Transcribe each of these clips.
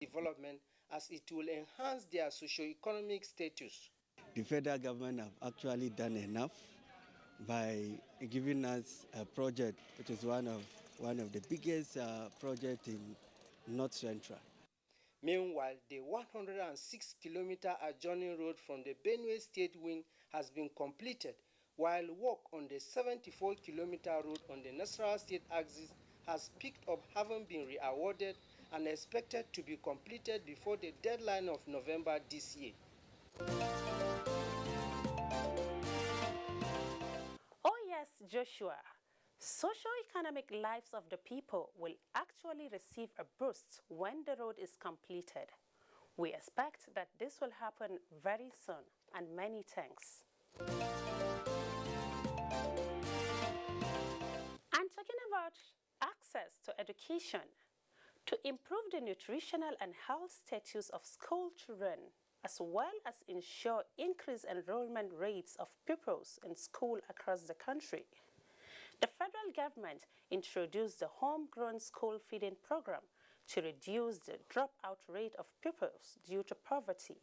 development as it will enhance their socio-economic status. The federal government have actually done enough by giving us a project which is one of the biggest projects in North Central. Meanwhile, the 106-kilometer adjoining road from the Benue State wing has been completed, while work on the 74-kilometer road on the Nasarawa State axis has picked up, having been re-awarded and expected to be completed before the deadline of November this year. Oh yes, Joshua. Socio-economic lives of the people will actually receive a boost when the road is completed. We expect that this will happen very soon, and many thanks. I'm talking about access to education. To improve the nutritional and health status of school children, as well as ensure increased enrollment rates of pupils in school across the country, the federal government introduced the Homegrown School Feeding Program to reduce the dropout rate of pupils due to poverty.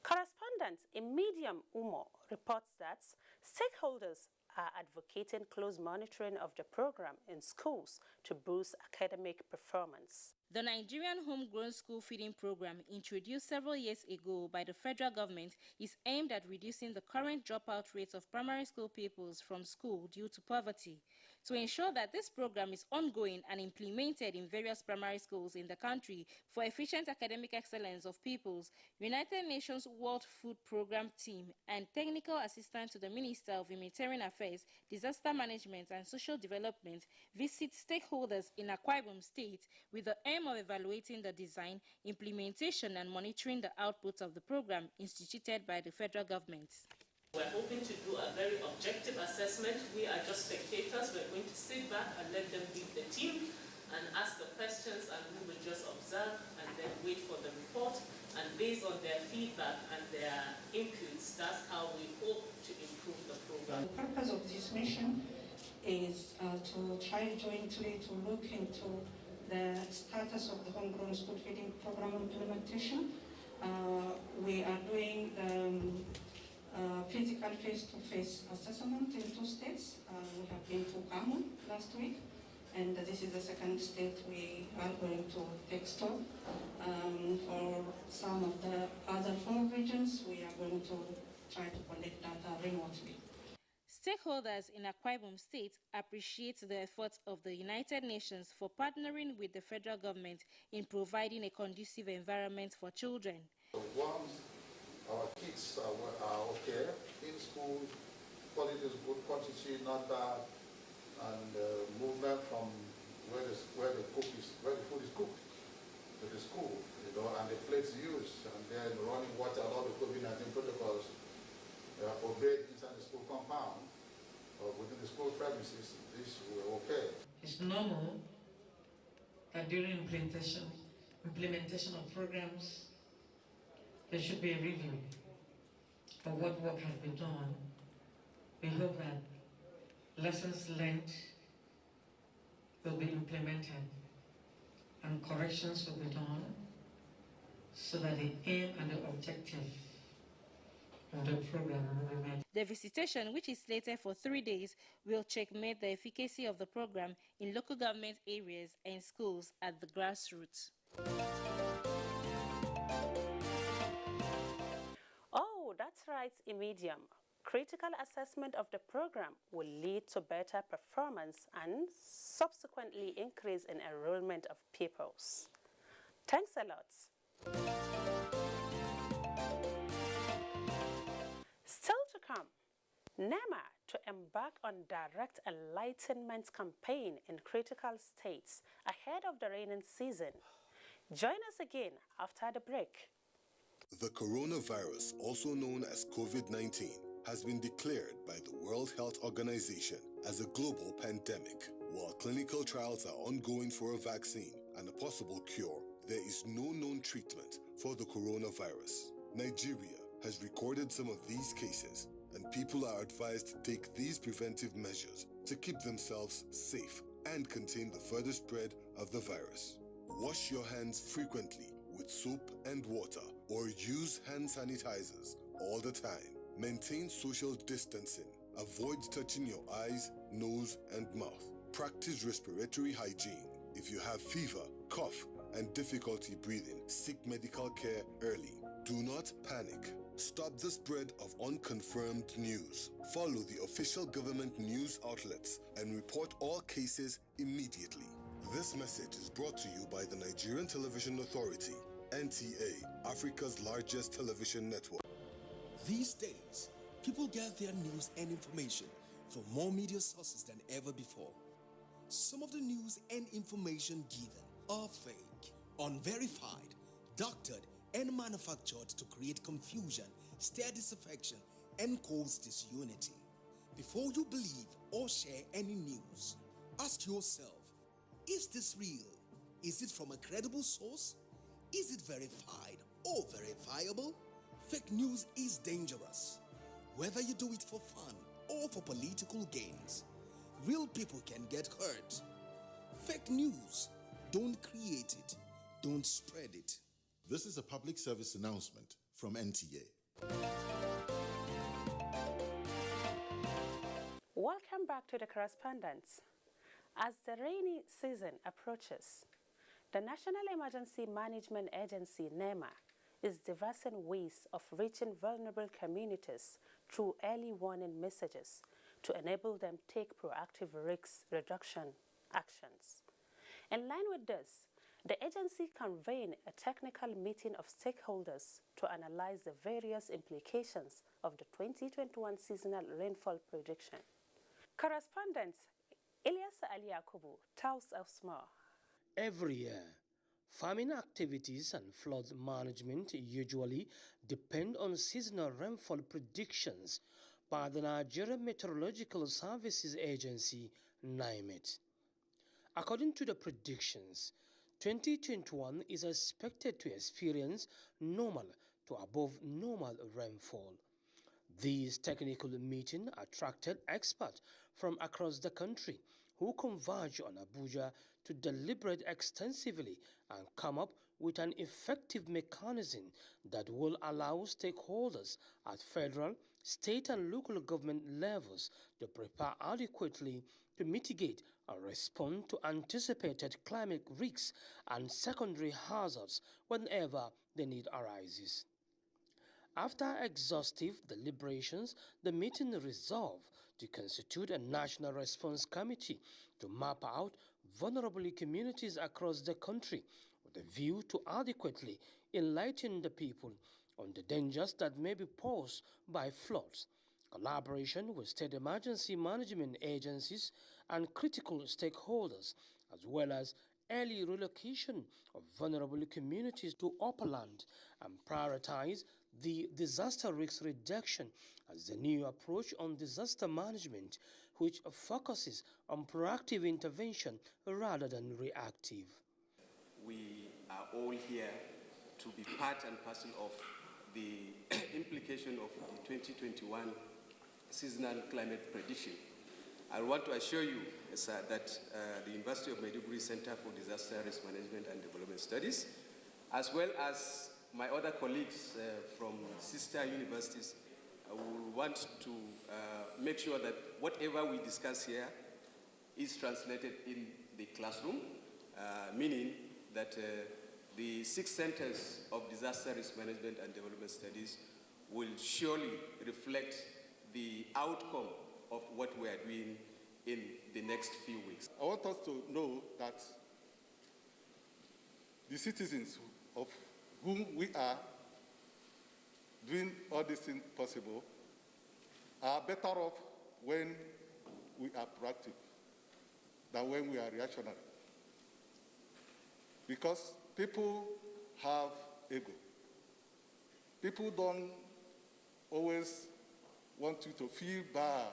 Correspondent Imedium Umo reports that stakeholders are advocating close monitoring of the program in schools to boost academic performance. The Nigerian Homegrown School Feeding Program, introduced several years ago by the federal government, is aimed at reducing the current dropout rates of primary school pupils from school due to poverty. To ensure that this program is ongoing and implemented in various primary schools in the country for efficient academic excellence of pupils, United Nations World Food Program team and technical assistant to the Minister of Humanitarian Affairs, Disaster Management and Social Development visit stakeholders in Akwa Ibom State with the aim of evaluating the design, implementation and monitoring the outputs of the program instituted by the federal government. We're hoping to do a very objective assessment. We are just spectators. We're going to sit back and let them lead the team and ask the questions, and we will just observe and then wait for the report. And based on their feedback and their inputs, that's how we hope to improve the program. The purpose of this mission is to try jointly to look into the status of the Homegrown School Feeding Program implementation. We are doing physical face-to-face assessment in 2 states. We have been to Kano last week, and this is the 2nd state we are going to take stock. For some of the other 4 regions, we are going to try to collect data remotely. Stakeholders in Akwa Ibom State appreciate the efforts of the United Nations for partnering with the federal government in providing a conducive environment for children. Once our kids are okay in school, quality is good, quantity not bad, and movement from where the food is cooked to the school, and the plates used, and then running water, all the COVID-19 protocols obeyed inside the school compound or within the school premises, this were okay. It's normal that during implementation of programs, there should be a review of what work has been done. We hope that lessons learned will be implemented and corrections will be done so that the aim and the objective of the program will be met. The visitation, which is slated for 3 days, will checkmate the efficacy of the program in local government areas and schools at the grassroots. Oh, that's right, Imedium. Critical assessment of the program will lead to better performance and subsequently increase in enrollment of pupils. Thanks a lot. Still to come, NEMA to embark on direct enlightenment campaign in critical states ahead of the rainy season. Join us again after the break. The coronavirus, also known as COVID-19, has been declared by the World Health Organization as a global pandemic. While clinical trials are ongoing for a vaccine and a possible cure, there is no known treatment for the coronavirus. Nigeria has recorded some of these cases, and people are advised to take these preventive measures to keep themselves safe and contain the further spread of the virus. Wash your hands frequently with soap and water or use hand sanitizers all the time. Maintain social distancing. Avoid touching your eyes, nose, and mouth. Practice respiratory hygiene. If you have fever, cough, and difficulty breathing, seek medical care early. Do not panic. Stop the spread of unconfirmed news. Follow the official government news outlets and report all cases immediately. This message is brought to you by the Nigerian Television Authority, NTA, Africa's largest television network. These days, people get their news and information from more media sources than ever before. Some of the news and information given are fake, unverified, doctored, and manufactured to create confusion, stir disaffection, and cause disunity. Before you believe or share any news, ask yourself, is this real? Is it from a credible source? Is it verified or verifiable? Fake news is dangerous. Whether you do it for fun or for political gains, real people can get hurt. Fake news, don't create it, don't spread it. This is a public service announcement from NTA. Welcome back to the correspondence. As the rainy season approaches, the National Emergency Management Agency, NEMA, is devising ways of reaching vulnerable communities through early warning messages to enable them to take proactive risk reduction actions. In line with this, the agency convened a technical meeting of stakeholders to analyze the various implications of the 2021 seasonal rainfall prediction. Correspondent Ilyas Ali Yakubu tells us more. Every year, farming activities and flood management usually depend on seasonal rainfall predictions by the Nigerian Meteorological Services Agency, NIMET. According to the predictions, 2021 is expected to experience normal to above normal rainfall. This technical meeting attracted experts from across the country who converge on Abuja to deliberate extensively and come up with an effective mechanism that will allow stakeholders at federal, state and local government levels to prepare adequately to mitigate and respond to anticipated climate risks and secondary hazards whenever the need arises. After exhaustive deliberations, the meeting resolved to constitute a national response committee to map out vulnerable communities across the country with a view to adequately enlighten the people on the dangers that may be posed by floods. Collaboration with state emergency management agencies and critical stakeholders, as well as early relocation of vulnerable communities to upperland, and prioritize the disaster risk reduction as the new approach on disaster management, which focuses on proactive intervention rather than reactive. We are all here to be part and parcel of the implication of the 2021 seasonal climate prediction. I want to assure you, sir, that the University of Maiduguri Center for Disaster Risk Management and Development Studies, as well as my other colleagues from sister universities, will want to make sure that whatever we discuss here is translated in the classroom, meaning that the 6 centers of disaster risk management and development studies will surely reflect the outcome of what we are doing in the next few weeks. I want us to know that the citizens of whom we are doing all these things possible are better off when we are proactive than when we are reactionary. Because people have ego. People don't always want you to feel bad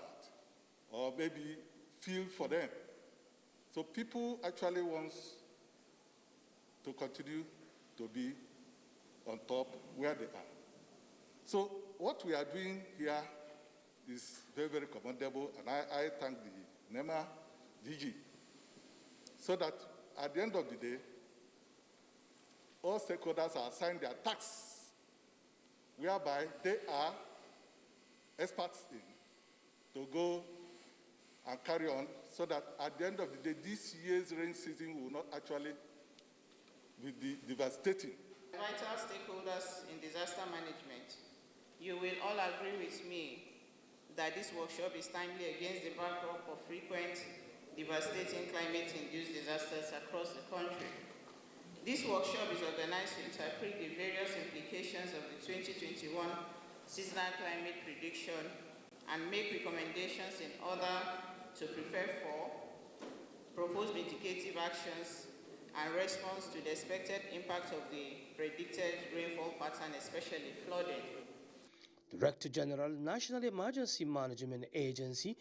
or maybe feel for them. So people actually want to continue to be on top where they are. So what we are doing here is very, very commendable, and I thank the NEMA DG, so that at the end of the day, all stakeholders are assigned their tasks, whereby they are experts in to go and carry on, so that at the end of the day, this year's rain season will not actually be devastating. Vital stakeholders in disaster management, you will all agree with me that this workshop is timely against the backdrop of frequent devastating climate-induced disasters across the country. This workshop is organized to interpret the various implications of the 2021 seasonal climate prediction and make recommendations in order to prepare for, propose mitigative actions, and response to the expected impact of the predicted rainfall pattern, especially flooding. Director General, National Emergency Management Agency,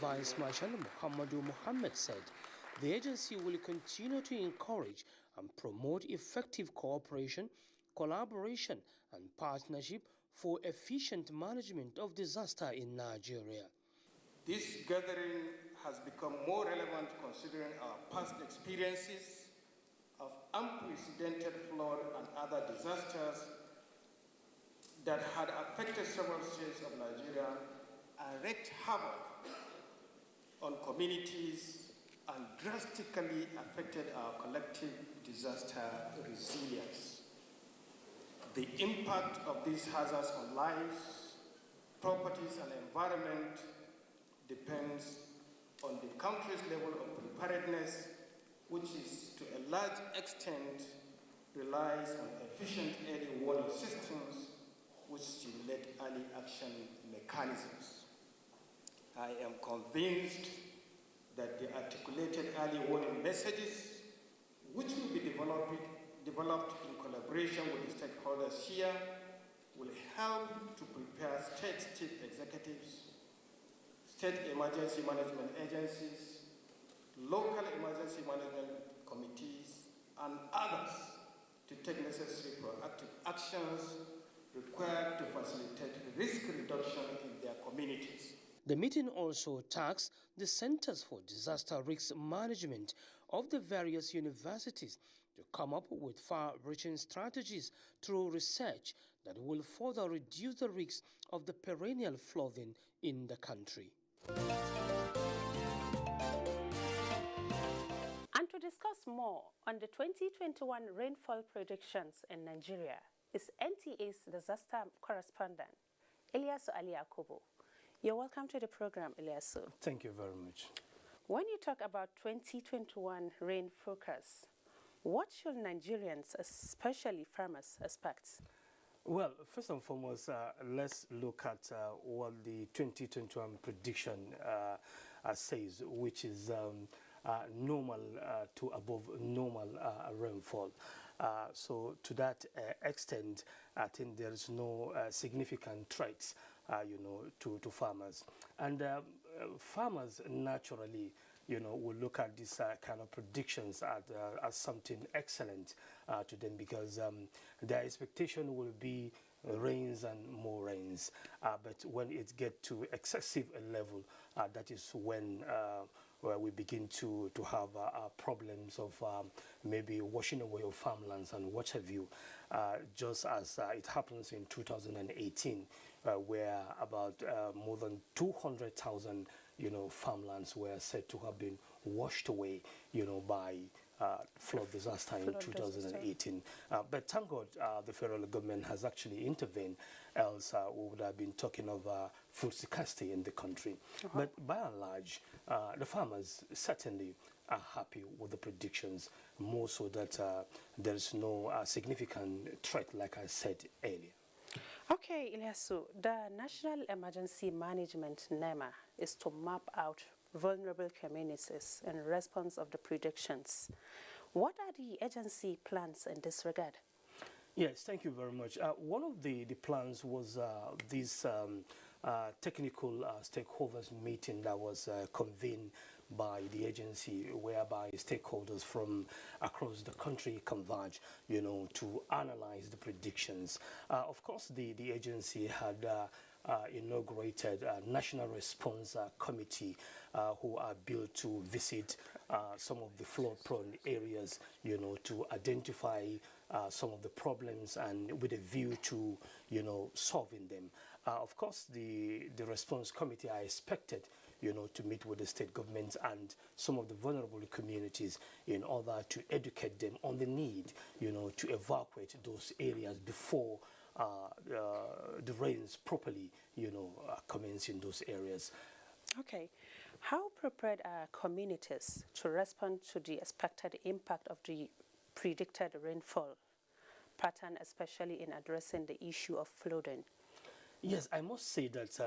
Vice Marshal Muhammadu Muhammad said the agency will continue to encourage and promote effective cooperation, collaboration, and partnership for efficient management of disaster in Nigeria. This gathering has become more relevant considering our past experiences of unprecedented flood and other disasters that had affected several states of Nigeria and wreaked havoc on communities and drastically affected our collective disaster resilience. The impact of these hazards on lives, properties, and environment depends on the country's level of preparedness, which is to a large extent relies on efficient early warning systems which stimulate early action mechanisms. I am convinced that the articulated early warning messages, which will be developed in collaboration with the stakeholders here, will help to prepare state chief executives, state emergency management agencies, local emergency management committees, and others to take necessary proactive actions required to facilitate risk reduction in their communities. The meeting also tasked the Centers for Disaster Risk Management of the various universities to come up with far-reaching strategies through research that will further reduce the risks of the perennial flooding in the country. And to discuss more on the 2021 rainfall predictions in Nigeria is NTA's disaster correspondent, Ilyasu Ali Yakubu. You're welcome to the program, Ilyasu. Thank you very much. When you talk about 2021 rain forecast, what should Nigerians, especially farmers, expect? Well, first and foremost, let's look at what the 2021 prediction says, which is normal to above normal rainfall. So to that extent, I think there is no significant threats, to farmers. And farmers naturally, will look at this kind of predictions as something excellent to them, because their expectation will be rains and more rains. But when it gets to excessive level, that is when where we begin to have problems of maybe washing away of farmlands and what have you, just as it happens in 2018, where about more than 200,000 farmlands were said to have been washed away, by flood disaster in 2018. But thank God the federal government has actually intervened, else we would have been talking of food scarcity in the country. But by and large, the farmers certainly are happy with the predictions, more so that there is no significant threat, like I said earlier. Okay, Ilyasu, the National Emergency Management NEMA is to map out vulnerable communities in response of the predictions. What are the agency plans in this regard? Yes, thank you very much. One of the plans was this technical stakeholders meeting that was convened by the agency, whereby stakeholders from across the country converge, to analyze the predictions. Of course, the agency had inaugurated a National Response Committee who are built to visit some of the flood-prone areas, to identify some of the problems and with a view to, solving them. Of course, the response committee are expected, to meet with the state governments and some of the vulnerable communities in order to educate them on the need, to evacuate those areas before the rains properly, commence in those areas. Okay. How prepared are communities to respond to the expected impact of the predicted rainfall pattern, especially in addressing the issue of flooding? Yes, I must say that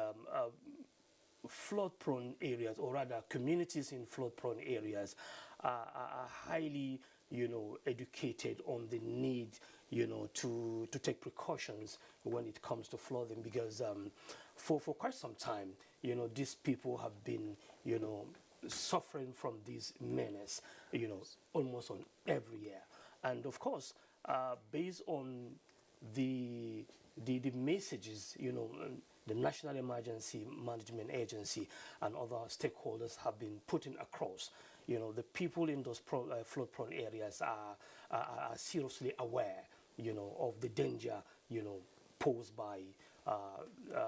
flood-prone areas, or rather communities in flood-prone areas, are highly, educated on the need, to take precautions when it comes to flooding, because for quite some time, these people have been, suffering from this menace, almost on every year. And of course, based on the messages, the National Emergency Management Agency and other stakeholders have been putting across, the people in those flood-prone areas are seriously aware, of the danger, posed by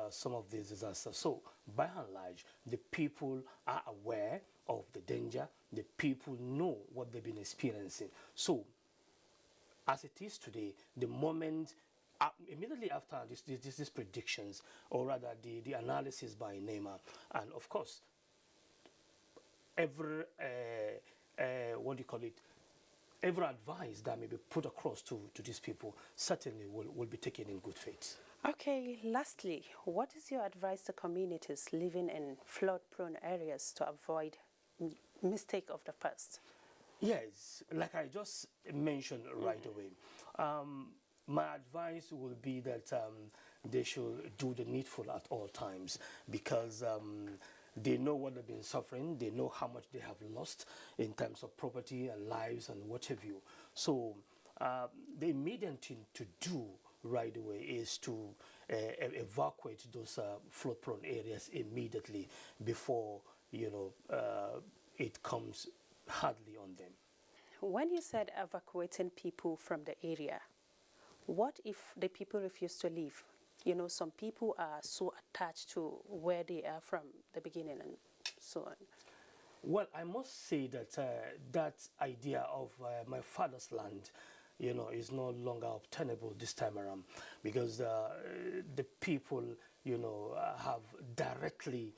some of these disasters. So, by and large, the people are aware of the danger. The people know what they've been experiencing. So, as it is today, the moment immediately after these predictions, or rather the analysis by NEMA, and of course, every every advice that may be put across to these people certainly will be taken in good faith. Okay, lastly, what is your advice to communities living in flood-prone areas to avoid mistake of the past? Yes, like I just mentioned right away, my advice would be that they should do the needful at all times, because they know what they've been suffering, they know how much they have lost in terms of property and lives and what have you. So the immediate thing to do right away is to evacuate those flood-prone areas immediately before, it comes hardly on them. When you said evacuating people from the area, what if the people refuse to leave? Some people are so attached to where they are from the beginning and so on. Well, I must say that that idea of my father's land, is no longer obtainable this time around, because the people, have directly,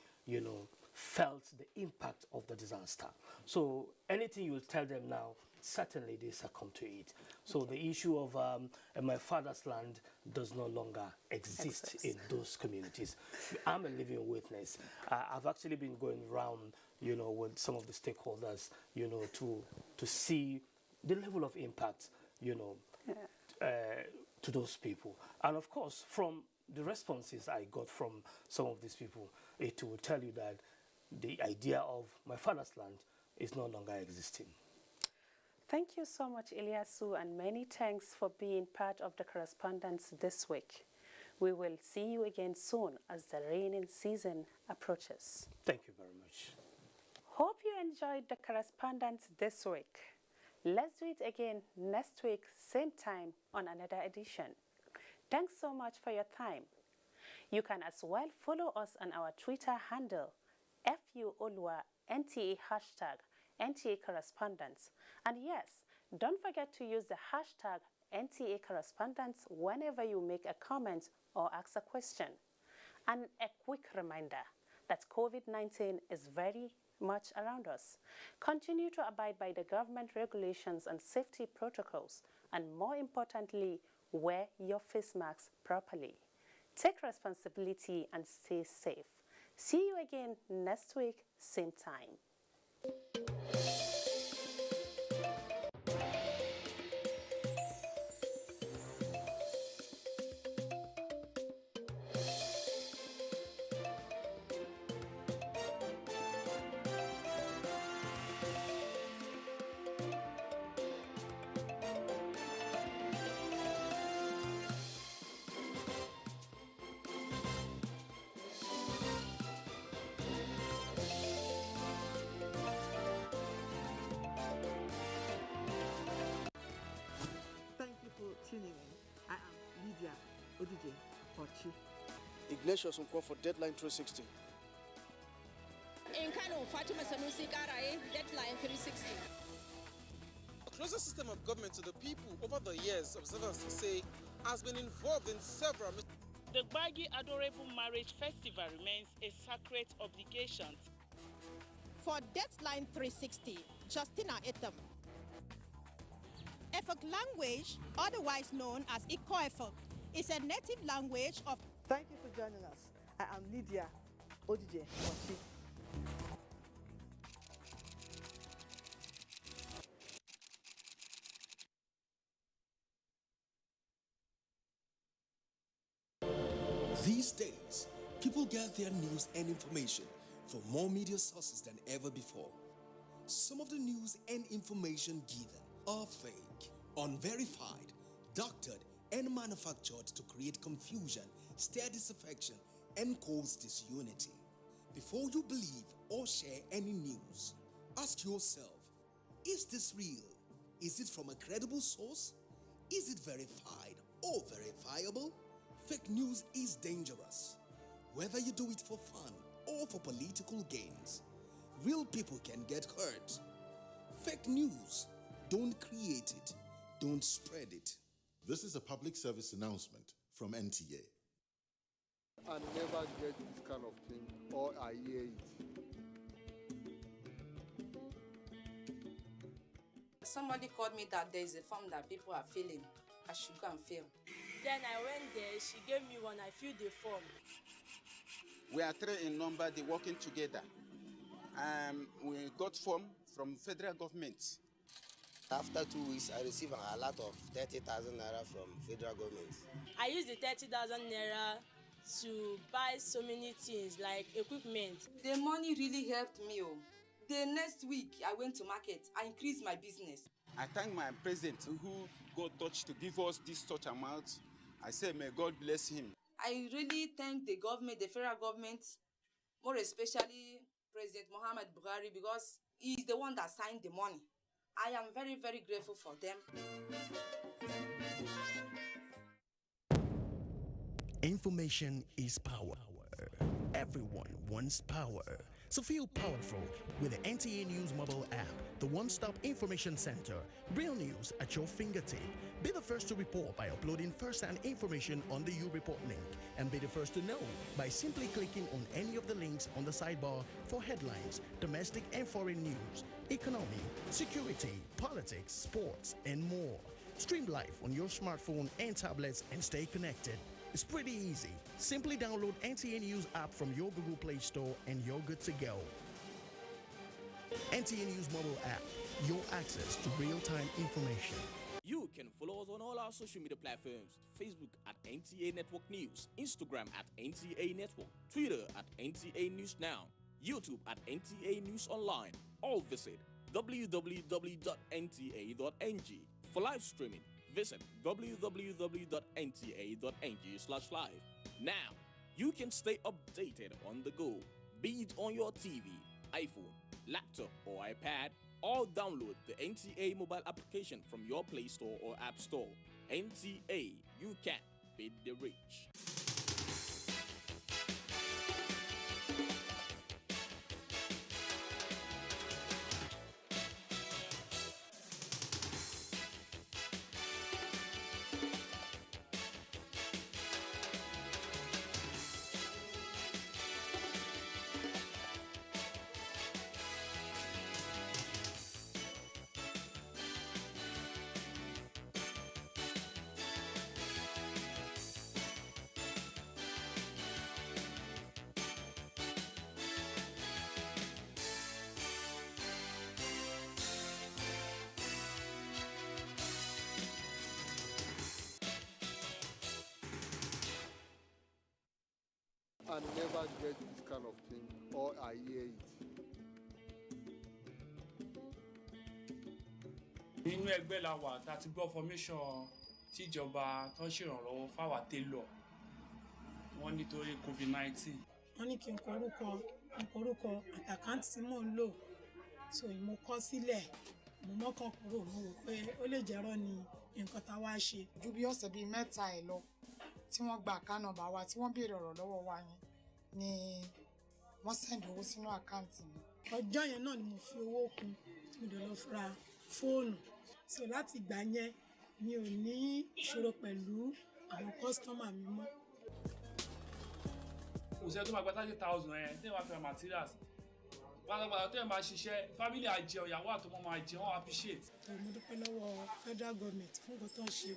felt the impact of the disaster. So anything you will tell them now, certainly they succumb to it. So the issue of my father's land does no longer exist in those communities. I'm a living witness. I've actually been going around, with some of the stakeholders, to see the level of impact, to those people. And of course, from the responses I got from some of these people, it will tell you that the idea of my father's land is no longer existing. Thank you so much, Ilyasu, and many thanks for being part of the correspondence this week. We will see you again soon as the rainy season approaches. Thank you very much. Hope you enjoyed the correspondence this week. Let's do it again next week, same time, on another edition. Thanks so much for your time. You can as well follow us on our Twitter handle, FUOLUA NTA hashtag NTA Correspondence. And yes, don't forget to use the hashtag NTA Correspondence whenever you make a comment or ask a question. And a quick reminder that COVID-19 is very much around us. Continue to abide by the government regulations and safety protocols, and more importantly, wear your face masks properly. Take responsibility and stay safe. See you again next week, same time. Lydia Odije Ochi. Ignatius Nkwo for Deadline 360. In Kano, Fatima Sanusi Karaye, Deadline 360. A closer system of government to the people over the years, observers say, has been involved in several. The Gbagi Adorable Marriage Festival remains a sacred obligation. For Deadline 360, Justina Etam. Efik language, otherwise known as Iko-Efik, is a native language of... Thank you for joining us. I am Lydia Odije Ochi. These days, people get their news and information from more media sources than ever before. Some of the news and information given are fake, unverified, doctored, and manufactured to create confusion, stir disaffection, and cause disunity. Before you believe or share any news, ask yourself, is this real? Is it from a credible source? Is it verified or verifiable? Fake news is dangerous. Whether you do it for fun or for political gains, real people can get hurt. Fake news, don't create it, don't spread it. This is a public service announcement from NTA. I never get this kind of thing, or I hear it. Somebody called me that there is a form that people are filling. I should go and fill. Then I went there, she gave me one, I filled the form. We are 3 in number, they working together. We got form from federal government. After 2 weeks, I received a lot of 30,000 naira from federal government. I used the 30,000 naira to buy so many things like equipment. The money really helped me. The next week, I went to market. I increased my business. I thank my president who got touched to give us this such amount. I say, may God bless him. I really thank the government, the federal government, more especially President Muhammad Buhari, because he is the one that signed the money. I am very, very grateful for them. Information is power. Everyone wants power. So feel powerful with the NTA News mobile app, the one-stop information center. Real news at your fingertip. Be the first to report by uploading first-hand information on the U-Report link. And be the first to know by simply clicking on any of the links on the sidebar for headlines, domestic and foreign news, economy, security, politics, sports, and more. Stream live on your smartphone and tablets and stay connected. It's pretty easy. Simply download NTA News app from your Google Play Store and you're good to go. NTA News mobile app, your access to real-time information. You can follow us on all our social media platforms. Facebook at NTA Network News, Instagram at NTA Network, Twitter at NTA News Now, YouTube at NTA News Online. Or visit www.nta.ng. For live streaming, visit www.nta.ng/live. Now, you can stay updated on the go, be it on your TV, iPhone, laptop, or iPad, or download the NTA mobile application from your Play Store or App Store. NTA, you can beat the rich. I never get this kind of thing, or I hear it. Nínú ẹgbẹ́ la wà tá ti gbọ́ formation tíjọba tó ṣèrànlọ́wọ́ fáwa télọ̀ wọ́n nítorí COVID-19. Wọ́n ní kí n korúkọ àtàkáǹtì tí mò ń lò so mo kọ sílẹ̀ mo mọ́kàn kúrò mo rò pé ó lè jẹ́rọ́ ni nǹkan tá a wá ṣe. Ju bí ọ̀sẹ̀ bíi mẹ́ta ẹ̀ lọ tí wọ́n gba account number wa tí wọ́n béèrè ọ̀rọ̀ lọ́wọ́ wa yẹn ni wọ́n send owó sínú àkáǹtì mi. Ọjọ́ yẹn náà ni mo fi owó kún mo dẹ̀ lọ ra fóònù. So láti ìgbà yẹn mi ò ní ìṣòro pẹ̀lú àwọn kọ́sítọ́mà mi mọ́. Òṣìṣẹ́ tó máa gba 30,000 ẹ̀ tí wọ́n fẹ́ materials. Pátápátá tó yẹn máa ṣiṣẹ́ family àjẹun ìyàwó àtọmọ máa jẹun wọ́n appreciate. Mo dúpẹ́ lọ́wọ́ federal government fún nǹkan tó ń ṣe.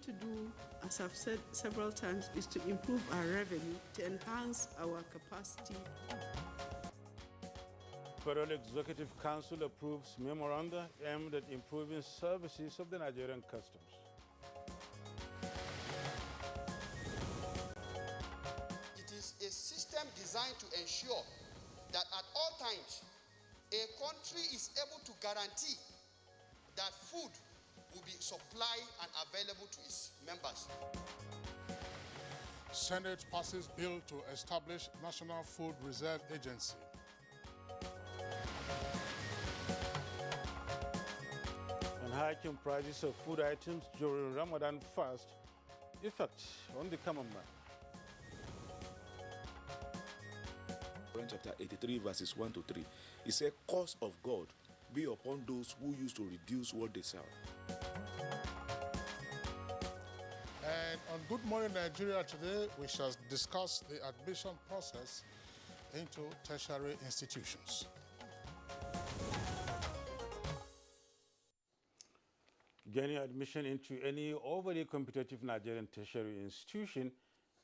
To do, as I've said several times, is to improve our revenue, to enhance our capacity. Federal Executive Council approves memoranda aimed at improving services of the Nigerian customs. It is a system designed to ensure that at all times, a country is able to guarantee that food will be supplied and available to its members. Senate passes bill to establish National Food Reserve Agency. And hiking prices of food items during Ramadan fast, effect on the common man. Quran chapter 83 verses 1 to 3. It says, "Curse of God be upon those who used to reduce what they sell." And on Good Morning Nigeria today, we shall discuss the admission process into tertiary institutions. Gaining admission into any overly competitive Nigerian tertiary institution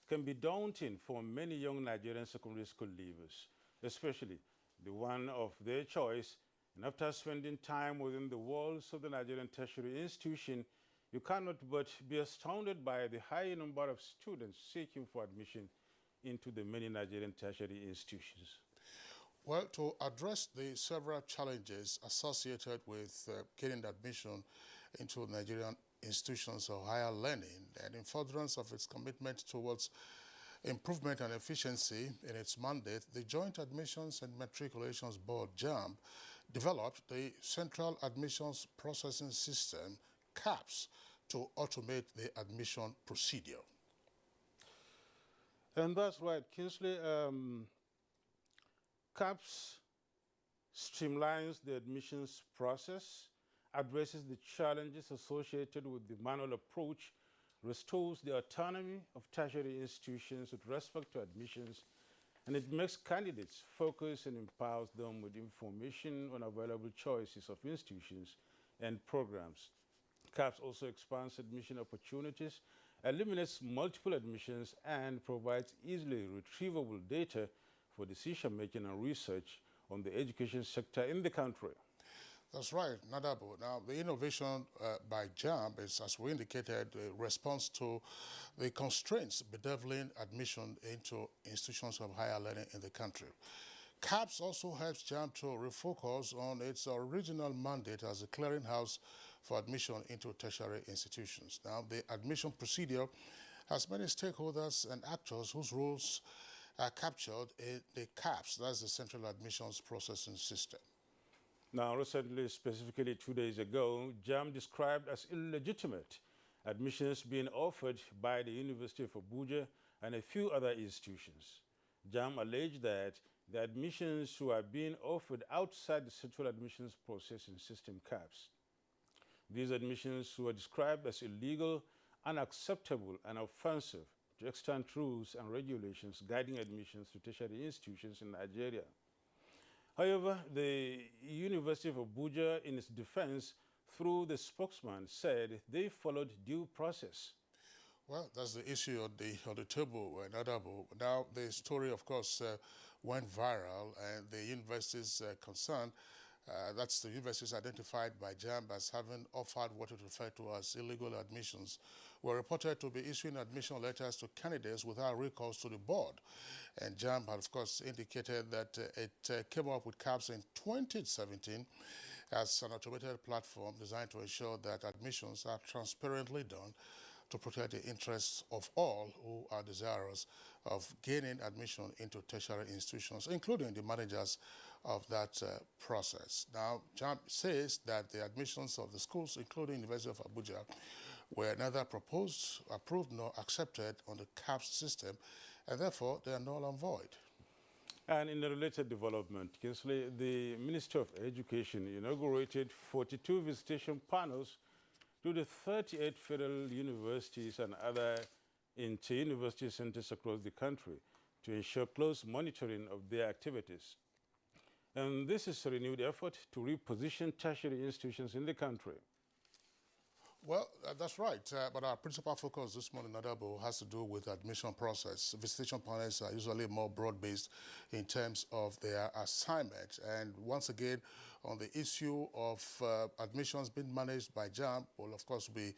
can be daunting for many young Nigerian secondary school leavers, especially the one of their choice. And after spending time within the walls of the Nigerian tertiary institution, you cannot but be astounded by the high number of students seeking for admission into the many Nigerian tertiary institutions. Well, to address the several challenges associated with getting admission into Nigerian institutions of higher learning, and in furtherance of its commitment towards improvement and efficiency in its mandate, the Joint Admissions and Matriculations Board, JAMB, developed the Central Admissions Processing System, CAPS, to automate the admission procedure. And that's right, Kingsley. CAPS streamlines the admissions process, addresses the challenges associated with the manual approach, restores the autonomy of tertiary institutions with respect to admissions, and it makes candidates focus and empowers them with information on available choices of institutions and programs. CAPS also expands admission opportunities, eliminates multiple admissions, and provides easily retrievable data for decision-making and research on the education sector in the country. That's right, Nadabo. Now, the innovation by JAMB is, as we indicated, a response to the constraints bedeviling admission into institutions of higher learning in the country. CAPS also helps JAMB to refocus on its original mandate as a clearinghouse for admission into tertiary institutions. Now, the admission procedure has many stakeholders and actors whose roles are captured in the CAPS, that's the Central Admissions Processing System. Now, recently, specifically 2 days ago, JAMB described as illegitimate admissions being offered by the University of Abuja and a few other institutions. JAMB alleged that the admissions were being offered outside the Central Admissions Processing System, CAPS. These admissions were described as illegal, unacceptable, and offensive to extant rules and regulations guiding admissions to tertiary institutions in Nigeria. However, the University of Abuja, in its defense, through the spokesman, said they followed due process. Well, that's the issue on the table, Nadabo. Now, the story, of course, went viral, and the universities concerned, that's the universities identified by JAMB as having offered what it referred to as illegal admissions, were reported to be issuing admission letters to candidates without recourse to the board. And JAMB had, of course, indicated that it came up with CAPS in 2017 as an automated platform designed to ensure that admissions are transparently done to protect the interests of all who are desirous of gaining admission into tertiary institutions, including the managers of that process. Now, JAMB says that the admissions of the schools, including University of Abuja, were neither proposed, approved, nor accepted on the CAPS system, and therefore they are null and void. And in a related development, Kingsley, the Minister of Education inaugurated 42 visitation panels to the 38 federal universities and other inter-university centers across the country to ensure close monitoring of their activities. And this is a renewed effort to reposition tertiary institutions in the country. Well, that's right. But our principal focus this morning, Nadabo, has to do with admission process. Visitation panels are usually more broad-based in terms of their assignment. And once again, on the issue of admissions being managed by JAMB, we'll of course be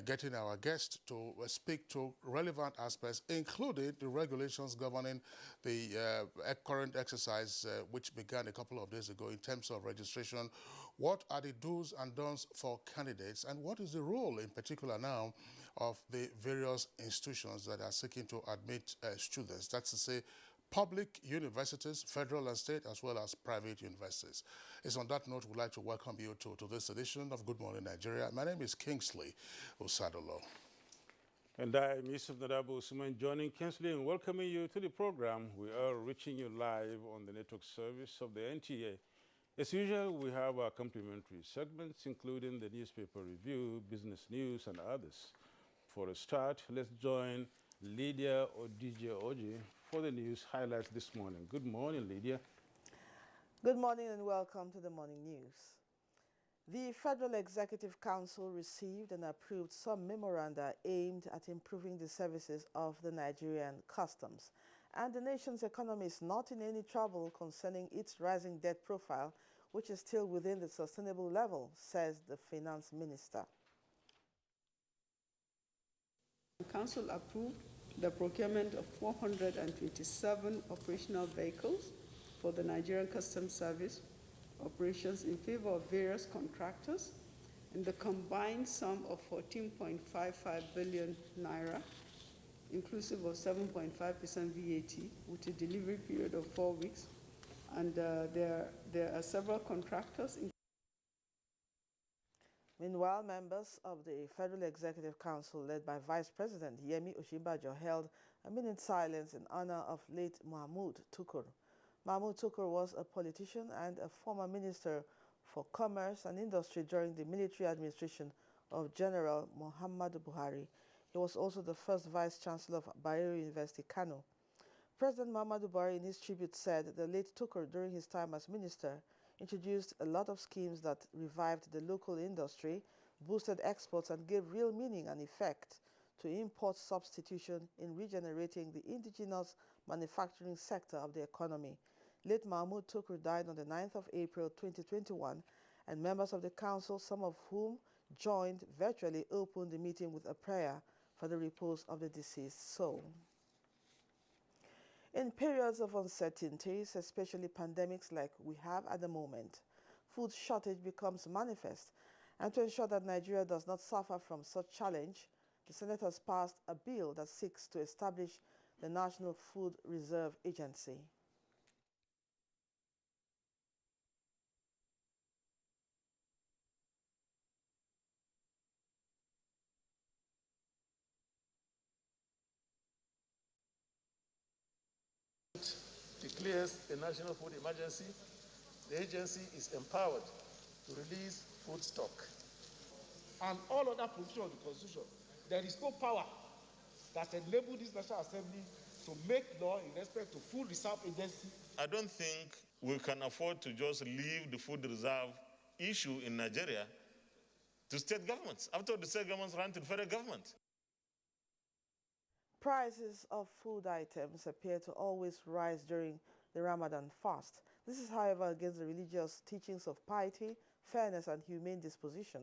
getting our guests to speak to relevant aspects, including the regulations governing the current exercise, which began a couple of days ago in terms of registration. What are the do's and don'ts for candidates, and what is the role in particular now of the various institutions that are seeking to admit students? That's to say, public universities, federal and state, as well as private universities. It's on that note we'd like to welcome you to this edition of Good Morning Nigeria. My name is Kingsley Osadolo. And I am Yusuf Nadabo Usman, joining Kingsley and welcoming you to the program. We are reaching you live on the network service of the NTA. As usual, we have our complimentary segments, including the newspaper review, business news, and others. For a start, let's join Lydia Odije-Oji for the news highlights this morning. Good morning, Lydia. Good morning and welcome to the morning news. The Federal Executive Council received and approved some memoranda aimed at improving the services of the Nigerian customs. And the nation's economy is not in any trouble concerning its rising debt profile, which is still within the sustainable level, says the finance minister. The Council approved the procurement of 427 operational vehicles for the Nigerian Customs Service operations in favor of various contractors in the combined sum of 14.55 billion naira, inclusive of 7.5% VAT, with a delivery period of 4 weeks. And there are several contractors. Meanwhile, members of the Federal Executive Council, led by Vice President Yemi Osinbajo, held a minute silence in honor of late Mahmoud Tukur. Mahmoud Tukur was a politician and a former minister for Commerce and Industry during the military administration of General Muhammadu Buhari. He was also the first Vice-Chancellor of Bayero University, Kano. President Muhammadu Buhari, in his tribute, said the late Tukur, during his time as minister, introduced a lot of schemes that revived the local industry, boosted exports, and gave real meaning and effect to import substitution in regenerating the indigenous manufacturing sector of the economy. Late Mahmoud Tukur died on the 9th of April 2021, and members of the council, some of whom joined virtually, opened the meeting with a prayer for the repose of the deceased soul. In periods of uncertainties, especially pandemics like we have at the moment, food shortage becomes manifest. And to ensure that Nigeria does not suffer from such challenge, the Senate has passed a bill that seeks to establish the National Food Reserve Agency. Declares a national food emergency, the agency is empowered to release food stock. And all other provisions of the Constitution, there is no power that enables this National Assembly to make law in respect to food reserve agency. I don't think we can afford to just leave the food reserve issue in Nigeria to state governments. After all, the state governments run to the federal government. Prices of food items appear to always rise during the Ramadan fast. This is, however, against the religious teachings of piety, fairness, and humane disposition.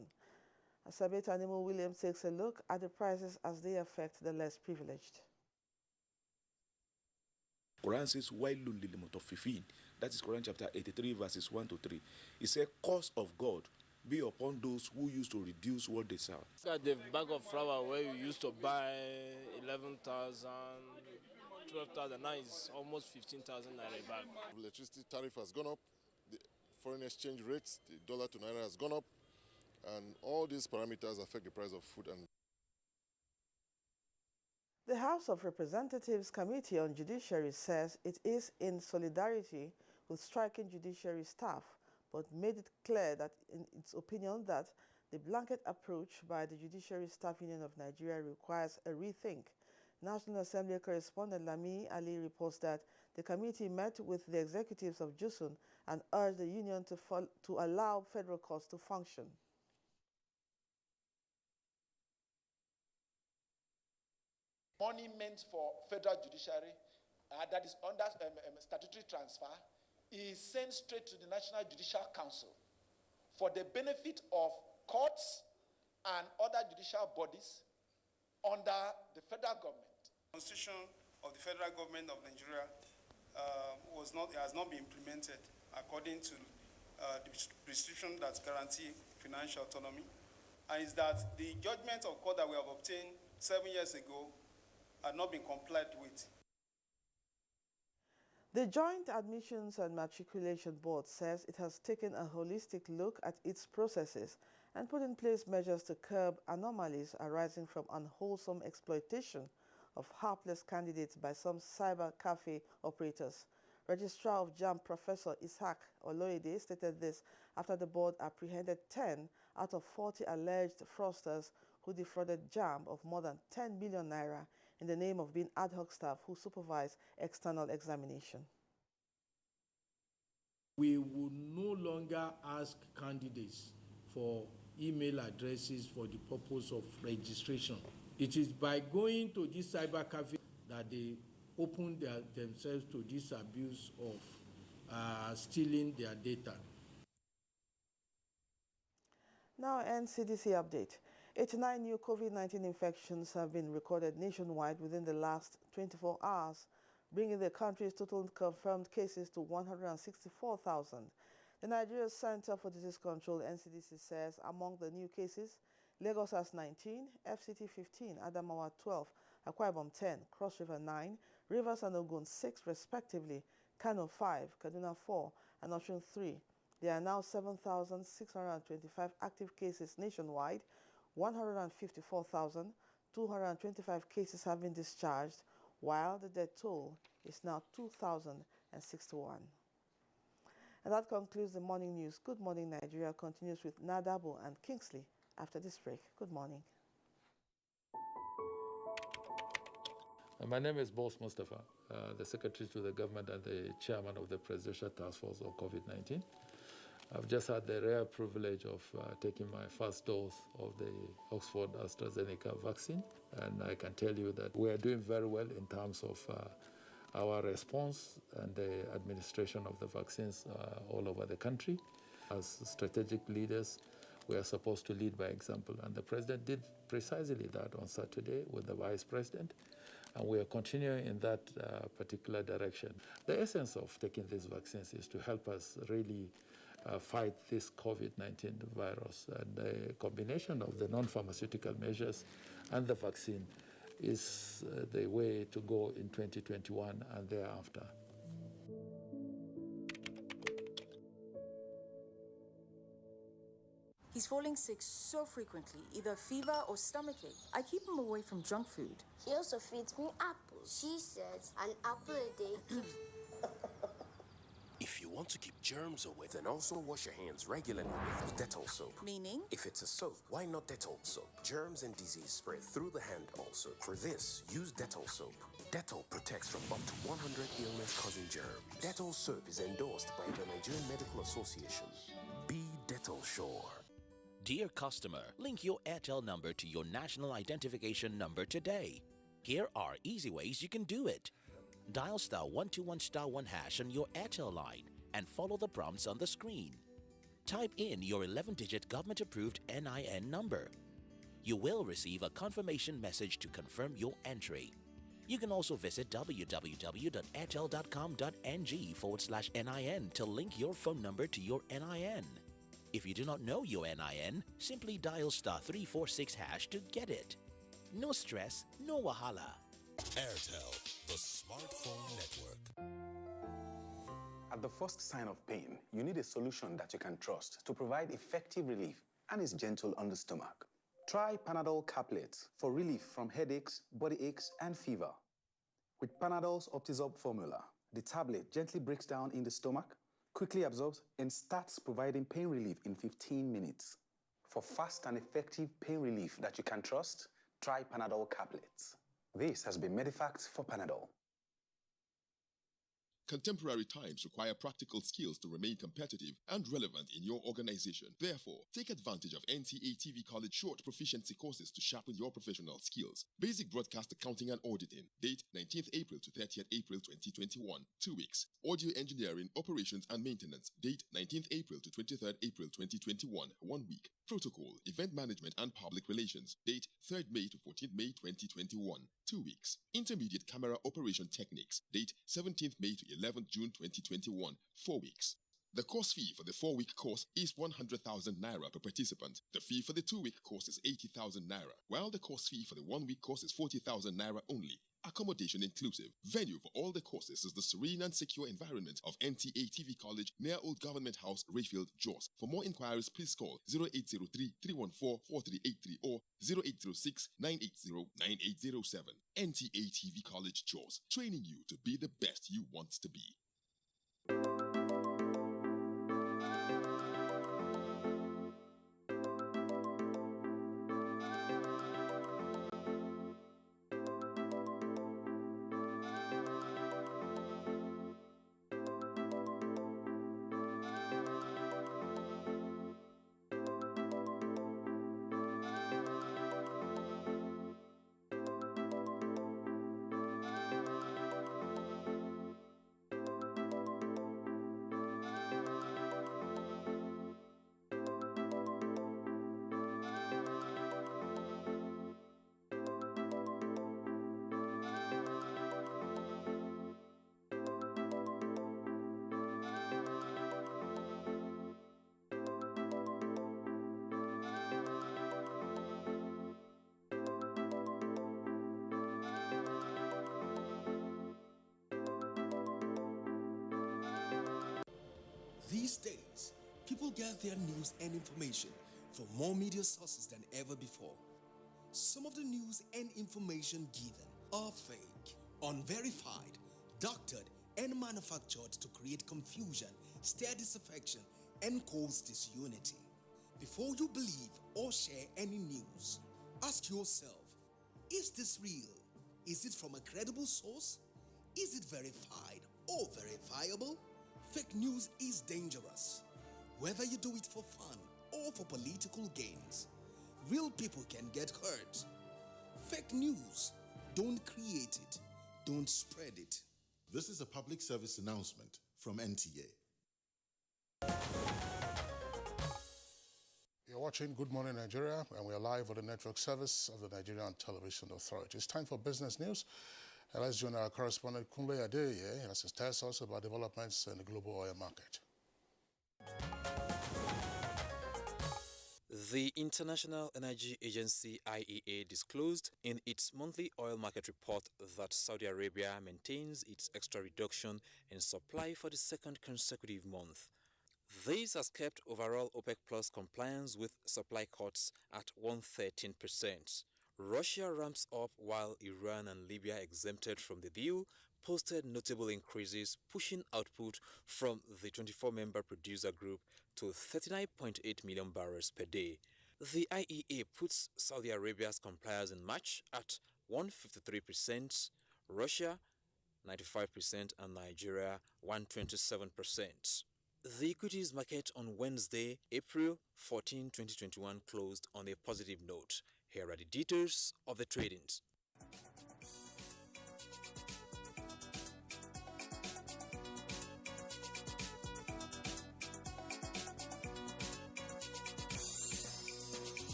Sabet Animal Williams takes a look at the prices as they affect the less privileged. Quran says, "Wailul lil mutaffifin." That is Quran chapter 83, verses 1 to 3. It says, "Curse of God be upon those who used to reduce what they sell." The bag of flour where you used to buy 11,000, 12,000, now is almost 15,000 naira a bag. Electricity tariff has gone up, the foreign exchange rates, the dollar to naira has gone up, and all these parameters affect the price of food. And the House of Representatives Committee on Judiciary says it is in solidarity with striking judiciary staff, but made it clear that in its opinion that the blanket approach by the Judiciary Staff Union of Nigeria requires a rethink. National Assembly correspondent Lami Ali reports that the committee met with the executives of JUSUN and urged the union to allow federal courts to function. Money meant for federal judiciary that is under statutory transfer is sent straight to the National Judicial Council for the benefit of courts and other judicial bodies under the federal government. The Constitution of the federal government of Nigeria has not been implemented according to the prescription that guarantee financial autonomy, and is that the judgment of court that we have obtained 7 years ago had not been complied with. The Joint Admissions and Matriculation Board says it has taken a holistic look at its processes and put in place measures to curb anomalies arising from unwholesome exploitation of hapless candidates by some cyber cafe operators. Registrar of JAMB Professor Ishaq Oloyede stated this after the board apprehended 10 out of 40 alleged fraudsters who defrauded JAMB of more than 10 million naira in the name of being ad hoc staff who supervise external examination. We will no longer ask candidates for email addresses for the purpose of registration. It is by going to this cyber cafe that they open themselves to this abuse of stealing their data. Now, NCDC update. 89 new COVID-19 infections have been recorded nationwide within the last 24 hours, bringing the country's total confirmed cases to 164,000. The Nigeria Center for Disease Control, NCDC, says among the new cases, Lagos has 19, FCT 15, Adamawa 12, Akwa Ibom 10, Cross River 9, Rivers and Ogun 6 respectively, Kano 5, Kaduna 4, and Osun 3. There are now 7,625 active cases nationwide. 154,225 cases have been discharged, while the death toll is now 2,061. And that concludes the morning news. Good Morning Nigeria continues with Nadabo and Kingsley after this break. Good morning. My name is Boss Mustafa, the Secretary to the Government and the Chairman of the Presidential Task Force on COVID-19. I've just had the rare privilege of taking my first dose of the Oxford AstraZeneca vaccine, and I can tell you that we are doing very well in terms of our response and the administration of the vaccines all over the country. As strategic leaders, we are supposed to lead by example, and the President did precisely that on Saturday with the Vice President, and we are continuing in that particular direction. The essence of taking these vaccines is to help us really fight this COVID-19 virus. And the combination of the non-pharmaceutical measures and the vaccine is the way to go in 2021 and thereafter. He's falling sick so frequently, either fever or stomachache. I keep him away from junk food. She also feeds me apples. She says an apple a day keeps... If you want to keep germs away, then also wash your hands regularly with Dettol soap. Meaning? If it's a soap, why not Dettol soap? Germs and disease spread through the hand also. For this, use Dettol soap. Dettol protects from up to 100 illness-causing germs. Dettol soap is endorsed by the Nigerian Medical Association. Be Dettol sure. Dear customer, link your Airtel number to your national identification number today. Here are easy ways you can do it. Dial *121*1# on your Airtel line and follow the prompts on the screen. Type in your 11-digit government-approved NIN number. You will receive a confirmation message to confirm your entry. You can also visit www.airtel.com.ng/NIN to link your phone number to your NIN. If you do not know your NIN, simply dial *346# to get it. No stress, no wahala. Airtel, the smartphone network. At the first sign of pain, you need a solution that you can trust to provide effective relief and is gentle on the stomach. Try Panadol Caplets for relief from headaches, body aches, and fever. With Panadol's Optizorb formula, the tablet gently breaks down in the stomach, quickly absorbs, and starts providing pain relief in 15 minutes. For fast and effective pain relief that you can trust, try Panadol Caplets. This has been Medifact for Panadol. Contemporary times require practical skills to remain competitive and relevant in your organization. Therefore, take advantage of NTA TV College short proficiency courses to sharpen your professional skills. Basic Broadcast Accounting and Auditing. Date 19th April to 30th April 2021. 2 weeks. Audio Engineering, Operations and Maintenance. Date 19th April to 23rd April 2021. 1 week. Protocol, Event Management and Public Relations. Date 3rd May to 14th May 2021. 2 weeks. Intermediate Camera Operation Techniques. Date 17th May to 11th June 2021. 4 weeks. The course fee for the 4-week course is 100,000 naira per participant. The fee for the 2-week course is 80,000 naira, while the course fee for the 1-week course is 40,000 naira only. Accommodation inclusive. Venue for all the courses is the serene and secure environment of NTA TV College near Old Government House, Rayfield, Jos. For more inquiries, please call 0803-314-4383 or 0806-980-9807. NTA TV College, Jos, training you to be the best you want to be. These days, people get their news and information from more media sources than ever before. Some of the news and information given are fake, unverified, doctored, and manufactured to create confusion, stir disaffection, and cause disunity. Before you believe or share any news, ask yourself, is this real? Is it from a credible source? Is it verified or verifiable? Fake news is dangerous, whether you do it for fun or for political gains. Real people can get hurt. Fake news, don't create it, don't spread it. This is a public service announcement from NTA. You're watching Good Morning Nigeria, and we are live on the network service of the Nigerian Television Authority. It's time for business news. And let's join our correspondent Kunle Adeye as he tells us about developments in the global oil market. The International Energy Agency IEA disclosed in its monthly oil market report that Saudi Arabia maintains its extra reduction in supply for the second consecutive month. This has kept overall OPEC Plus compliance with supply cuts at 113%. Russia ramps up while Iran and Libya, exempted from the deal, posted notable increases, pushing output from the 24-member producer group to 39.8 million barrels per day. The IEA puts Saudi Arabia's compliance in March at 153%, Russia 95%, and Nigeria 127%. The equities market on Wednesday, April 14, 2021 closed on a positive note. Here are the details of the tradings.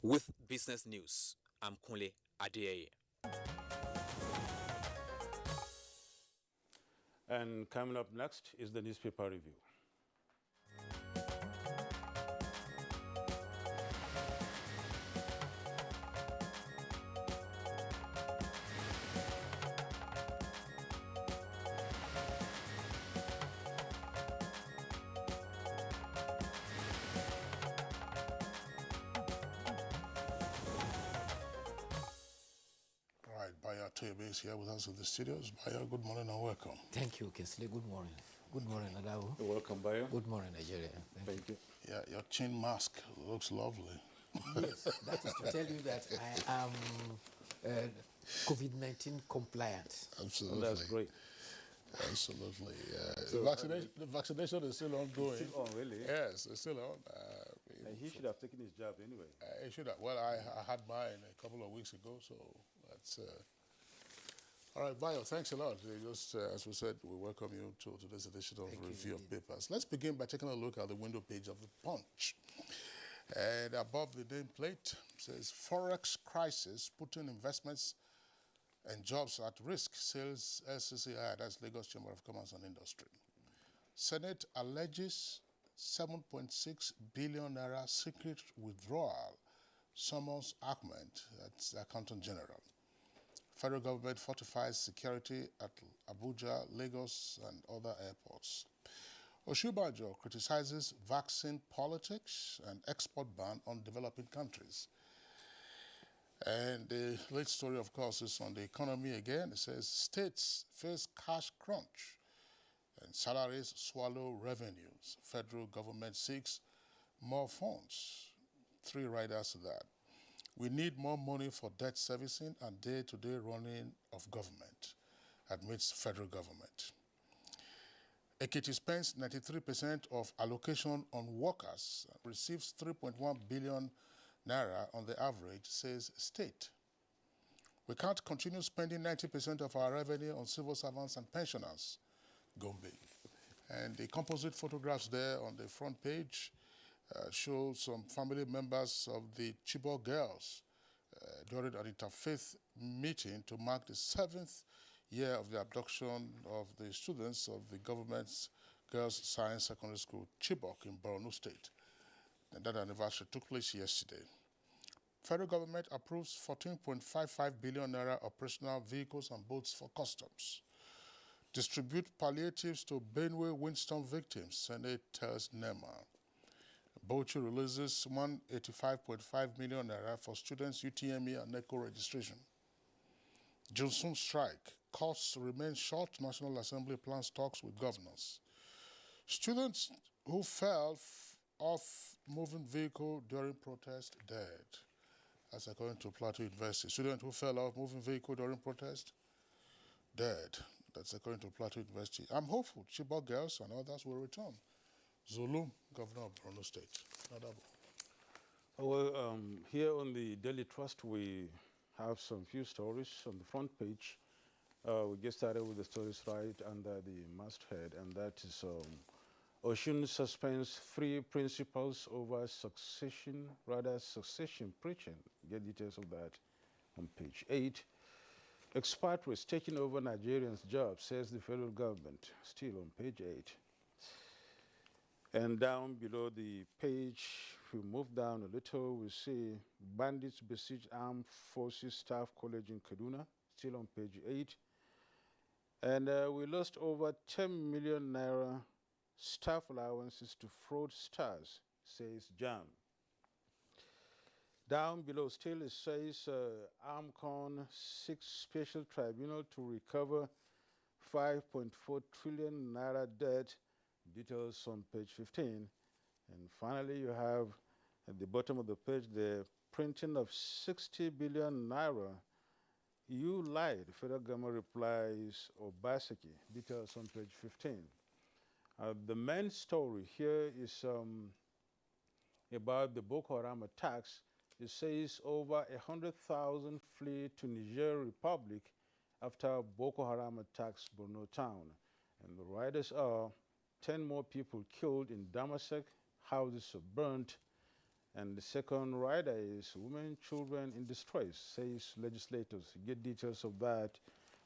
With business news, I'm Kunle Adeyeye. And coming up next is the newspaper review. Baya Toyebe is here with us in the studios. Baya, good morning and welcome. Thank you, Kinsley. Good morning. Good morning, Adawu. You're welcome, Baya. Good morning, Nigeria. Thank you. Yeah, your chin mask looks lovely. Yes, that is to tell you that I am COVID-19 compliant. Absolutely. That's great. Absolutely. So, the vaccination is still ongoing. It's still on, really? Yes, it's still on. And he should have taken his jab anyway. He should have. Well, I had mine a couple of weeks ago, so that's... All right, Bayo, thanks a lot. Just as we said, we welcome you to today's edition of Review of Papers. Let's begin by taking a look at the window page of the Punch. And above the nameplate says, Forex crisis putting investments and jobs at risk, says LCCI, that's Lagos Chamber of Commerce and Industry. Senate alleges 7.6 billion naira secret withdrawal, summons Ahmed, that's the Accountant General. Federal government fortifies security at Abuja, Lagos, and other airports. Oshibajo criticizes vaccine politics and export ban on developing countries. And the late story, of course, is on the economy again. It says states face cash crunch and salaries swallow revenues. Federal government seeks more funds. 3 riders to that. We need more money for debt servicing and day-to-day running of government, admits federal government. Ekiti spends 93% of allocation on workers, receives 3.1 billion naira on the average, says state. We can't continue spending 90% of our revenue on civil servants and pensioners, Gombe. And the composite photographs there on the front page show some family members of the Chibok girls during an interfaith meeting to mark the 7th year of the abduction of the students of the government's Girls Science Secondary School, Chibok, in Borno State. And that anniversary took place yesterday. Federal government approves 14.55 billion naira operational vehicles and boats for customs. Distribute palliatives to Benue windstorm victims, Senate tells NEMA. Bauchi releases 185.5 million naira for students' UTME and NECO registration. Johnson strike. Costs remain short. National Assembly plans talks with governors. Students who fell off moving vehicle during protest dead. That's according to Plateau University. Student who fell off moving vehicle during protest dead. That's according to Plateau University. I'm hopeful Chibok girls and others will return. Zulum, Governor of Borno State. Well, here on the Daily Trust, we have some few stories on the front page. We get started with the stories right under the masthead, and that is Osun suspends 3 principles over succession preaching. Get details of that on page 8. Expatriates taking over Nigerians' jobs, says the federal government, still on page 8. And down below the page, if we move down a little, we see bandits besiege Armed Forces Staff College in Kaduna, still on page 8. And we lost over 10 million naira staff allowances to fraudsters, says JAM. Down below still it says AMCON seeks special tribunal to recover 5.4 trillion naira debt. Details on page 15. And finally, you have at the bottom of the page the printing of 60 billion naira You lied. The federal government replies Obaseki. Details on page 15. The main story here is about the Boko Haram attacks. It says over 100,000 flee to Niger Republic after Boko Haram attacks Borno town. And the riders are 10 more people killed in Damasak, houses are burnt, and the second rider is women, children in distress, says legislators. You get details of that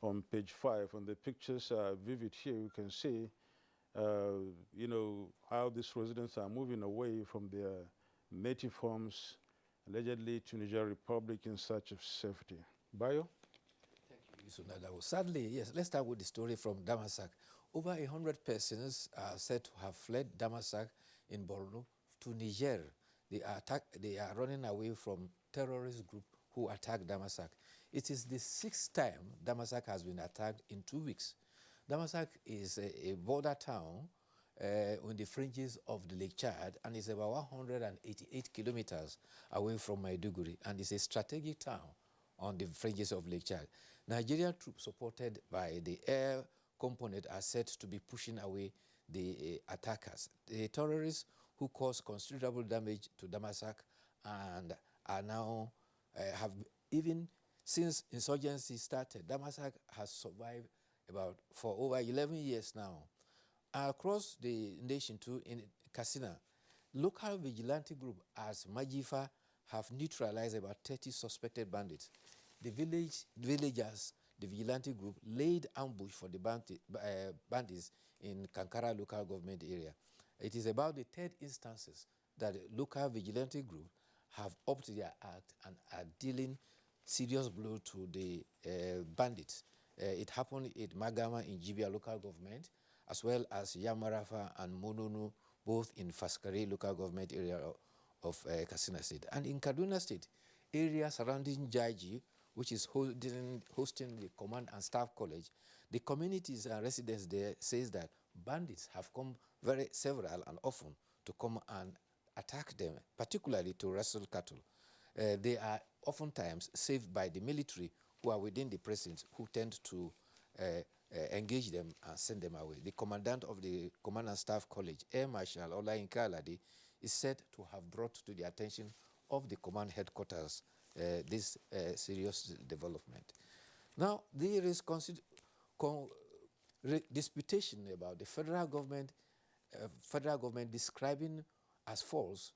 on page 5. And the pictures are vivid here. You can see, you know, how these residents are moving away from their native homes, allegedly to Niger Republic in search of safety. Bayo? Sadly, yes, let's start with the story from Damasak. Over 100 persons are said to have fled Damasak in Borno to Niger. They are running away from terrorist group who attacked Damasak. It is the 6th time Damasak has been attacked in 2 weeks. Damasak is a border town on the fringes of the Lake Chad and is about 188 kilometers away from Maiduguri, and is a strategic town on the fringes of Lake Chad. Nigerian troops supported by the air component are said to be pushing away the attackers. The terrorists who caused considerable damage to Damasak and are now, have even since insurgency started, Damasak has survived for over 11 years now. Across the nation too, in Katsina, local vigilante group as Majifa have neutralized about 30 suspected bandits. The villagers, the vigilante group, laid ambush for the bandits in Kankara local government area. It is about the 3rd instances that the local vigilante group have upped their act and are dealing serious blow to the bandits. It happened at Magama in Jibia local government, as well as Yamarafa and Mononu, both in Faskari local government area of Katsina State. And in Kaduna State, area surrounding Jaji, which is hosting the Command and Staff College, the communities and residents there says that bandits have come several and often to come and attack them, particularly to wrestle cattle. They are oftentimes saved by the military who are within the precinct, who tend to engage them and send them away. The commandant of the Command and Staff College, Air Marshal Olayinka Alade, is said to have brought to the attention of the command headquarters this serious development. Now, there is disputation about the federal government describing as false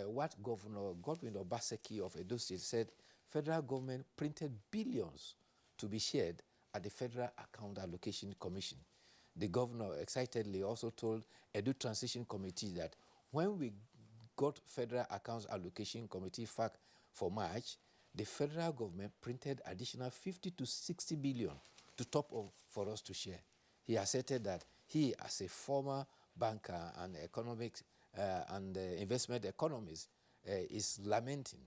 what Governor Godwin Obaseki of Edo State said federal government printed billions to be shared at the Federal Account Allocation Commission. The governor excitedly also told Edo Transition Committee that when we got Federal Accounts Allocation Committee FAC for March, the federal government printed additional 50 to 60 billion to top up for us to share. He asserted that he, as a former banker and economics and investment economist, is lamenting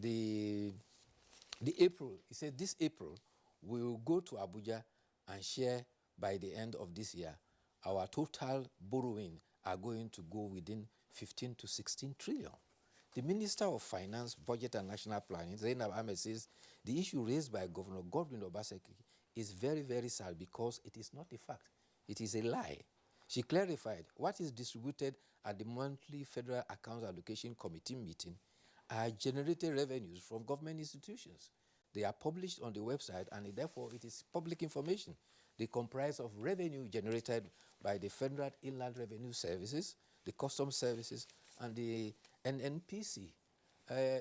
the April. He said this April we will go to Abuja and share by the end of this year. Our total borrowing are going to go within 15 to 16 trillion. The Minister of Finance, Budget and National Planning, Zainab Ahmed, says the issue raised by Governor Godwin Obaseki is very, very sad because it is not a fact. It is a lie. She clarified what is distributed at the monthly Federal Accounts Allocation Committee meeting are generated revenues from government institutions. They are published on the website and therefore it is public information. They comprise of revenue generated by the Federal Inland Revenue Services, the Customs Services, and the NNPC.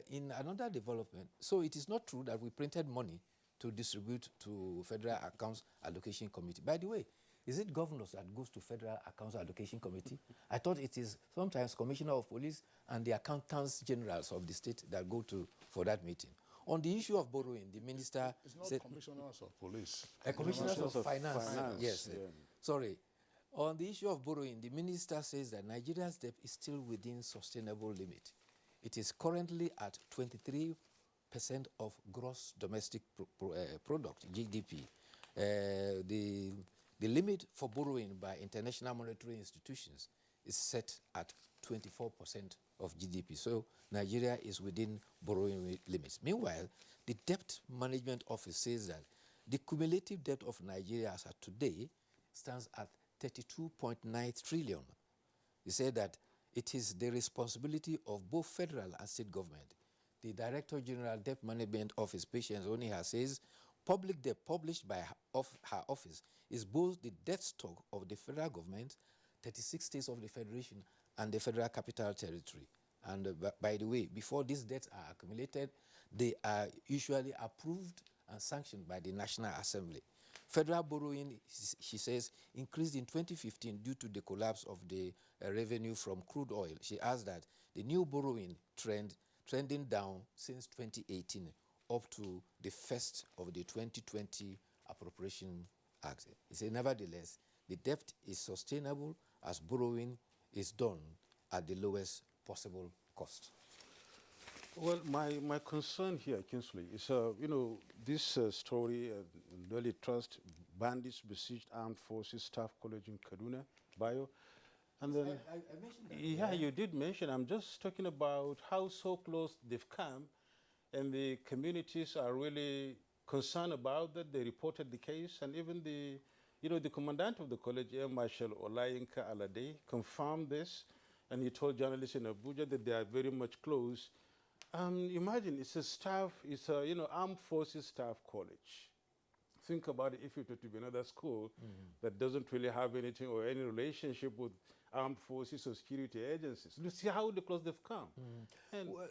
In another development, so it is not true that we printed money to distribute to Federal Accounts Allocation Committee. By the way, is it governors that goes to Federal Accounts Allocation Committee? I thought it is sometimes Commissioner of Police and the Accountants Generals of the state that go to for that meeting. On the issue of borrowing, the minister it's not said... commissioners of police. Commissioners of finance. Yes. Yeah. Sorry. On the issue of borrowing, the minister says that Nigeria's debt is still within sustainable limit. It is currently at 23% of gross domestic product, GDP. The limit for borrowing by international monetary institutions is set at 24% of GDP. So Nigeria is within borrowing limits. Meanwhile, the Debt Management Office says that the cumulative debt of Nigeria as of today stands at 32.9 trillion. He said that it is the responsibility of both federal and state government. The Director General Debt Management Office, Patience Oniha, says public debt published by her office is both the debt stock of the federal government, 36 states of the federation, and the Federal Capital Territory. And by the way, before these debts are accumulated, they are usually approved and sanctioned by the National Assembly. Federal borrowing, she says, increased in 2015 due to the collapse of the revenue from crude oil. She adds that the new borrowing trending down since 2018 up to the first of the 2020 Appropriation Act. He said, nevertheless, the debt is sustainable as borrowing is done at the lowest possible cost. Well, my concern here, Kingsley, is, this story, Daily Trust, bandits besieged Armed Forces Staff College in Kaduna, Bayo. And then, I mentioned that. Yeah, you did mention. I'm just talking about how so close they've come, and the communities are really concerned about that. They reported the case, and even the commandant of the college, Air Marshal Olayinka Alade, confirmed this, and he told journalists in Abuja that they are very much close. Imagine it's a Armed Forces Staff College. Think about it, if it were to be another school that doesn't really have anything or any relationship with armed forces or security agencies. You see how close they've come. Well,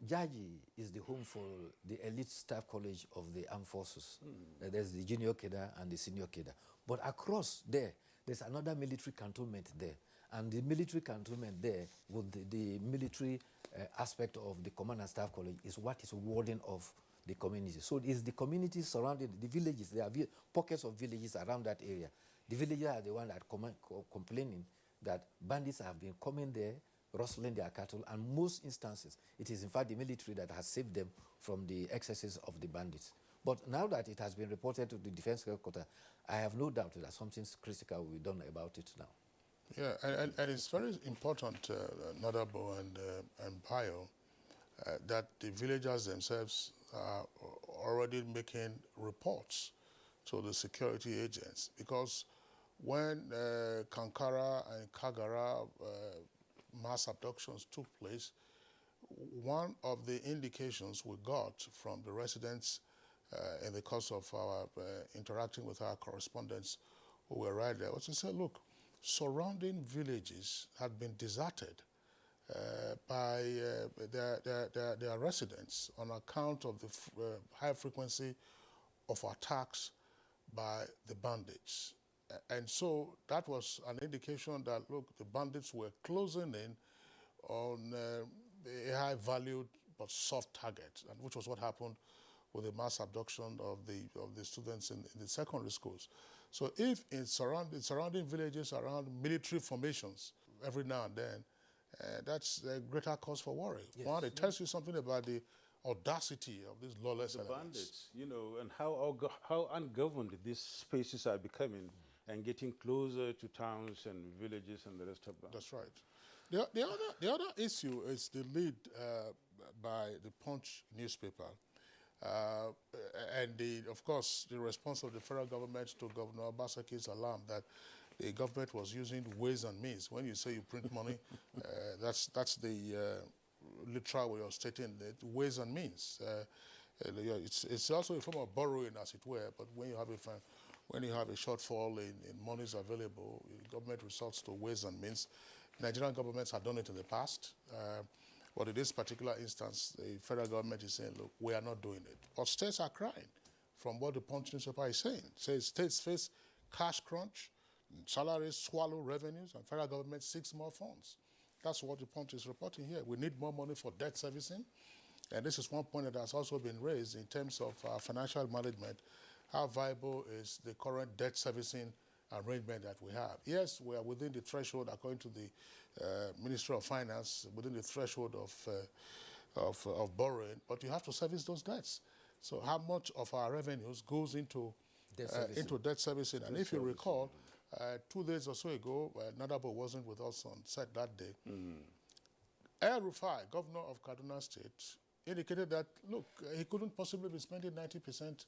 Jaji is the home for the elite staff college of the armed forces. There's the junior cadre and the senior cadre. But across there's another military cantonment there. And the military cantonment there, with the military aspect of the command and staff college, is what is warding off the community. So it's the communities surrounding the villages. There are pockets of villages around that area. The villagers are the ones that complaining that bandits have been coming there, rustling their cattle, and most instances, it is in fact the military that has saved them from the excesses of the bandits. But now that it has been reported to the Defense Headquarters, I have no doubt that something critical will be done about it now. Yeah, and it's very important, Nadabo and Bayo, that the villagers themselves are already making reports to the security agents, because when Kankara and Kagara mass abductions took place, one of the indications we got from the residents in the course of our interacting with our correspondents who were right there was to say, look, surrounding villages had been deserted by their residents on account of the high frequency of attacks by the bandits. And so that was an indication that, look, the bandits were closing in on a high-valued but soft target, and which was what happened with the mass abduction of the students in the secondary schools. So if in surrounding villages around military formations every now and then, that's a greater cause for worry. Yes. One, it tells you something about the audacity of these lawless elements. Bandits, and how ungoverned these spaces are becoming and getting closer to towns and villages and the rest of them. That's right. The other issue is the lead by the Punch newspaper. And of course, the response of the federal government to Governor Obasanjo's alarm that the government was using ways and means. When you say you print money, that's the literal way of stating it, ways and means. It's also a form of borrowing, as it were. But when you have a shortfall in monies available, the government resorts to ways and means. Nigerian governments have done it in the past. But in this particular instance, the federal government is saying, look, we are not doing it. But states are crying from what the Punch newspaper is saying. It says states face cash crunch, salaries swallow revenues, and federal government seeks more funds. That's what the Punch is reporting here. We need more money for debt servicing. And this is one point that has also been raised in terms of financial management. How viable is the current debt servicing arrangement that we have? Yes, we are within the threshold, according to the Ministry of Finance, within the threshold of borrowing, but you have to service those debts. So how much of our revenues goes into debt servicing? And if you recall, 2 days or so ago, Nadabo wasn't with us on set that day. El Rufai, governor of Kaduna State, indicated that, look, he couldn't possibly be spending 90%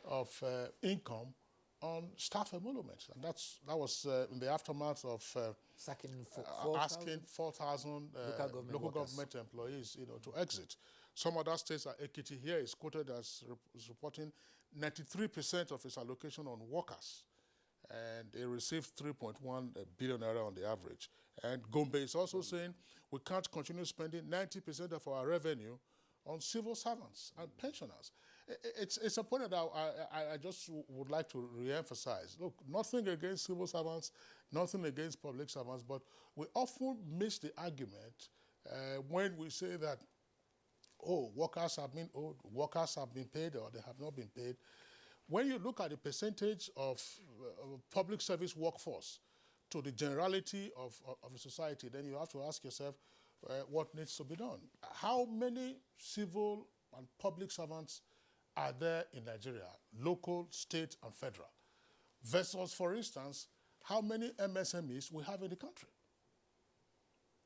of income on staff emoluments. And that was in the aftermath of asking 4,000 local government employees, to exit. Some other states, like Ekiti here, is quoted as reporting 93% of its allocation on workers. And they received 3.1 billion naira on the average. And Gombe is also saying we can't continue spending 90% of our revenue on civil servants and pensioners. It's a point that I just would like to re-emphasize. Look, nothing against civil servants, nothing against public servants, but we often miss the argument when we say that, oh, workers have been owed, workers have been paid, or they have not been paid. When you look at the percentage of public service workforce to the generality of the society, then you have to ask yourself what needs to be done. How many civil and public servants are there in Nigeria, local, state, and federal? Versus, for instance, how many MSMEs we have in the country?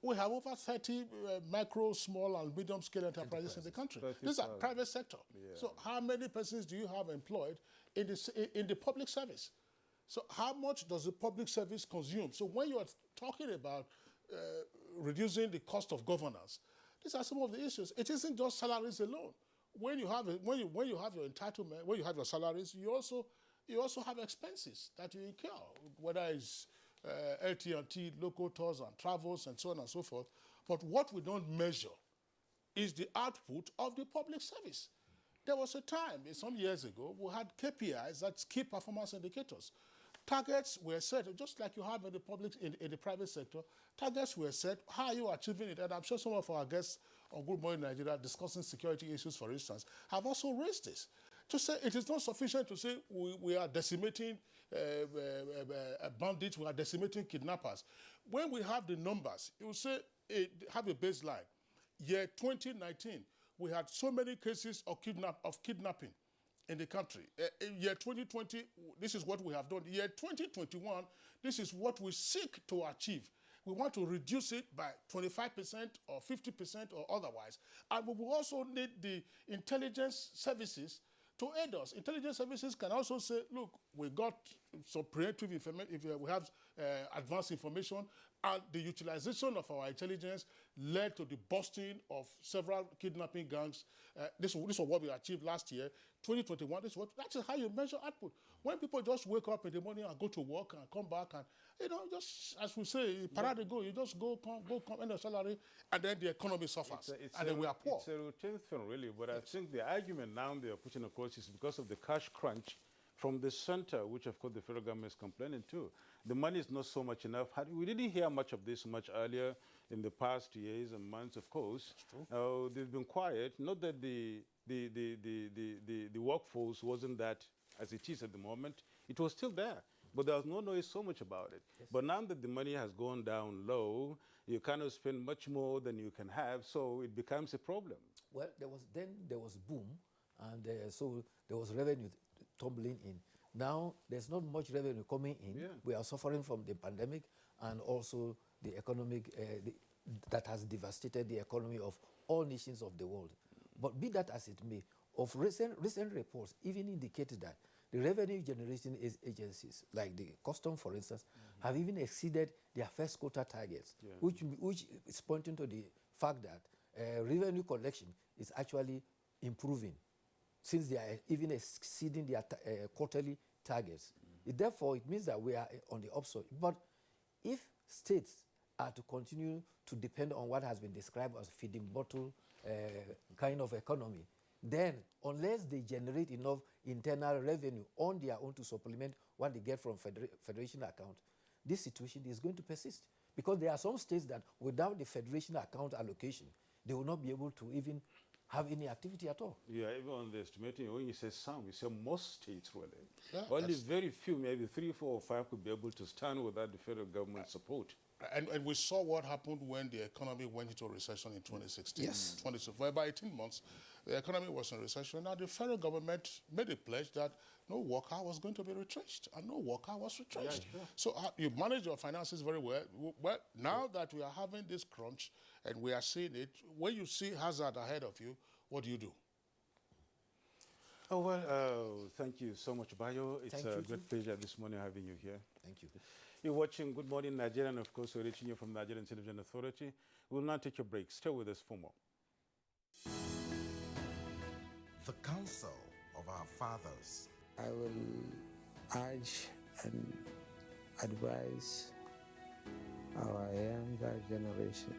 We have over 30 micro, small, and medium-scale enterprises in the country. These are private sector. Yeah. So how many persons do you have employed in the public service? So how much does the public service consume? So when you are talking about reducing the cost of governance, these are some of the issues. It isn't just salaries alone. When you have when you have your entitlement, when you have your salaries, you also have expenses that you incur, whether it's LT&T, local tours and travels, and so on and so forth. But what we don't measure is the output of the public service. There was a time, some years ago, we had KPIs, that's key performance indicators. Targets were set, just like you have in the private sector. Targets were set. How are you achieving it? And I'm sure some of our guests on Good Morning Nigeria discussing security issues, for instance, have also raised this. To say it is not sufficient to say we are decimating bandits, we are decimating kidnappers. When we have the numbers, you will say, have a baseline. Year 2019, we had so many cases of kidnapping in the country. Year 2020, this is what we have done. Year 2021, this is what we seek to achieve. We want to reduce it by 25% or 50% or otherwise. And we will also need the intelligence services to aid us. Intelligence services can also say, look, we got some preemptive information, if we have advanced information, and the utilization of our intelligence led to the busting of several kidnapping gangs. This is what we achieved last year. 2021, that is how you measure output. When people just wake up in the morning and go to work and come back and, just as we say, paradigo, you just go, come, end of salary, and then the economy suffers, and then we are poor. It's a routine thing, really, but I think the argument now they are putting across is because of the cash crunch from the center, which, of course, the federal government is complaining too. The money is not so much enough. We didn't hear much of this much earlier in the past years and months, of course. They've been quiet. Not that the workforce wasn't that as it is at the moment. It was still there, but there was no noise so much about it. Yes. But now that the money has gone down low, you cannot spend much more than you can have, so it becomes a problem. Well, there was boom, and so there was revenue tumbling in. Now, there's not much revenue coming in. Yeah. We are suffering from the pandemic and also the economic, that has devastated the economy of all nations of the world. But be that as it may, of recent reports even indicated that the revenue generation agencies, like the custom, for instance, have even exceeded their first quota targets, which is pointing to the fact that revenue collection is actually improving, since they are even exceeding their quarterly targets. Therefore, it means that we are on the upswing. But if states are to continue to depend on what has been described as feeding bottle kind of economy, then unless they generate enough internal revenue on their own to supplement what they get from federation account, this situation is going to persist. Because there are some states that without the federation account allocation, they will not be able to even have any activity at all. Yeah, even underestimating, when you say some, you say most states, really. Yeah, only very few, maybe 3, 4, or 5 could be able to stand without the federal government support. And we saw what happened when the economy went into recession in 2016. Yes. For about 18 months, the economy was in recession. Now, the federal government made a pledge that no worker was going to be retrenched, and no worker was retrenched. Yeah, sure. So you manage your finances very well. Well, now that we are having this crunch and we are seeing it, when you see hazard ahead of you, what do you do? Oh, well, thank you so much, Bayo. It's a great too. pleasure this morning having you here. Thank you. You're watching Good Morning Nigeria, and of course, we're reaching you from Nigerian Television Authority. We'll now take a break. Stay with us for more. The counsel of our fathers. I will urge and advise our younger generation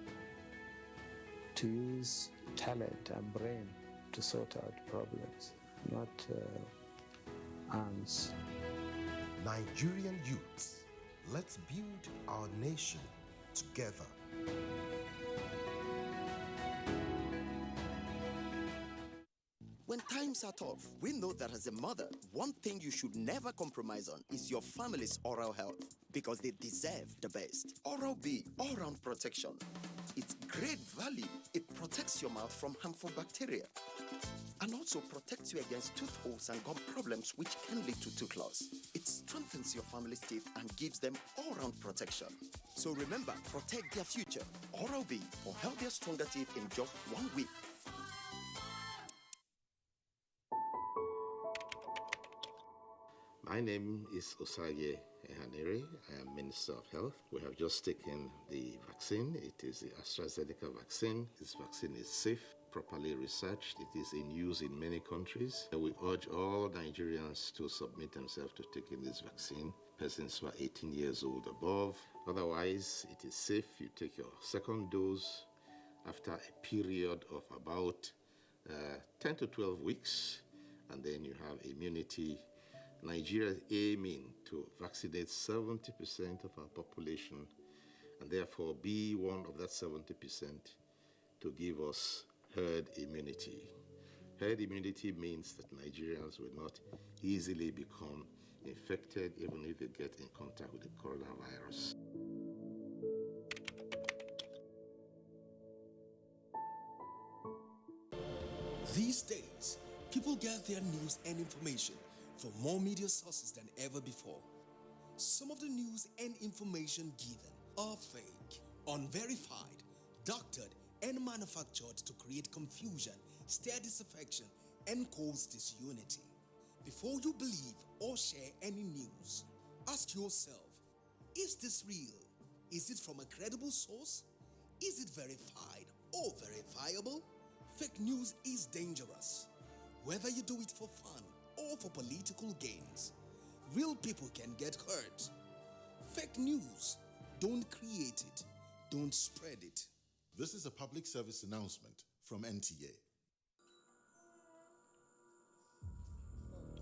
to use talent and brain to sort out problems, not arms. Nigerian youths, let's build our nation together. When times are tough, we know that as a mother, one thing you should never compromise on is your family's oral health, because they deserve the best. Oral-B, all-round protection. Its great value, it protects your mouth from harmful bacteria and also protects you against tooth holes and gum problems which can lead to tooth loss. It strengthens your family's teeth and gives them all-round protection. So remember, protect their future. Oral-B for healthier, stronger teeth in just 1 week. My name is Osage Ehanere. I am Minister of Health. We have just taken the vaccine. It is the AstraZeneca vaccine. This vaccine is safe, properly researched. It is in use in many countries. We urge all Nigerians to submit themselves to taking this vaccine. Persons who are 18 years old above. Otherwise, it is safe. You take your second dose after a period of about 10 to 12 weeks, and then you have immunity. Nigeria is aiming to vaccinate 70% of our population, and therefore be one of that 70% to give us herd immunity. Herd immunity means that Nigerians will not easily become infected even if they get in contact with the coronavirus. These days, people get their news and information from more media sources than ever before. Some of the news and information given are fake, unverified, doctored, and manufactured to create confusion, stir disaffection, and cause disunity. Before you believe or share any news, ask yourself, is this real? Is it from a credible source? Is it verified or verifiable? Fake news is dangerous. Whether you do it for fun or for political gains, real people can get hurt. Fake news, don't create it, don't spread it. This is a public service announcement from NTA.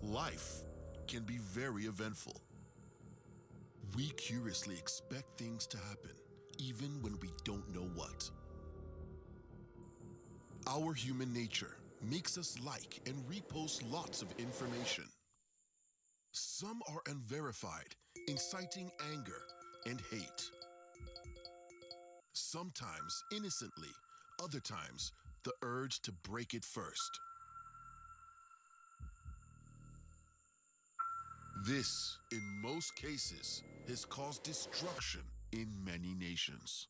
Life can be very eventful. We curiously expect things to happen, even when we don't know what. Our human nature makes us like and repost lots of information. Some are unverified, inciting anger and hate. Sometimes innocently, other times the urge to break it first. This, in most cases, has caused destruction in many nations.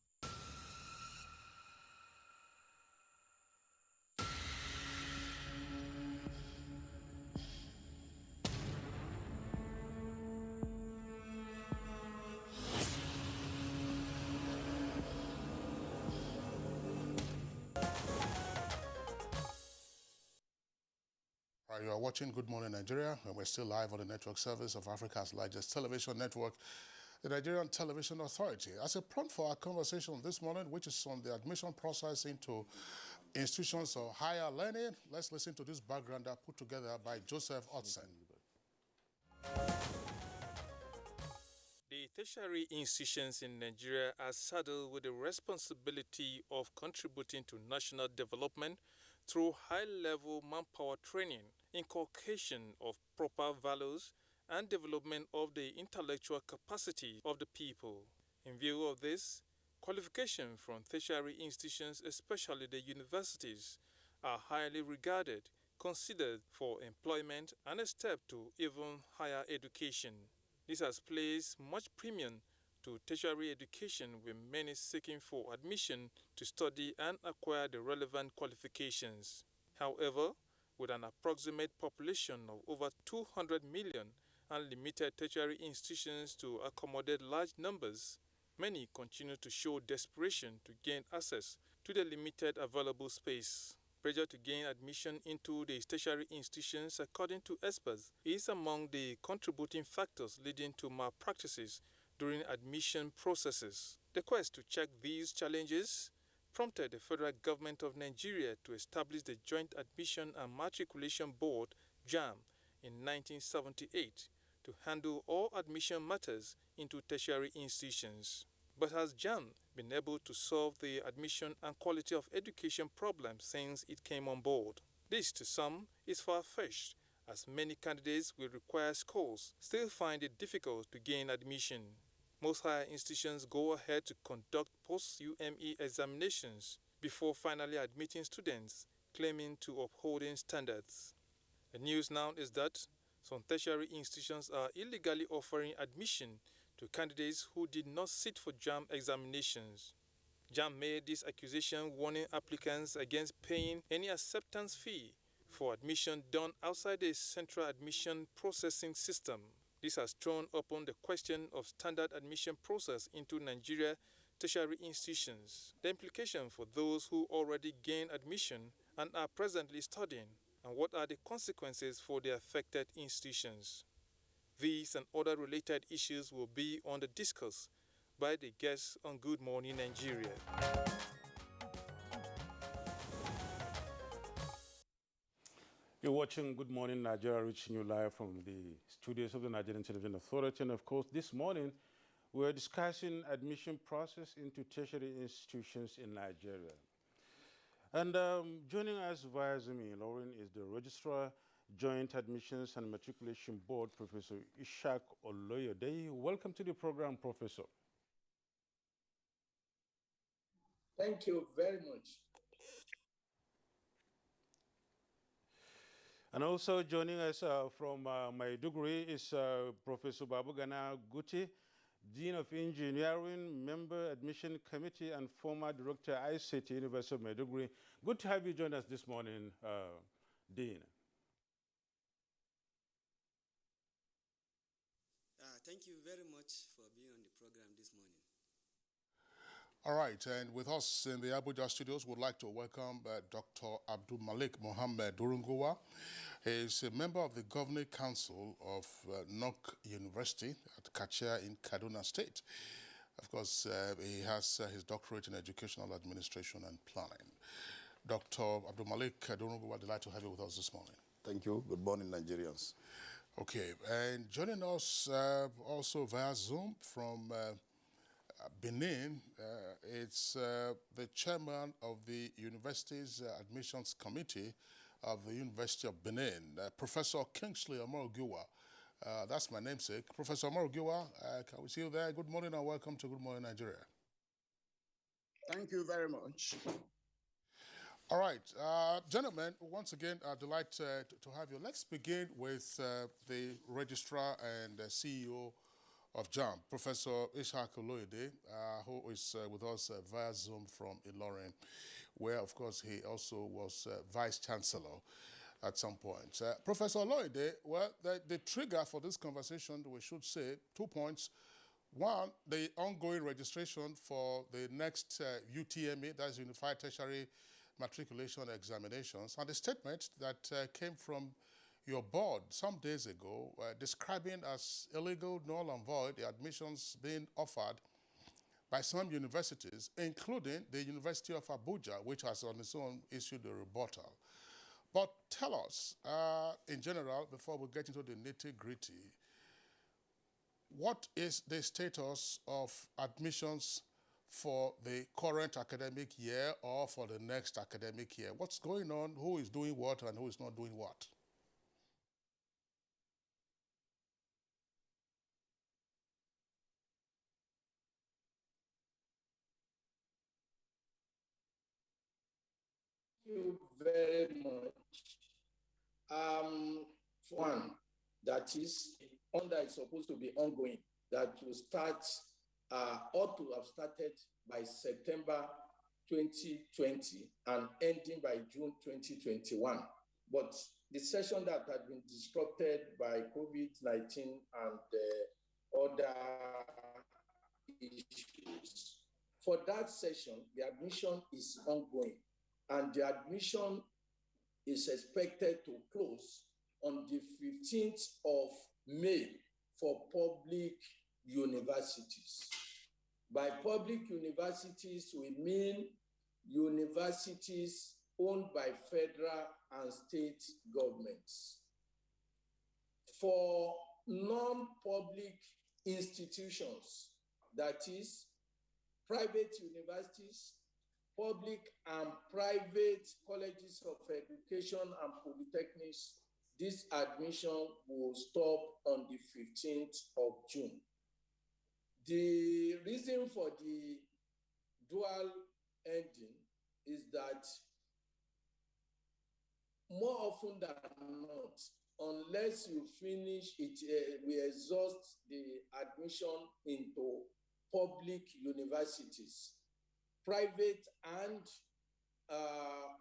You are watching Good Morning Nigeria, and we're still live on the network service of Africa's largest television network, the Nigerian Television Authority. As a prompt for our conversation this morning, which is on the admission process into institutions of higher learning, let's listen to this background put together by Joseph Otsen. The tertiary institutions in Nigeria are saddled with the responsibility of contributing to national development through high-level manpower training, inculcation of proper values, and development of the intellectual capacity of the people. In view of this, qualifications from tertiary institutions, especially the universities, are highly regarded, considered for employment and a step to even higher education. This has placed much premium to tertiary education, with many seeking for admission to study and acquire the relevant qualifications. However, with an approximate population of over 200 million and limited tertiary institutions to accommodate large numbers, many continue to show desperation to gain access to the limited available space. Pressure to gain admission into the tertiary institutions, according to experts, is among the contributing factors leading to malpractices during admission processes. The quest to check these challenges prompted the federal government of Nigeria to establish the Joint Admission and Matriculation Board, JAM, in 1978 to handle all admission matters into tertiary institutions. But has JAM been able to solve the admission and quality of education problems since it came on board? This, to some, is far-fetched, as many candidates with required scores still find it difficult to gain admission. Most higher institutions go ahead to conduct post-UME examinations before finally admitting students, claiming to upholding standards. The news now is that some tertiary institutions are illegally offering admission to candidates who did not sit for JAM examinations. JAM made this accusation, warning applicants against paying any acceptance fee for admission done outside the central admission processing system. This has thrown open the question of standard admission process into Nigeria tertiary institutions, the implication for those who already gained admission and are presently studying, and what are the consequences for the affected institutions. These and other related issues will be on the discourse by the guests on Good Morning Nigeria. You're watching Good Morning Nigeria, reaching you live from the studios of the Nigerian Television Authority. And of course, this morning, we're discussing admission process into tertiary institutions in Nigeria. And joining us via Zoom in Lauren is the Registrar, Joint Admissions and Matriculation Board, Professor Ishak Oloyede. Welcome to the program, Professor. Thank you very much. And also joining us from Maiduguri is Professor Babugana Guti, Dean of Engineering, Member Admission Committee, and former Director ICT, University of Maiduguri. Good to have you join us this morning, Dean. Thank you very much for being on the program this morning. All right, and with us in the Abuja studios, we'd like to welcome Dr. Abdul Malik Mohammed Durunguwa. He is a member of the Governing Council of NOC University at Kachia in Kaduna State. Of course, he has his doctorate in educational administration and planning. Dr. Abdul Malik Durunguwa, delighted to have you with us this morning. Thank you. Good morning, Nigerians. Okay, and joining us also via Zoom from Benin, it's the chairman of the university's admissions committee of the University of Benin, Professor Kingsley Omorogiwa. That's my namesake. Professor Omorogiwa, can we see you there? Good morning and welcome to Good Morning Nigeria. Thank you very much. All right, gentlemen, once again, delighted to have you. Let's begin with the registrar and CEO of JAM, Professor Ishak Oloyede, who is with us via Zoom from Ilorin, where, of course, he also was Vice-Chancellor at some point. Professor Oloyede, well, the trigger for this conversation, we should say, 2 points. One, the ongoing registration for the next UTME, that's Unified Tertiary Matriculation Examinations, and the statement that came from your board some days ago describing as illegal, null and void the admissions being offered by some universities, including the University of Abuja, which has on its own issued a rebuttal. But tell us, in general, before we get into the nitty-gritty, what is the status of admissions for the current academic year or for the next academic year? What's going on? Who is doing what and who is not doing what? Thank you very much. One, that is supposed to be ongoing, that will start, ought to have started by September 2020 and ending by June 2021. But the session that had been disrupted by COVID-19 and other issues, for that session, the admission is ongoing, and the admission is expected to close on the 15th of May for public universities. By public universities, we mean universities owned by federal and state governments. For non-public institutions, that is, private universities, public and private colleges of education and polytechnics, this admission will stop on the 15th of June. The reason for the dual ending is that more often than not, unless you finish it, we exhaust the admission into public universities, private and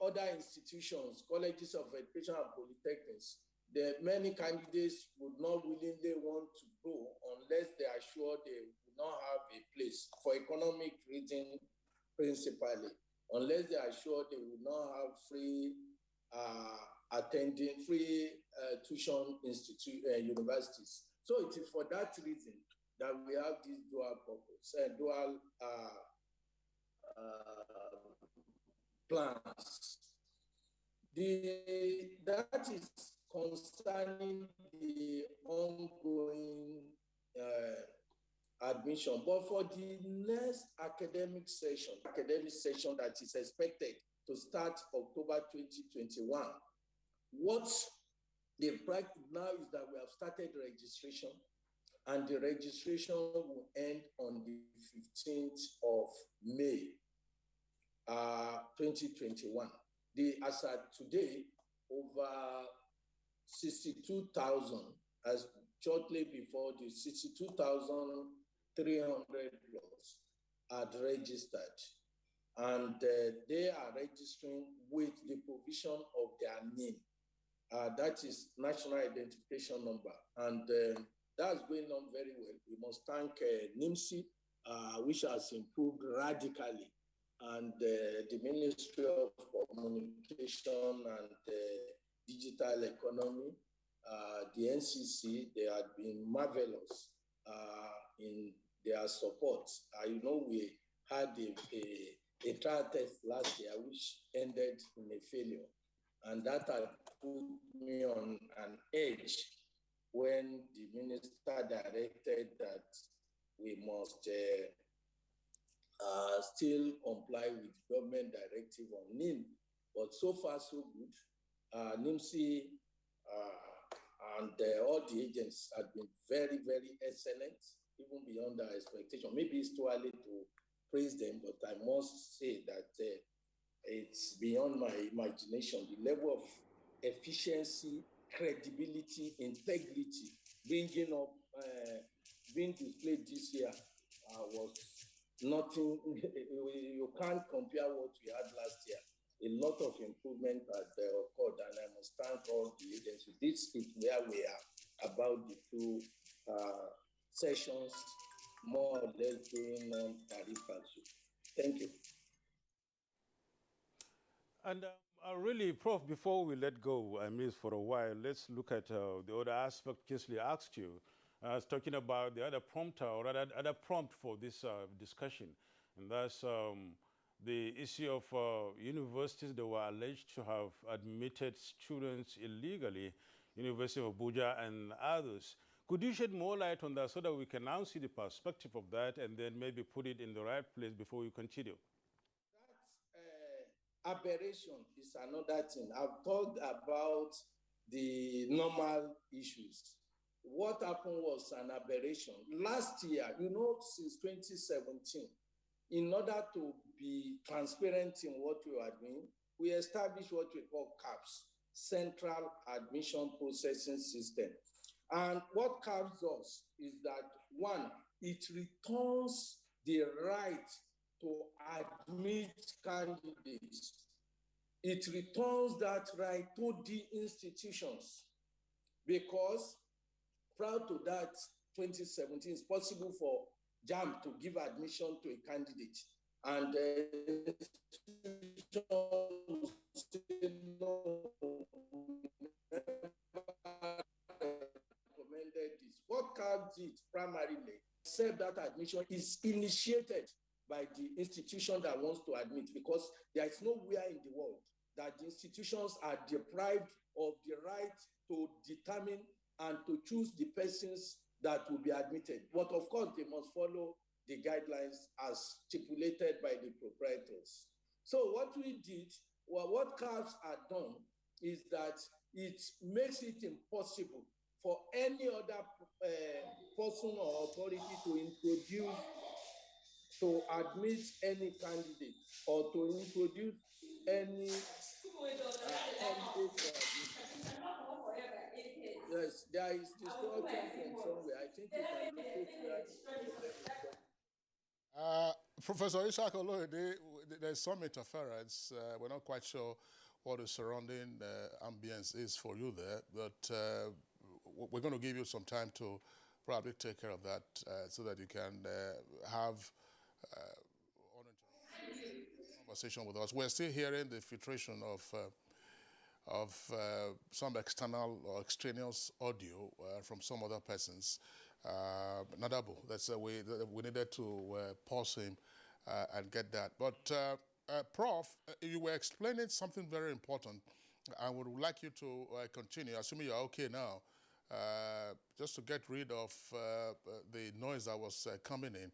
other institutions, colleges of education and polytechnics. Many candidates would not willingly want to go unless they are sure they will not have a place, for economic reasons principally, unless they are sure they will not have free tuition universities. So it is for that reason that we have this dual purpose, dual plans. That is concerning the ongoing admission. But for the next academic session that is expected to start October 2021, what the practice now is that we have started registration, and the registration will end on the 15th of May, 2021. As at today, over 62,000, as shortly before the 62,300 plus had registered. And they are registering with the provision of their name. That is National Identification Number. And that's going on very well. We must thank NIMSI, which has improved radically, and the Ministry of Communication and Digital Economy, the NCC, they have been marvelous in their support. We had a trial test last year which ended in a failure, and that had put me on an edge when the minister directed that we must still comply with government directive on NIM. But so far, so good. NIMSI and all the agents have been very, very excellent, even beyond our expectation. Maybe it's too early to praise them, but I must say that it's beyond my imagination. The level of efficiency, credibility, integrity being displayed this year was nothing. You can't compare what we had last year. A lot of improvement had occurred, and I must thank all the agencies. This is where we are about the two sessions, more or less going on pari passu. Thank you. And really, Prof, before we let go, I miss for a while, let's look at the other aspect Kisley asked you. I was talking about the other prompter, or rather other prompt for this discussion, and that's the issue of universities that were alleged to have admitted students illegally, University of Abuja and others. Could you shed more light on that so that we can now see the perspective of that and then maybe put it in the right place before we continue? That aberration is another thing. I've talked about the normal issues. What happened was an aberration. Last year, since 2017, in order to be transparent in what we are doing, we established what we call CAPS, central admission processing system. And what CAPS does is that, one, it returns the right to admit candidates. It returns that right to the institutions, because prior to that, 2017, it's possible for JAM to give admission to a candidate, and recommended this. What CAPS did primarily, said that admission is initiated by the institution that wants to admit, because there is nowhere in the world that the institutions are deprived of the right to determine and to choose the persons that will be admitted. But of course, they must follow the guidelines as stipulated by the proprietors. So what we did, well, what CAPS had done, is that it makes it impossible for any other person or authority to introduce, to admit any candidate, or to introduce any candidate for admission. Yes, there is distortion from somewhere. I think you can locate that. Professor Isaac Oloyede, there's some interference. We're not quite sure what the surrounding ambience is for you there, but we're going to give you some time to probably take care of that so that you can have conversation with us. We're still hearing the filtration of some external or extraneous audio from some other persons. Nadabo, that's we needed to pause him and get that. But Prof, you were explaining something very important. I would like you to continue, assuming you're okay now, just to get rid of the noise that was coming in.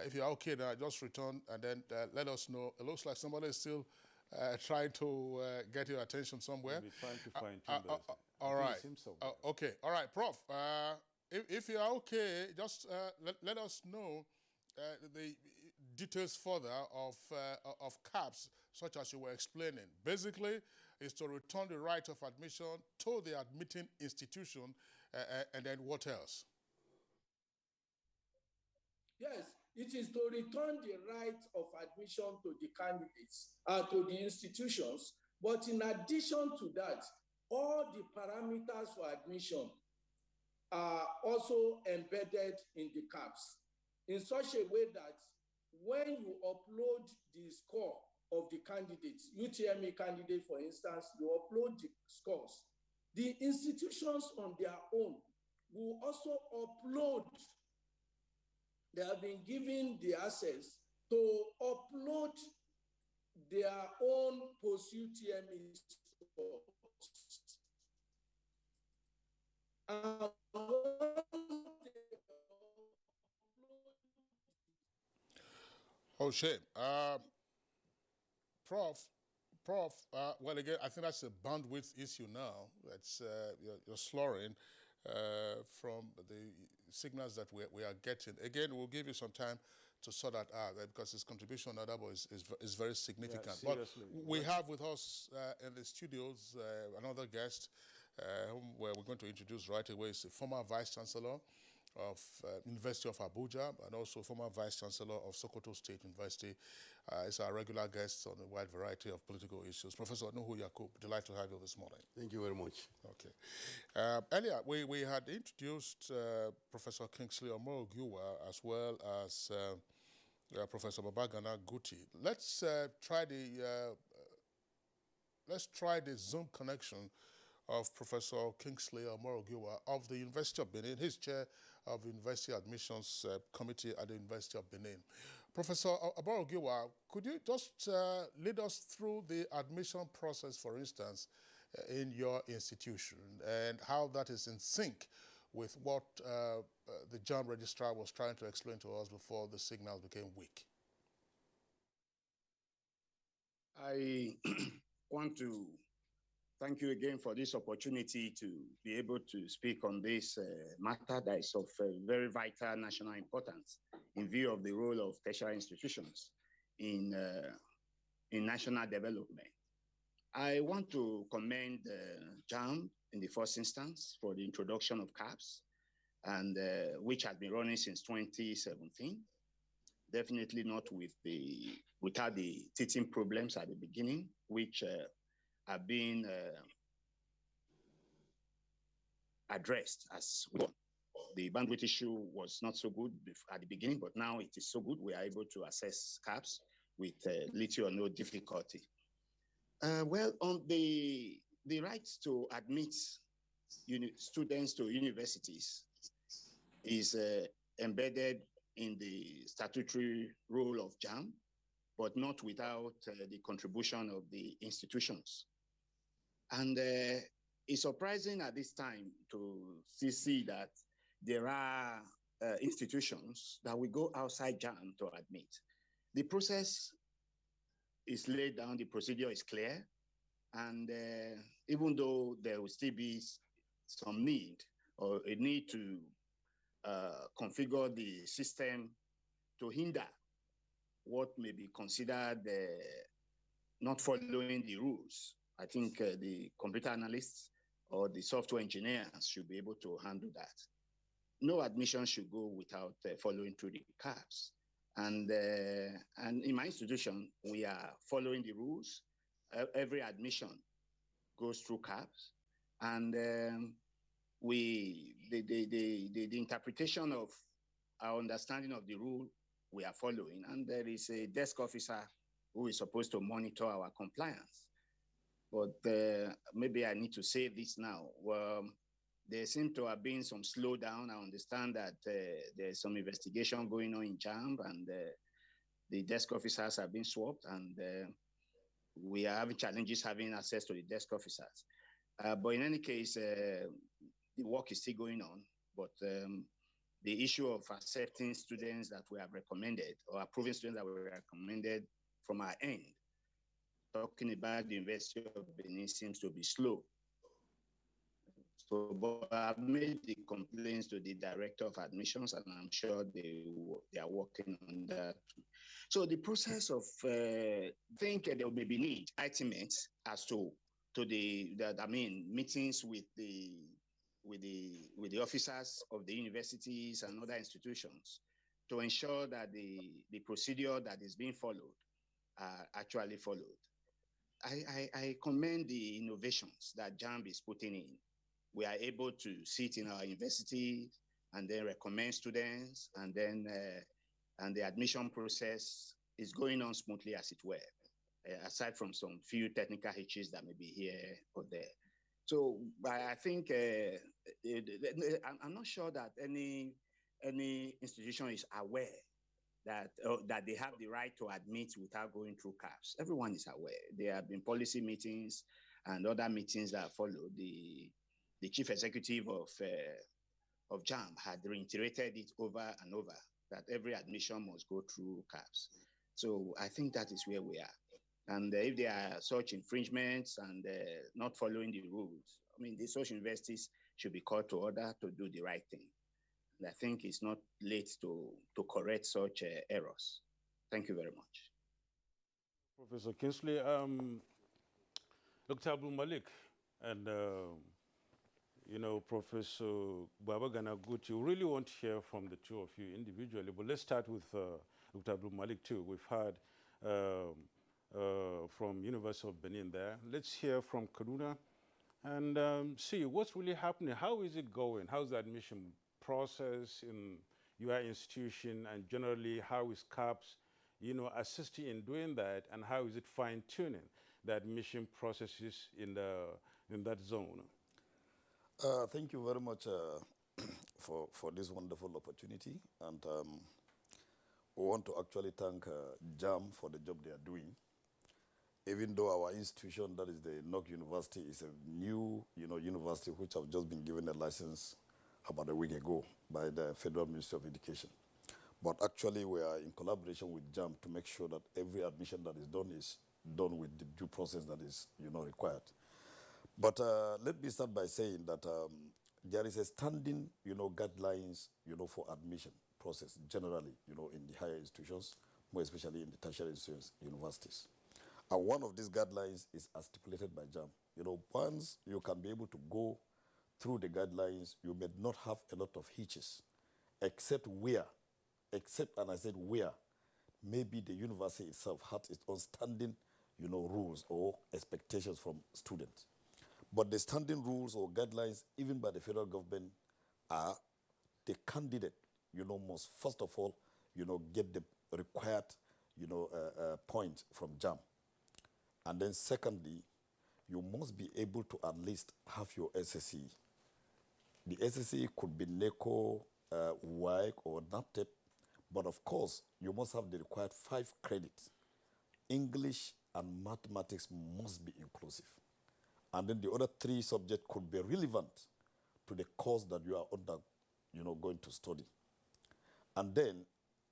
If you're okay now, just return and then let us know. It looks like somebody is still trying to get your attention somewhere. We'll be trying to find him. All right. Okay. All right, Prof. If you're okay, just let us know the details further of CAPS, such as you were explaining. Basically, is to return the right of admission to the admitting institution, and then what else? Yes, it is to return the right of admission to the candidates, to the institutions. But in addition to that, all the parameters for admission are also embedded in the CAPS in such a way that when you upload the score of the candidates, UTME candidate, for instance, you upload the scores, the institutions on their own will also upload. They have been given the access to upload their own post-UTME scores. Oh, shame. Prof, well, again, I think that's a bandwidth issue now. That's you're slurring from the signals that we are getting. Again, we'll give you some time to sort that out because his contribution on Adabo is very significant. Yeah, but we have with us in the studios another guest whom we're going to introduce right away. Is the former Vice Chancellor of University of Abuja and also former Vice Chancellor of Sokoto State University. Is our regular guest on a wide variety of political issues. Professor Nuhu Yakub, delighted to have you this morning. Thank you very much. Okay. Earlier, we had introduced Professor Kingsley Omorogiwa as well as Professor Babagana Guti. Let's try the Zoom connection of Professor Kingsley Omorogiwa of the University of Benin. He's chair of the University Admissions Committee at the University of Benin. Professor Omorogiwa, could you just lead us through the admission process, for instance, in your institution and how that is in sync with what the JAMB registrar was trying to explain to us before the signals became weak? I want to thank you again for this opportunity to be able to speak on this matter that is of very vital national importance in view of the role of tertiary institutions in national development. I want to commend JAM in the first instance for the introduction of CAPS, and which has been running since 2017. Definitely not without the teaching problems at the beginning, which have been addressed as well. The bandwidth issue was not so good at the beginning, but now it is so good. We are able to access CAPS with little or no difficulty. Well, on the rights to admit students to universities is embedded in the statutory role of JAM, but not without the contribution of the institutions. And it's surprising at this time to see that there are institutions that will go outside JAM to admit. The process is laid down, the procedure is clear, and even though there will still be some need or a need to configure the system to hinder what may be considered not following the rules, I think the computer analysts or the software engineers should be able to handle that. No admission should go without following through the CAPS. And in my institution, we are following the rules. Every admission goes through CAPS, and the interpretation of our understanding of the rule we are following, and there is a desk officer who is supposed to monitor our compliance. But maybe I need to say this now. Well, there seems to have been some slowdown. I understand that there's some investigation going on in JAM, and the desk officers have been swapped, and we are having challenges having access to the desk officers. But in any case, the work is still going on. But the issue of accepting students that we have recommended or approving students that we recommended from our end, talking about the University of Benin, seems to be slow. So, but I've made the complaints to the director of admissions, and I'm sure they are working on that. So the process of, I think there may be need estimates as to meetings with the officers of the universities and other institutions to ensure that the procedure that is being followed are actually followed. I commend the innovations that JAM is putting in. We are able to sit in our university and then recommend students, and then and the admission process is going on smoothly as it were, aside from some few technical hitches that may be here or there. So I think I'm not sure that any institution is aware that they have the right to admit without going through CAPS. Everyone is aware. There have been policy meetings and other meetings that follow. The chief executive of JAM had reiterated it over and over that every admission must go through CAPS. So I think that is where we are. And if there are such infringements and not following the rules, I mean, the such universities should be called to order to do the right thing. And I think it's not late to correct such errors. Thank you very much. Professor Kingsley, Dr. Abdul Malik and Professor Babagana Guti, really want to hear from the two of you individually, but let's start with Dr. Abdul Malik too. We've heard from University of Benin there. Let's hear from Kaduna and see what's really happening. How is it going? How's the admission process in your institution, and generally how is CAPS, assisting in doing that, and how is it fine-tuning the admission processes in that zone? Thank you very much for this wonderful opportunity, and we want to actually thank JAM for the job they are doing. Even though our institution, that is the NOC University, is a new university which have just been given a license about a week ago by the Federal Ministry of Education. But actually we are in collaboration with JAM to make sure that every admission that is done with the due process that is required. But let me start by saying that there is a standing guidelines for admission process generally in the higher institutions, more especially in the tertiary institutions, universities. And one of these guidelines is as stipulated by JAM. You know, once you can be able to go through the guidelines, you may not have a lot of hitches, except, and I said where, maybe the university itself had its own standing, you know, rules or expectations from students. But the standing rules or guidelines, even by the federal government, are the candidate, you know, must first of all, you know, get the required, you know, points from JAM. And then secondly, you must be able to at least have your SSE. The SSE could be NECO, WAEC, or NAPTEP, but of course, you must have the required 5 credits. English and mathematics must be inclusive. And then the other 3 subjects could be relevant to the course that you are under, you know, going to study. And then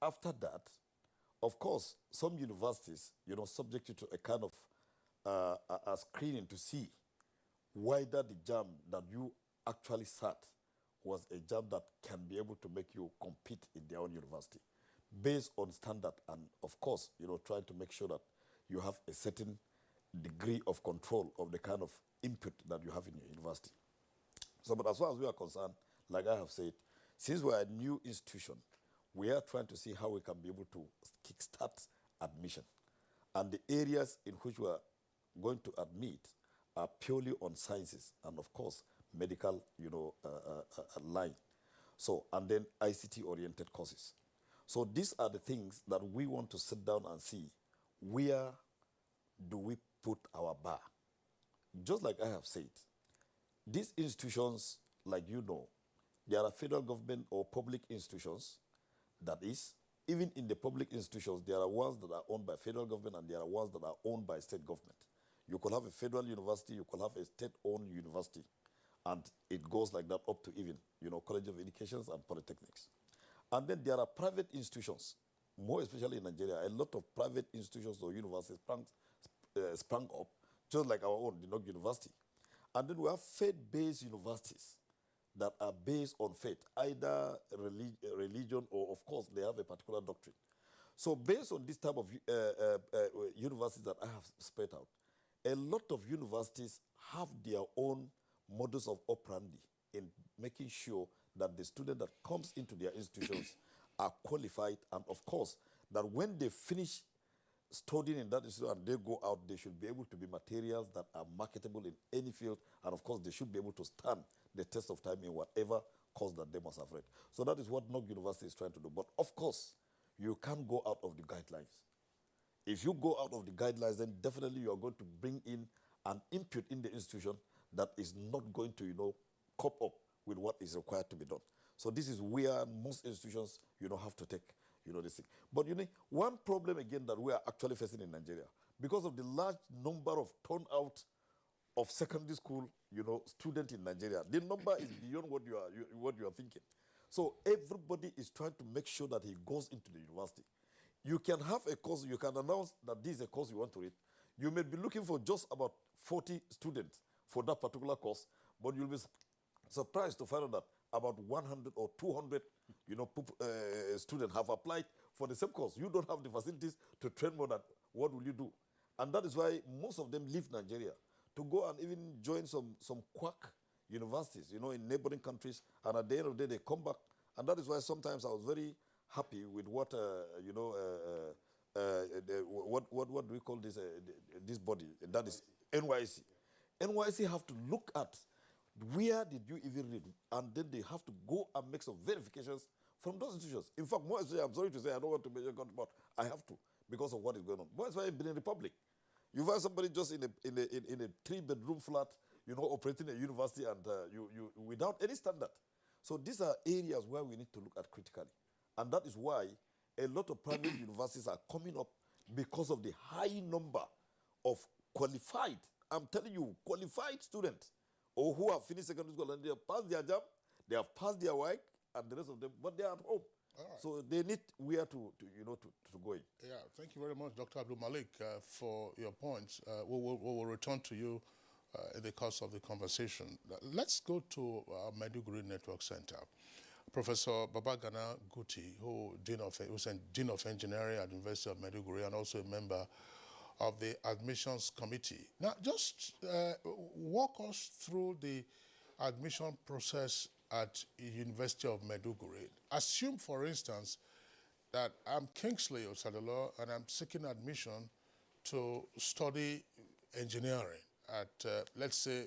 after that, of course, some universities, you know, subject you to a kind of a screening to see whether the JAM that you actually sat was a JAM that can be able to make you compete in their own university based on standard and, of course, you know, trying to make sure that you have a certain degree of control of the kind of input that you have in your university. So, but as far as we are concerned, like I have said, since we are a new institution, we are trying to see how we can be able to kickstart admission. And the areas in which we are going to admit are purely on sciences and, of course, medical, you know, line. So, and then ICT-oriented courses. So these are the things that we want to sit down and see, where do we put our bar? Just like I have said, these institutions, like you know, there are federal government or public institutions. That is, even in the public institutions, there are ones that are owned by federal government and there are ones that are owned by state government. You could have a federal university, you could have a state-owned university, and it goes like that up to even, you know, College of Educations and Polytechnics. And then there are private institutions, more especially in Nigeria. A lot of private institutions or universities sprang up, just like our own, the Nog University. And then we have faith-based universities that are based on faith, either religion or, of course, they have a particular doctrine. So based on this type of universities that I have spread out, a lot of universities have their own modus of operandi in making sure that the student that comes into their institutions are qualified, and of course, that when they finish studying in that institute and they go out, they should be able to be materials that are marketable in any field, and of course, they should be able to stand the test of time in whatever course that they must have read. So that is what Nog University is trying to do. But of course, you can't go out of the guidelines. If you go out of the guidelines, then definitely you are going to bring in an input in the institution that is not going to, you know, cope up with what is required to be done. So this is where most institutions, you know, have to take, you know, this thing. But you know, one problem again that we are actually facing in Nigeria, because of the large number of turnout of secondary school, you know, students in Nigeria, the number is beyond what you are thinking. So everybody is trying to make sure that he goes into the university. You can have a course, you can announce that this is a course you want to read. You may be looking for just about 40 students for that particular course, but you'll be surprised to find out that about 100 or 200, you know, students have applied for the same course. You don't have the facilities to train more than what will you do? And that is why most of them leave Nigeria to go and even join some quack universities, you know, in neighboring countries. And at the end of the day, they come back. And that is why sometimes I was very happy with what, you know, what do we call this, this body? That is NYC. NYC have to look at where did you even read, and then they have to go and make some verifications from those institutions. In fact, more especially, I'm sorry to say, I don't want to mention God, but I have to because of what is going on. More especially in Benin Republic, you find somebody just in a 3-bedroom flat, you know, operating a university and you without any standard. So these are areas where we need to look at critically, and that is why a lot of private universities are coming up because of the high number of qualified, I'm telling you, qualified students or who have finished secondary school and they have passed their job, they have passed their work, and the rest of them, but they are at home. Right. So they need where to go in. Yeah, thank you very much, Dr. Abdul Malik, for your points. We will return to you in the course of the conversation. Let's go to Maiduguri Network Center. Professor Babagana Guti, who's Dean of Engineering at the University of Maiduguri and also a member of the admissions committee. Now, just walk us through the admission process at University of Maiduguri. Assume, for instance, that I'm Kingsley Osadolo and I'm seeking admission to study engineering at, let's say,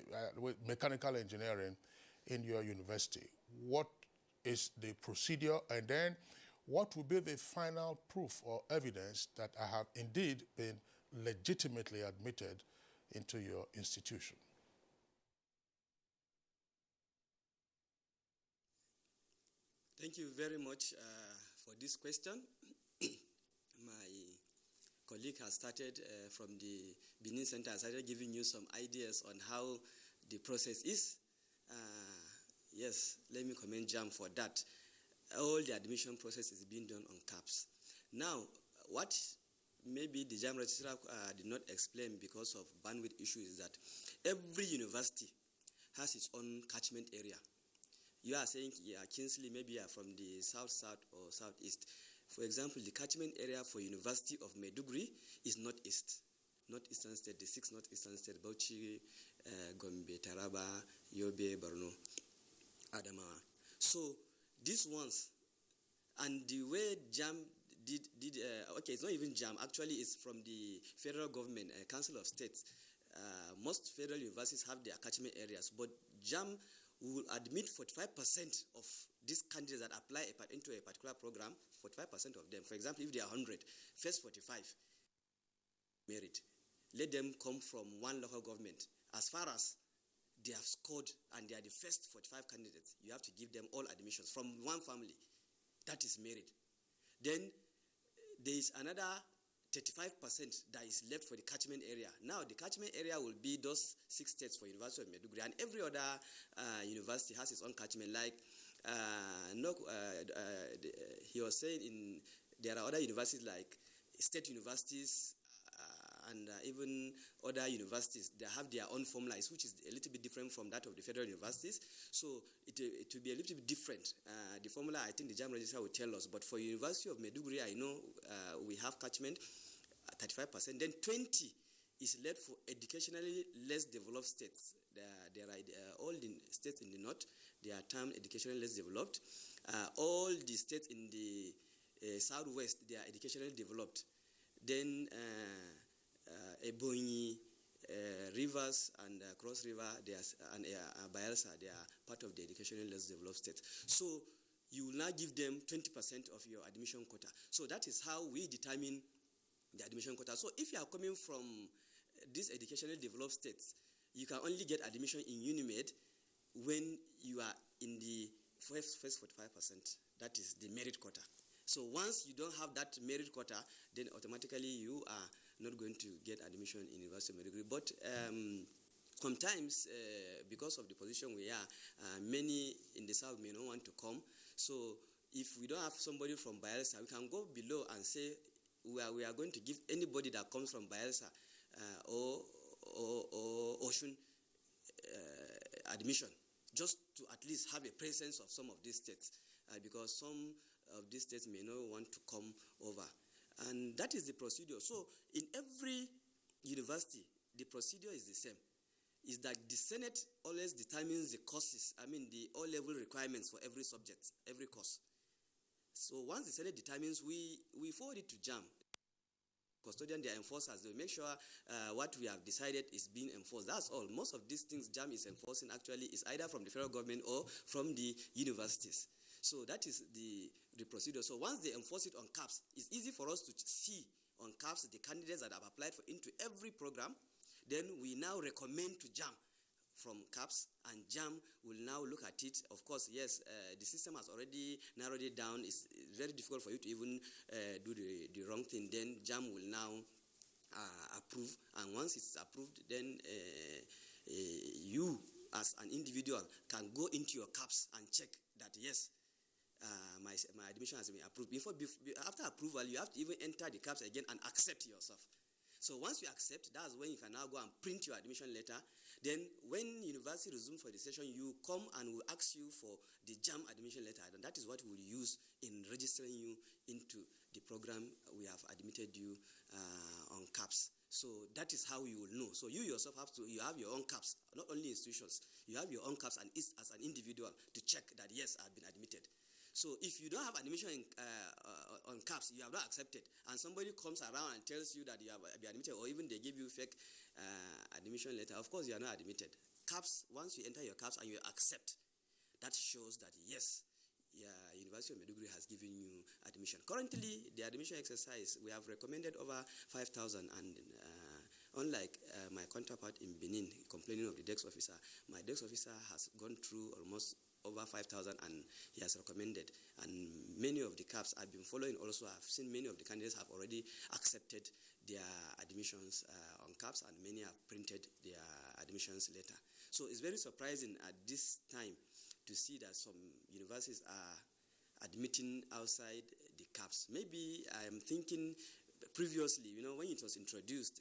mechanical engineering in your university. What is the procedure, and then what will be the final proof or evidence that I have indeed been legitimately admitted into your institution? Thank you very much for this question. My colleague has started from the Benin Center, has started giving you some ideas on how the process is. Yes, let me commend JAM for that. All the admission process is being done on CAPS. Now, what maybe the JAM registrar did not explain because of bandwidth issues is that every university has its own catchment area. You are saying, yeah, Kingsley, maybe you are from the south or southeast. For example, the catchment area for University of Maiduguri is northeast. Northeastern state, the 6 northeastern state, Bauchi, Gombe, Taraba, Yobe, Borno, Adamawa. So these ones, and the way JAM did okay, it's not even JAM, actually it's from the federal government, Council of States. Most federal universities have their catchment areas, but JAM will admit 45% of these candidates that apply into a particular program, 45% of them. For example, if there are 100, first 45 merit. Let them come from one local government. As far as they have scored and they are the first 45 candidates, you have to give them all admissions from one family. That is merit. Then there is another 35% that is left for the catchment area. Now, the catchment area will be those 6 states for University of Maiduguri, and every other university has its own catchment. Like, he was saying there are other universities like state universities and even other universities. They have their own formulas, which is a little bit different from that of the federal universities. So it will be a little bit different. The formula, I think the JAM registrar will tell us. But for University of Maiduguri, I know we have catchment 35%. Then 20 is left for educationally less developed states. There are all the states in the north, they are termed educationally less developed. All the states in the southwest, they are educationally developed. Then Ebonyi, Rivers, and Cross River, and Bayelsa, they are part of the educationally less developed states. So you will now give them 20% of your admission quota. So that is how we determine the admission quota. So if you are coming from these educationally developed states, you can only get admission in UNIMED when you are in the first 45%. That is the merit quota. So once you don't have that merit quota, then automatically you are not going to get admission in University of Maiduguri. But sometimes, because of the position we are, many in the south may not want to come. So if we don't have somebody from Bayelsa, we can go below and say we are going to give anybody that comes from Bayelsa or Oshun admission, just to at least have a presence of some of these states, because some of these states may not want to come over. And that is the procedure. So in every university, the procedure is the same. Is that the Senate always determines the courses, the O-level requirements for every subject, every course. So once the Senate determines, we forward it to JAM. Custodian, they are enforcers. They make sure what we have decided is being enforced. That's all. Most of these things JAM is enforcing actually is either from the federal government or from the universities. So that is the procedure. So once they enforce it on CAPS, it's easy for us to see on CAPS the candidates that have applied into every program. Then we now recommend to JAM from CAPS, and JAM will now look at it. Of course, yes, the system has already narrowed it down. It's very difficult for you to even do the wrong thing. Then JAM will now approve, and once it's approved, then you as an individual can go into your CAPS and check that, yes, my admission has been approved. After approval, you have to even enter the CAPS again and accept yourself. So once you accept, that's when you can now go and print your admission letter. Then when university resumes for the session, you come and we'll ask you for the JAM admission letter. And that is what we'll use in registering you into the program we have admitted you on CAPS. So that is how you will know. So you yourself you have your own CAPS, not only institutions. You have your own CAPS and as an individual to check that, yes, I've been admitted. So if you don't have admission on CAPS, you have not accepted, and somebody comes around and tells you that you have been admitted, or even they give you fake admission letter, of course you are not admitted. CAPS, once you enter your CAPS and you accept, that shows that, yes, University of Maiduguri has given you admission. Currently, the admission exercise, we have recommended over 5,000, and unlike my counterpart in Benin complaining of the desk officer, my desk officer has gone through almost over 5,000 and he has recommended. And many of the CAPS I've been following also, I've seen many of the candidates have already accepted their admissions on CAPS, and many have printed their admissions letter. So it's very surprising at this time to see that some universities are admitting outside the CAPS. Maybe I'm thinking previously, when it was introduced,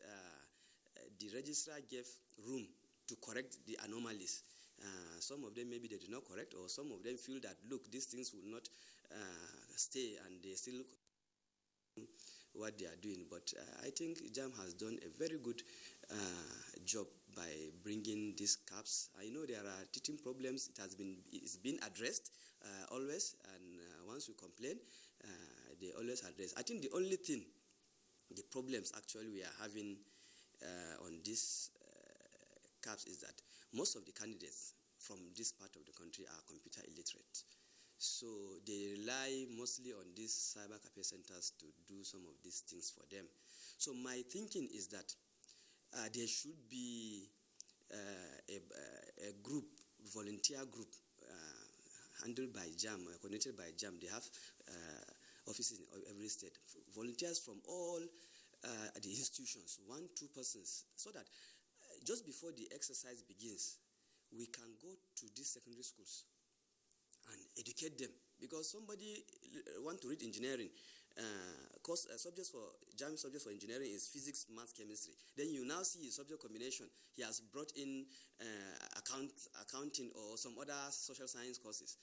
the registrar gave room to correct the anomalies. Some of them maybe they did not correct, or some of them feel that, look, these things will not stay, and they still what they are doing. But I think JAM has done a very good job by bringing these CAPS. I know there are teaching problems. It's been addressed always, and once you complain, they always address. I think the only thing, the problems actually we are having on this CAPS is that most of the candidates from this part of the country are computer illiterate. So they rely mostly on these cyber cafe centers to do some of these things for them. So my thinking is that there should be a group, volunteer group, handled by JAM, coordinated by JAM. They have offices in every state. Volunteers from all the institutions, 1-2 persons, so that just before the exercise begins, we can go to these secondary schools and educate them. Because somebody want to read engineering, subjects for JAM subjects for engineering is physics, math, chemistry. Then you now see his subject combination. He has brought in accounting or some other social science courses.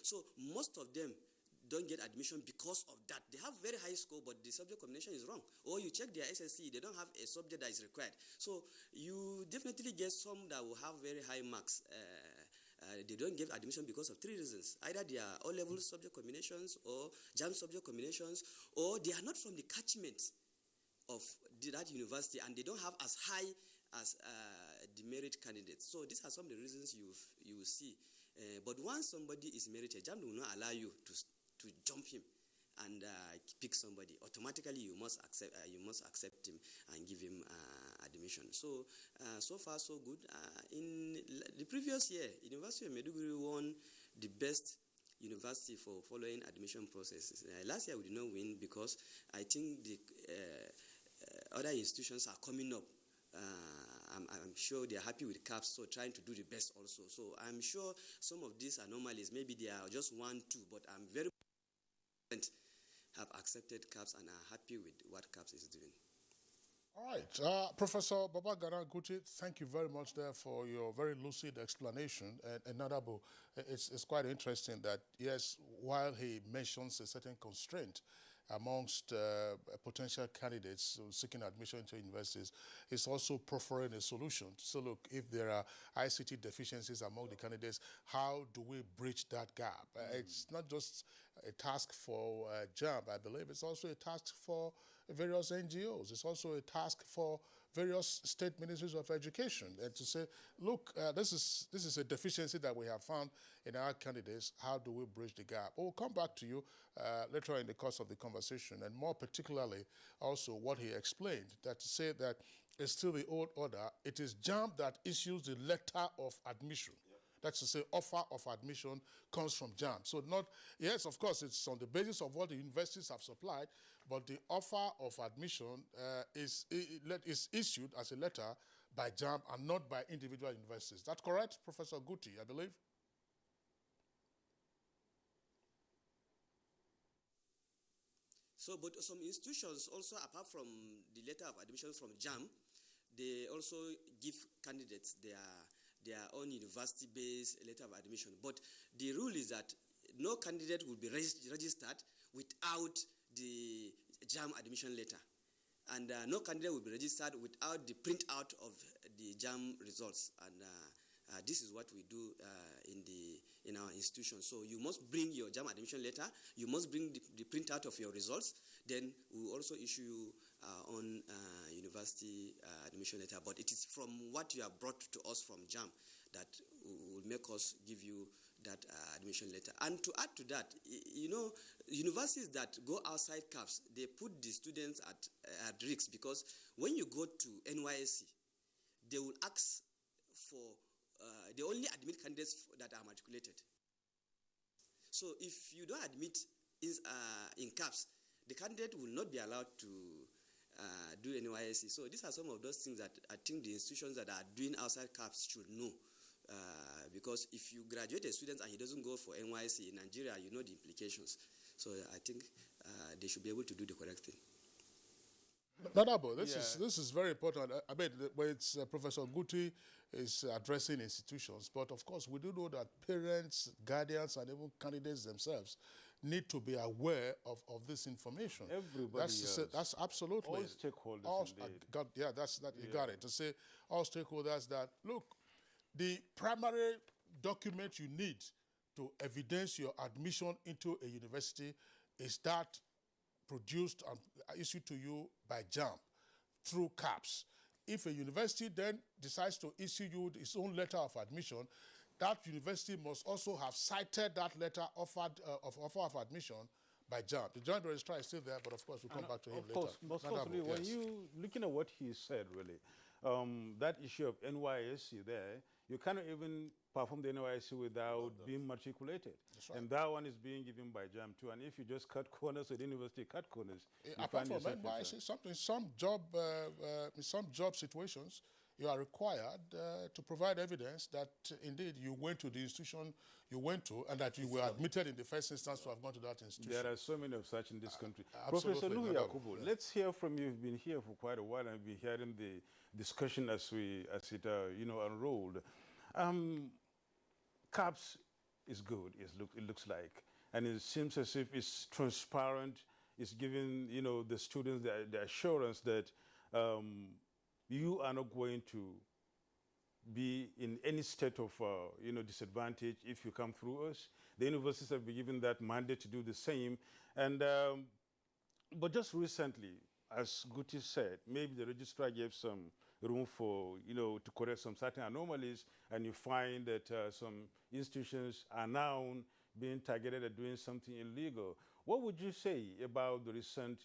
So most of them don't get admission because of that. They have very high score, but the subject combination is wrong. Or you check their SSC, they don't have a subject that is required. So you definitely get some that will have very high marks. They don't get admission because of 3 reasons. Either they are O-level subject combinations or JAM subject combinations, or they are not from the catchment of that university, and they don't have as high as the merit candidates. So these are some of the reasons you will see. But once somebody is merited, JAM will not allow you to jump him and pick somebody. Automatically, you must accept him and give him admission. So, so far so good. In the previous year, University of Maiduguri won the best university for following admission processes. Last year we did not win because I think the other institutions are coming up. I'm sure they are happy with CAPS, so trying to do the best also. So I'm sure some of these anomalies, maybe they are just 1-2, but I'm very have accepted CAPS and are happy with what CAPS is doing. All right. Professor Babagana Guti, thank you very much there for your very lucid explanation. And Nadabo, it's quite interesting that, yes, while he mentions a certain constraint amongst potential candidates seeking admission into universities, he's also proffering a solution. So look, if there are ICT deficiencies among the candidates, how do we bridge that gap? It's not just a task for JAM, I believe. It's also a task for various NGOs. It's also a task for various state ministries of education, and to say, look, this is a deficiency that we have found in our candidates. How do we bridge the gap? We'll come back to you later in the course of the conversation, and more particularly also what he explained, that to say that it's still the old order. It is JAM that issues the letter of admission. That's to say, offer of admission comes from JAM. So not, yes, of course, it's on the basis of what the universities have supplied, but the offer of admission is issued as a letter by JAM and not by individual universities. Is that correct, Professor Guti, I believe? So, but some institutions also, apart from the letter of admission from JAM, they also give candidates their own university-based letter of admission. But the rule is that no candidate will be registered without the JAM admission letter. And no candidate will be registered without the printout of the JAM results. And this is what we do in our institution. So you must bring your JAM admission letter. You must bring the printout of your results. Then we will also issue you on university admission letter. But it is from what you have brought to us from JAM that will make us give you that admission letter. And to add to that, you know, universities that go outside CAPS, they put the students at risk, because when you go to NYSC, they will ask for, they only admit candidates that are matriculated. So if you don't admit in CAPS, the candidate will not be allowed to do NYSC. So these are some of those things that I think the institutions that are doing outside CAPS should know. Because if you graduate a student and he doesn't go for NYSC in Nigeria, you know the implications. So I think they should be able to do the correct thing. Nadabo, this is very important. I mean, it's Professor Guti is addressing institutions, but of course we do know that parents, guardians, and even candidates themselves need to be aware of this information. Everybody that's absolutely all stakeholders. You got it. To say all stakeholders that look, the primary document you need to evidence your admission into a university is that produced and issued to you by JAM through CAPS. If a university then decides to issue you its own letter of admission, that university must also have cited that letter of offer of admission by JAM. The joint registrar is still there, but of course we'll come back to him later. Of course, most possibly, when you looking at what he said, really, that issue of NYSC there, you cannot even perform the NYSC without being matriculated. Right. And that one is being given by JAM too. And if you just cut corners at the university, cut corners. Apart from NYSC, some job situations, you are required to provide evidence that indeed you went to the institution you went to and that you were admitted in the first instance to have gone to that institution. There are so many of such in this country. Professor Nuhu Yakubu, let's hear from you. You've been here for quite a while and been hearing the discussion as it unrolled. CAPS is good, it looks like, and it seems as if it's transparent. It's giving the students the assurance that you are not going to be in any state of disadvantage if you come through us. The universities have been given that mandate to do the same, and but just recently, as Guti said, maybe the registrar gave some room for, to correct some certain anomalies, and you find that some institutions are now being targeted at doing something illegal. What would you say about the recent,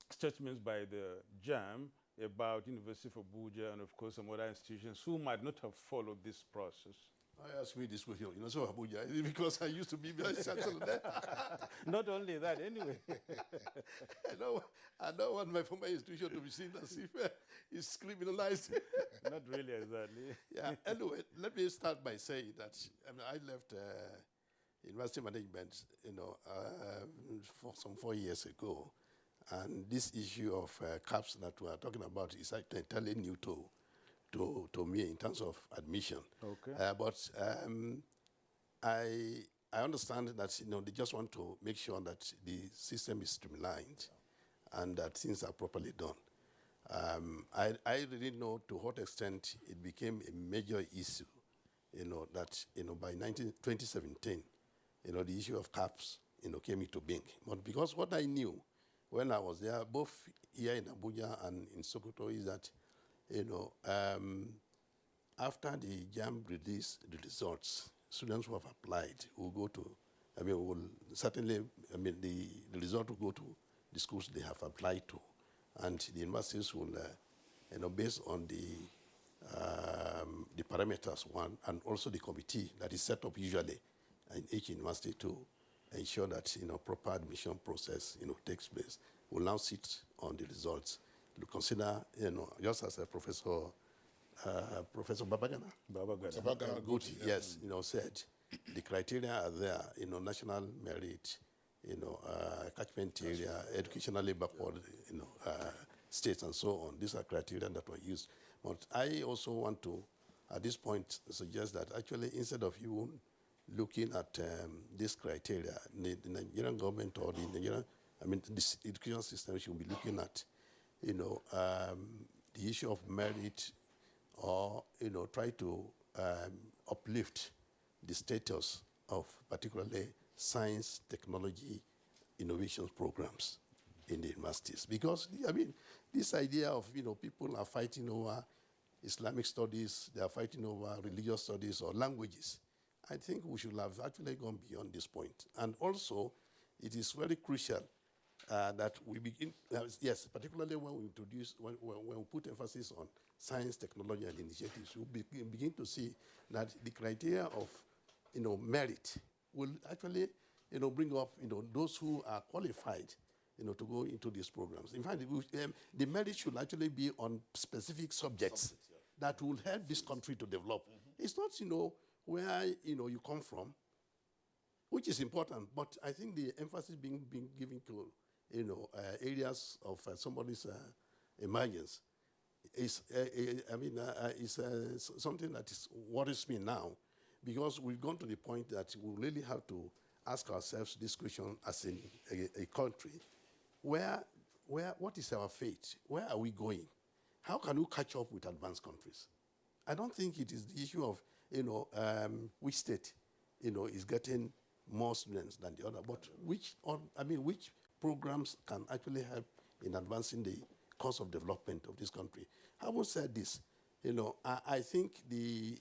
statements by the JAM about University of Abuja and, of course, some other institutions who might not have followed this process? I asked me this question, so Abuja, because I used to be vice chancellor there. Not only that, anyway. I don't want my former institution to be seen as if it's criminalized. Not really, exactly. Yeah. Anyway, let me start by saying that I left university management, for some 4 years ago, and this issue of CAPS that we are talking about is entirely new to me in terms of admission. Okay. But I understand that they just want to make sure that the system is streamlined and that things are properly done. I really know to what extent it became a major issue. That by 2017, the issue of CAPS came into being. But because what I knew when I was there, both here in Abuja and in Sokoto, is that after the JAM release the results, students who have applied will go to, the result will go to the schools they have applied to, and the universities will, based on the parameters one, and also the committee that is set up usually in each university to ensure that proper admission process takes place, will now sit on the results. To consider, just as a Professor Babagana Guti, yes, said, the criteria are there, national merit, catchment area, educationally backward, states and so on. These are criteria that were used. But I also want to, at this point, suggest that actually instead of you looking at this criteria, the Nigerian government or the Nigerian I mean, this education system should be looking at, the issue of merit, or, try to uplift the status of particularly science, technology, innovations programs in the universities. Because, I mean, this idea of, people are fighting over Islamic studies, they are fighting over religious studies or languages. I think we should have actually gone beyond this point. And also, it is very crucial that we begin, yes, particularly when we introduce, when we put emphasis on science, technology, and initiatives, we begin to see that the criteria of, merit will actually, bring up, those who are qualified, to go into these programs. In fact, the merit should actually be on specific subjects that will help this country to develop. It's not, where, you come from, which is important, but I think the emphasis being given to, areas of somebody's emergence is, something that worries me now, because we've gone to the point that we really have to ask ourselves this question as in a country, what is our fate? Where are we going? How can we catch up with advanced countries? I don't think it is the issue of, which state, is getting more students than the other, but which programs can actually help in advancing the course of development of this country. Having said this, I think the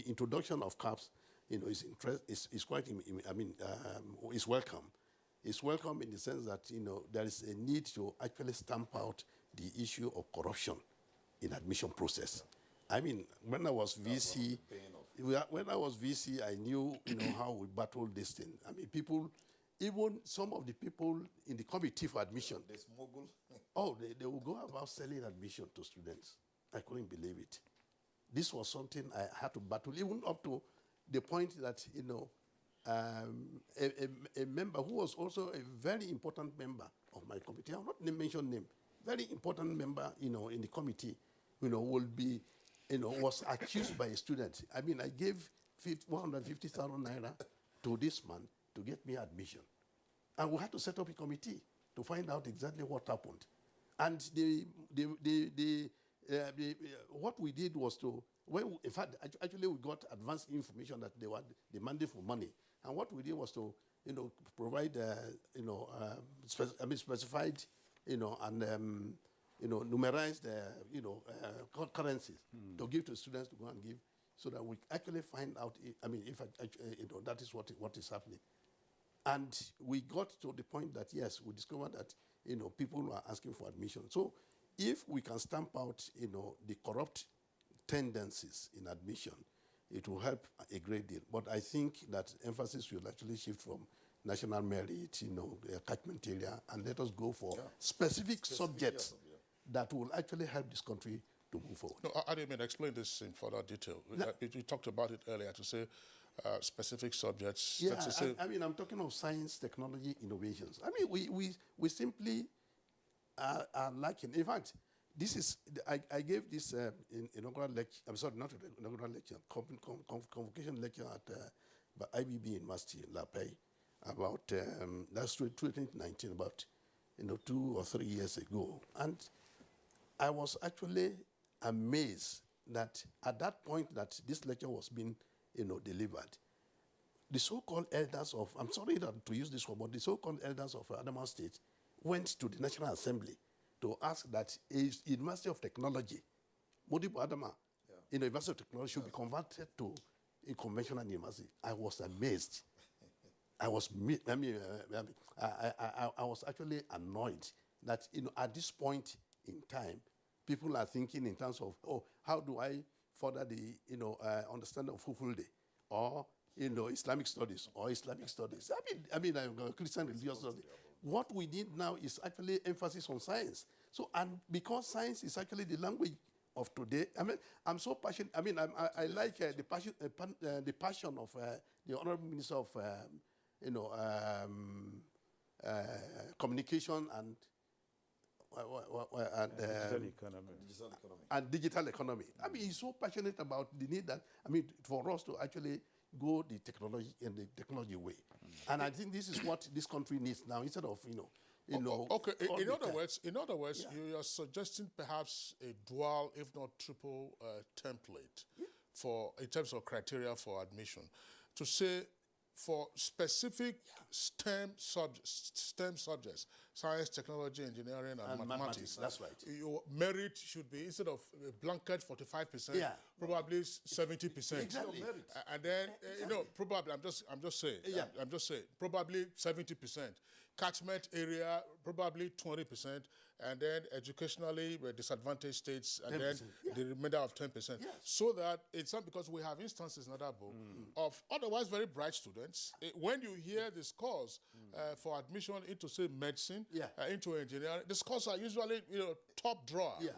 introduction of CAPS, is quite, is welcome. It's welcome in the sense that, there is a need to actually stamp out the issue of corruption in admission process. I mean, when I was VC, I knew, how we battled this thing. I mean, people, even some of the people in the committee for admission, they smuggle. they will go about selling admission to students. I couldn't believe it. This was something I had to battle, even up to the point that, a member who was also a very important member of my committee, I'll not mention name, very important member, in the committee, will be, was accused by a student. I mean, I gave 150,000 naira to this man to get me admission. And we had to set up a committee to find out exactly what happened. And what we did was to, in fact, actually we got advanced information that they were demanding for money. And what we did was to, provide, specified, and, numerize the, currencies to give to students to go and give, so that we actually find out, if that is what is happening. And we got to the point that, yes, we discovered that, people were asking for admission. So if we can stamp out, the corrupt tendencies in admission, it will help a great deal. But I think that emphasis will actually shift from national merit, catchment area, and let us go for specific subjects that will actually help this country to move forward. No, I didn't mean explain this in further detail. You talked about it earlier to say specific subjects. Yeah, I'm talking of science, technology, innovations. I mean, we simply are lacking. In fact, this is, I gave this inaugural lecture, I'm sorry, not inaugural lecture, convocation lecture at IBB University in La Pay about, that's 2019, about 2 or 3 years ago. And I was actually amazed that at that point that this lecture was being delivered, the so-called elders of, I'm sorry to use this word, but the so-called elders of Adamawa State went to the National Assembly to ask that a University of Technology, Modibo Adama, University of Technology should be converted to a conventional university. I was amazed. I was actually annoyed that at this point in time, people are thinking in terms of, how do I further the understanding of Fulfulde or Islamic studies or Islamic studies. I'm Christian religious studies. What we need now is actually emphasis on science. So, and because science is actually the language of today, I'm so passionate. I like the passion of the Honorable Minister of Communication and digital economy. He's so passionate about the need that, for us to actually go the technology way. And I think this is what this country needs now, instead of, Okay. In other words, you are suggesting perhaps a dual, if not triple, template for in terms of criteria for admission, to say for specific STEM subjects, science, technology, engineering, and mathematics. That's right. Your merit should be, instead of a blanket 45%, probably 70%. Exactly. And then probably I'm just saying. I'm just saying probably 70%. Catchment area probably 20%, and then educationally disadvantaged states, and 10%, then the remainder of 10%. Yes. So that it's not, because we have instances in other book of otherwise very bright students. When you hear the scores for admission into, say, medicine, into engineering, the scores are usually top drawer. Yeah.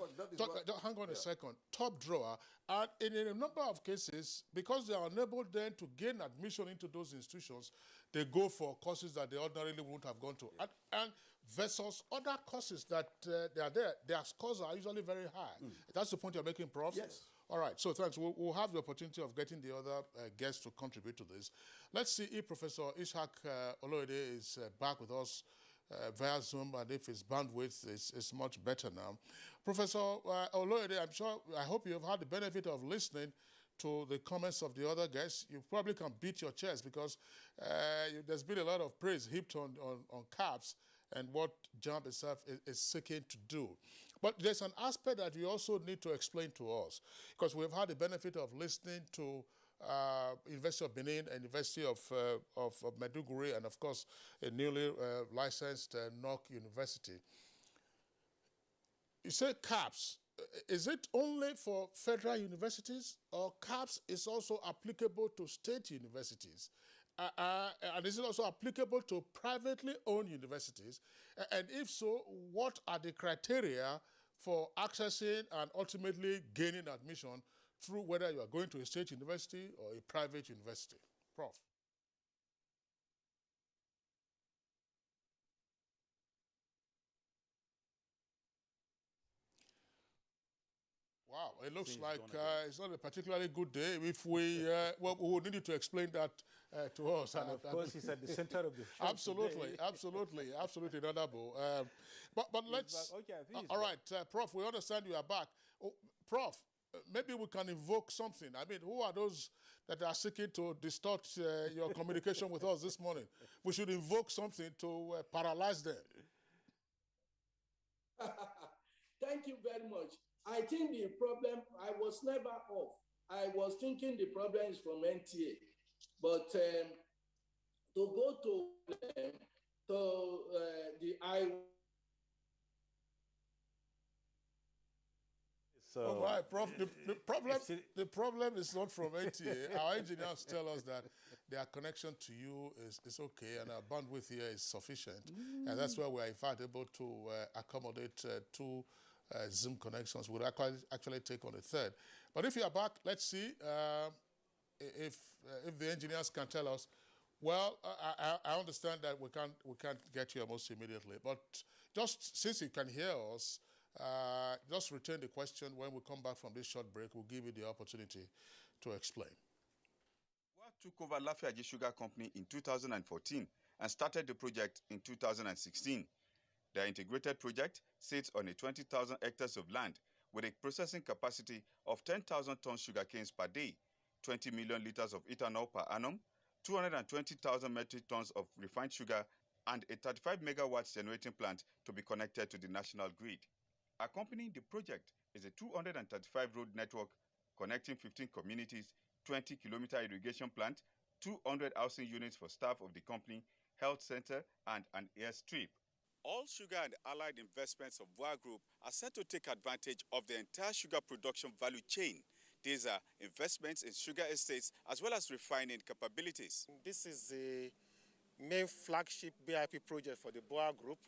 Hang on a second, top drawer. And in a number of cases, because they are unable then to gain admission into those institutions, they go for courses that they ordinarily wouldn't have gone to. And versus other courses that they are there, their scores are usually very high. That's the point you're making, Prof? Yes. All right, so thanks. We'll have the opportunity of getting the other guests to contribute to this. Let's see if Professor Ishaq Oloyede is back with us via Zoom, and if his bandwidth is much better now. Professor Oloyede, I hope you have had the benefit of listening to the comments of the other guests. You probably can beat your chest, because there's been a lot of praise heaped on CAPS and what JAMB itself is seeking to do. But there's an aspect that you also need to explain to us, because we've had the benefit of listening to University of Benin and University of Maiduguri, and of course a newly licensed NOC University. You say CAPS. Is it only for federal universities, or CAPS is also applicable to state universities? And is it also applicable to privately owned universities? And if so, what are the criteria for accessing and ultimately gaining admission through whether you are going to a state university or a private university? Prof. Wow, it looks like it's not a particularly good day. If we would need you to explain that to us. And of course, he's at the center of the show. Absolutely, honorable. But let's. Okay, all right, Prof. We understand you are back. Oh, Prof, maybe we can invoke something. I mean, who are those that are seeking to distort your communication with us this morning? We should invoke something to paralyze them. Thank you very much. I think the problem, I was never off. I was thinking the problem is from NTA. But to go to the I. So, all right, Prof. The problem is not from NTA. Our engineers tell us that their connection to you is okay, and our bandwidth here is sufficient. And that's why we're in fact able to accommodate two Zoom connections. We'll actually take on a third. But if you are back, let's see if the engineers can tell us. Well, I understand that we can't get you almost immediately, but just since you can hear us, just return the question. When we come back from this short break, we'll give you the opportunity to explain. WA took over Lafayette Sugar Company in 2014 and started the project in 2016. The integrated project sits on a 20,000 hectares of land with a processing capacity of 10,000 tons sugar canes per day, 20 million liters of ethanol per annum, 220,000 metric tons of refined sugar, and a 35 megawatts generating plant to be connected to the national grid. Accompanying the project is a 235 road network connecting 15 communities, 20-kilometer irrigation plant, 200 housing units for staff of the company, health center, and an airstrip. All sugar and allied investments of WA Group are set to take advantage of the entire sugar production value chain. These are investments in sugar estates as well as refining capabilities. This is the main flagship BIP project for the BOA Group,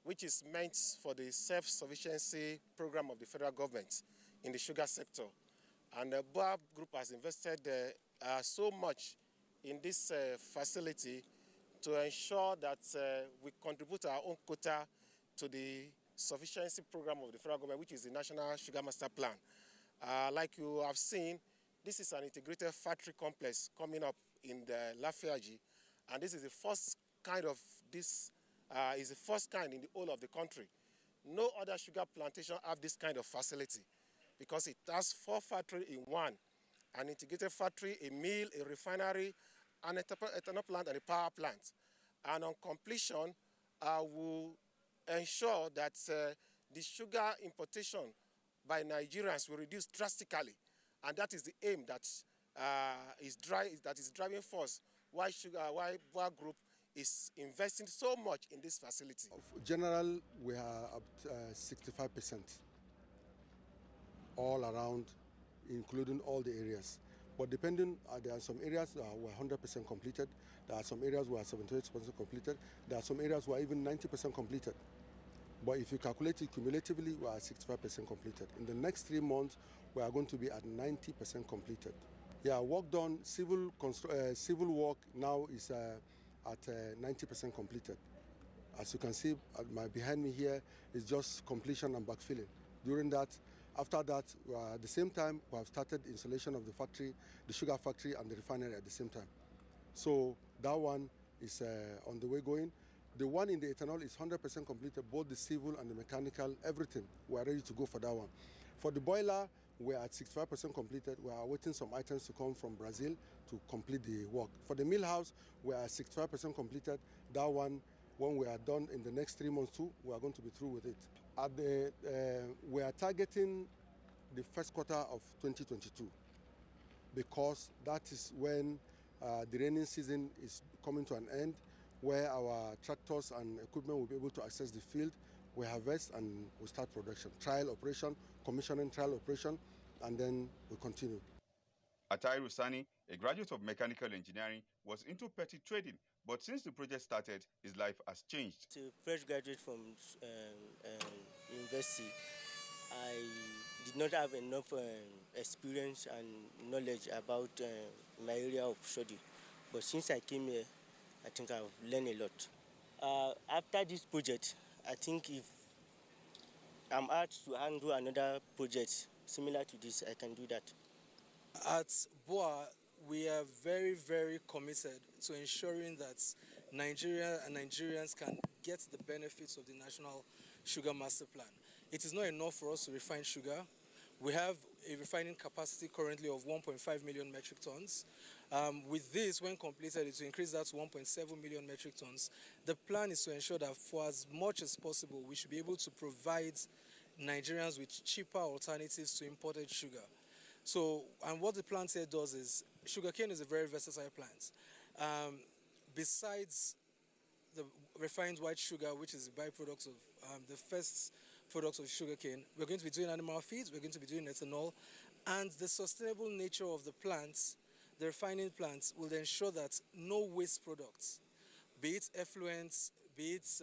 which is meant for the self-sufficiency program of the federal government in the sugar sector. And the BOA Group has invested so much in this facility to ensure that we contribute our own quota to the sufficiency program of the federal government, which is the National Sugar Master Plan. Like you have seen, This is an integrated factory complex coming up in the Lafayette, and this is the first kind of this is the first kind in the whole of the country. No other sugar plantation have this kind of facility because it has 4 factories in one: an integrated factory, a mill, a refinery, an ethanol plant, and a power plant. And on completion, will ensure that the sugar importation by Nigerians will reduce drastically, and that is the aim that is driving force why Boa Group is investing so much in this facility. General, we are up 65% all around, including all the areas. But depending, there are some areas that were 100% completed. There are some areas where 78% completed. There are some areas where even 90% completed. But if you calculate it cumulatively, we are 65% completed. In the next 3 months, we are going to be at 90% completed. Yeah, work done, civil work now is at 90% completed. As you can see, behind me here is just completion and backfilling. During that, after that, at the same time, we have started installation of the factory, the sugar factory and the refinery at the same time. So that one is on the way going. The one in the ethanol is 100% completed, both the civil and the mechanical, everything. We are ready to go for that one. For the boiler, we are at 65% completed. We are waiting some items to come from Brazil to complete the work. For the mill house, we are at 65% completed. That one, when we are done in the next 3 months too, we are going to be through with it. We are targeting the first quarter of 2022 because that is when the rainy season is coming to an end, where our tractors and equipment will be able to access the field. We harvest and we start production, trial operation, commissioning, trial operation, and then we continue. Atairu Sani, a graduate of mechanical engineering, was into petty trading, but since the project started, his life has changed. As a fresh graduate from university, I did not have enough experience and knowledge about my area of study. But since I came here, I think I've learned a lot. After this project, I think if I'm asked to handle another project similar to this, I can do that. At BOA, we are very, very committed to ensuring that Nigeria and Nigerians can get the benefits of the National Sugar Master Plan. It is not enough for us to refine sugar. We have a refining capacity currently of 1.5 million metric tons. With this, when completed, it will increase that to 1.7 million metric tons. The plan is to ensure that for as much as possible, we should be able to provide Nigerians with cheaper alternatives to imported sugar. So, and what the plant here does is, sugarcane is a very versatile plant. Besides the refined white sugar, which is a byproduct of the first products of sugarcane, we're going to be doing animal feeds, we're going to be doing ethanol, and the sustainable nature of the plants, the refining plants, will ensure that no waste products, be it effluents, be it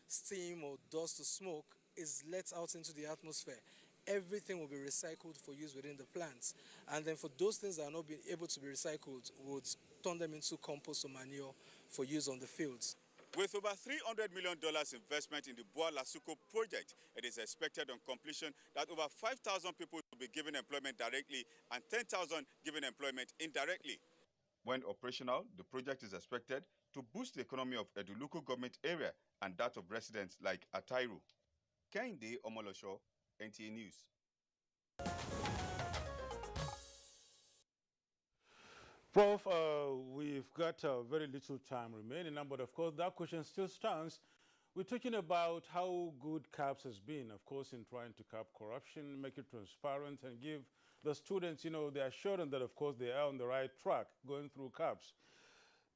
steam or dust or smoke, is let out into the atmosphere. Everything will be recycled for use within the plants. And then for those things that are not being able to be recycled, we'll turn them into compost or manure for use on the fields. With over $300 million investment in the Boa Lasuco project, it is expected on completion that over 5,000 people will be given employment directly and 10,000 given employment indirectly. When operational, the project is expected to boost the economy of Eduluku government area and that of residents like Atairu. Kehinde Omolosho, NTA News. Prof, we've got very little time remaining now, but of course that question still stands. We're talking about how good CAPS has been, of course, in trying to curb corruption, make it transparent, and give the students, the assurance that, of course, they are on the right track going through CAPS.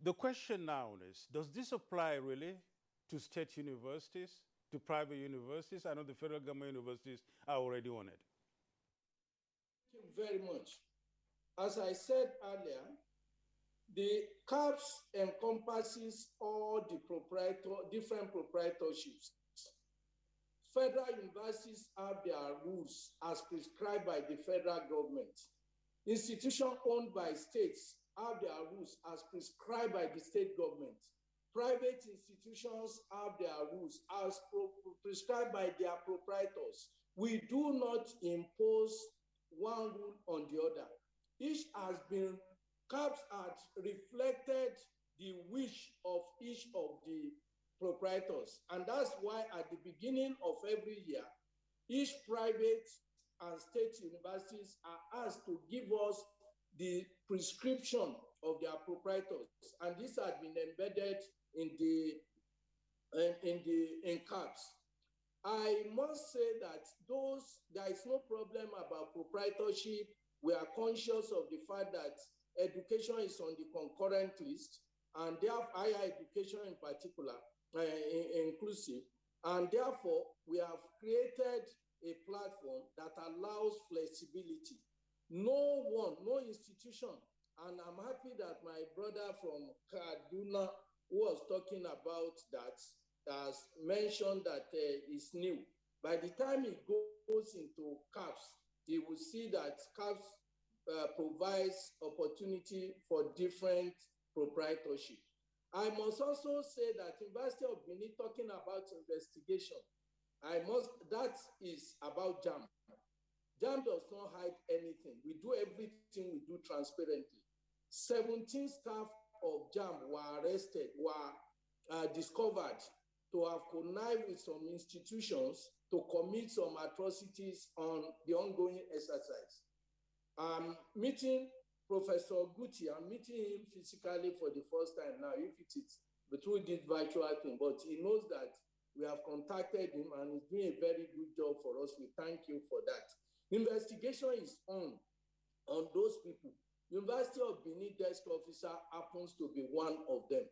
The question now is, does this apply really to state universities, to private universities? I know the federal government universities are already on it. Thank you very much. As I said earlier, the CAPS encompasses all the different proprietorships. Federal universities have their rules as prescribed by the federal government. Institutions owned by states have their rules as prescribed by the state government. Private institutions have their rules as prescribed by their proprietors. We do not impose one rule on the other. CAPS had reflected the wish of each of the proprietors. And that's why at the beginning of every year, each private and state universities are asked to give us the prescription of their proprietors. And this had been embedded in CAPS. I must say that there is no problem about proprietorship. We are conscious of the fact that education is on the concurrent list, and therefore higher education in particular, inclusive. And therefore, we have created a platform that allows flexibility. No institution, and I'm happy that my brother from Kaduna, who was talking about that, has mentioned that it's new. By the time it goes into CAPS, he will see that CAPS provides opportunity for different proprietorship. I must also say that University of Benin, talking about investigation, that is about JAM. JAM does not hide anything. We do everything we do transparently. 17 staff of JAM were arrested, were discovered to have connived with some institutions to commit some atrocities on the ongoing exercise. Meeting Professor Guti, I'm meeting him physically for the first time now, if it is through this virtual thing, but he knows that we have contacted him and he's doing a very good job for us. We thank you for that. Investigation is on those people. University of Benin desk officer happens to be one of them.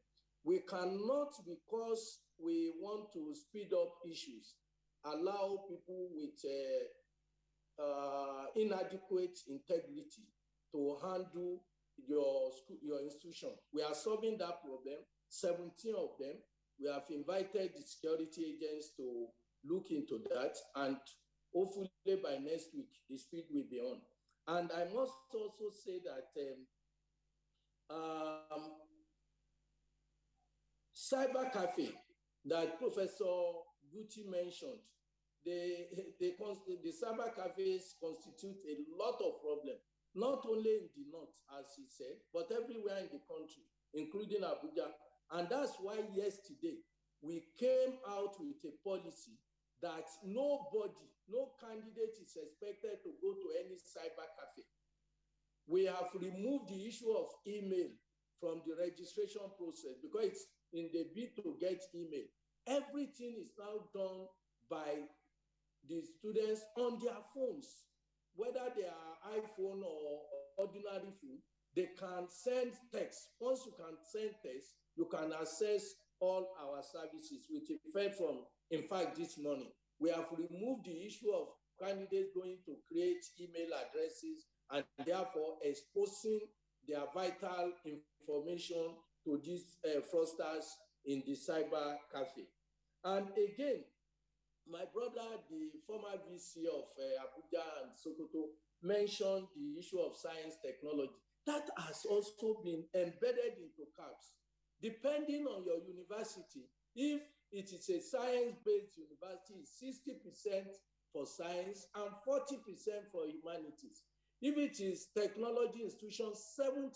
We cannot, because we want to speed up issues, allow people with inadequate integrity to handle your institution. We are solving that problem, 17 of them. We have invited the security agents to look into that, and hopefully by next week, the speed will be on. And I must also say that cyber cafe that Professor Guti mentioned, the cyber cafes constitute a lot of problems, not only in the north, as he said, but everywhere in the country, including Abuja. And that's why yesterday we came out with a policy that nobody, no candidate is expected to go to any cyber cafe. We have removed the issue of email from the registration process because it's in the bid to get email. Everything is now done by the students on their phones, whether they are iPhone or ordinary phone, they can send text. Once you can send text, you can access all our services, with effect from, in fact, this morning. We have removed the issue of candidates going to create email addresses and therefore exposing their vital information to these fraudsters in the cyber cafe. And again, my brother, the former VC of Abuja and Sokoto, mentioned the issue of science technology. That has also been embedded into CAPS. Depending on your university, if it is a science-based university, 60% for science and 40% for humanities. If it is technology institution, 70%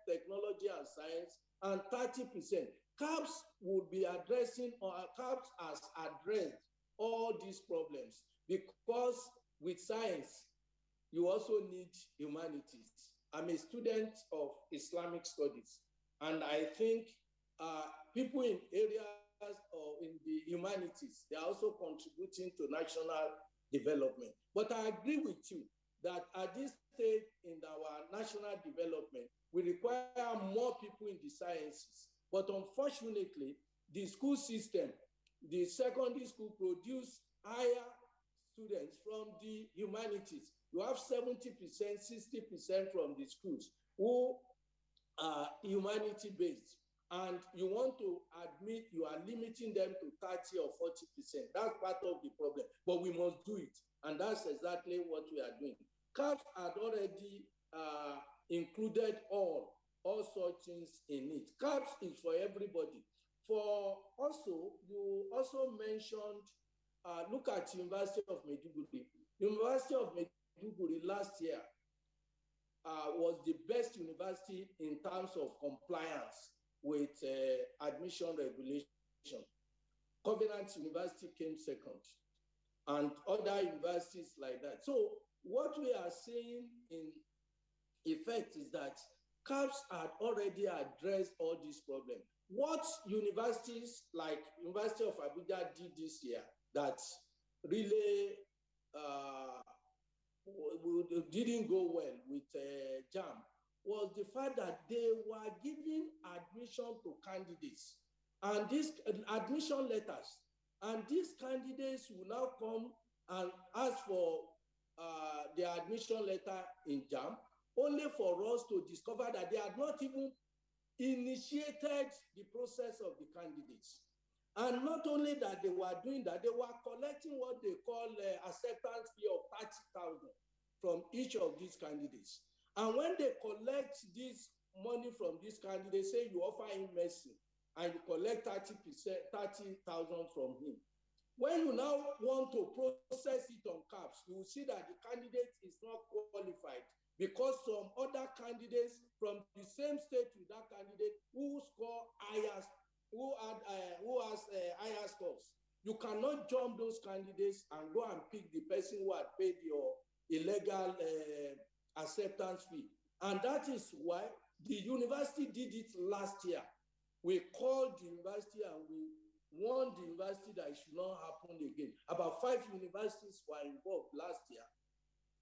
technology and science and 30%. CAPS would be addressing, or CAPS has addressed all these problems, because with science, you also need humanities. I'm a student of Islamic studies, and I think people in areas or in the humanities, they are also contributing to national development. But I agree with you that at this stage in our national development, we require more people in the sciences. But unfortunately, the school system, the secondary school produce higher students from the humanities. You have 70%, 60% from the schools who are humanity-based. And you want to admit you are limiting them to 30 or 40%. That's part of the problem, but we must do it. And that's exactly what we are doing. CAPS had already included all such things in it. CAPS is for everybody. For also, you also mentioned, look at University of Maiduguri. University of Maiduguri last year was the best university in terms of compliance with admission regulation. Covenant University came second, and other universities like that. So what we are seeing in effect is that CAPS had already addressed all these problems. What universities like University of Abuja did this year that really didn't go well with JAM was the fact that they were giving admission to candidates and these admission letters, and these candidates will now come and ask for their admission letter in JAM, only for us to discover that they had not even initiated the process of the candidates. And not only that they were doing that, they were collecting what they call acceptance fee of 30,000 from each of these candidates. And when they collect this money from these candidates, say you offer him medicine, and you collect 30,000 from him. When you now want to process it on CAPS, you will see that the candidate is not qualified because some other candidates from the same state with that candidate who score higher, who has higher scores. You cannot jump those candidates and go and pick the person who had paid your illegal acceptance fee. And that is why the university did it last year. We called the university and we warned the university that it should not happen again. About 5 universities were involved last year.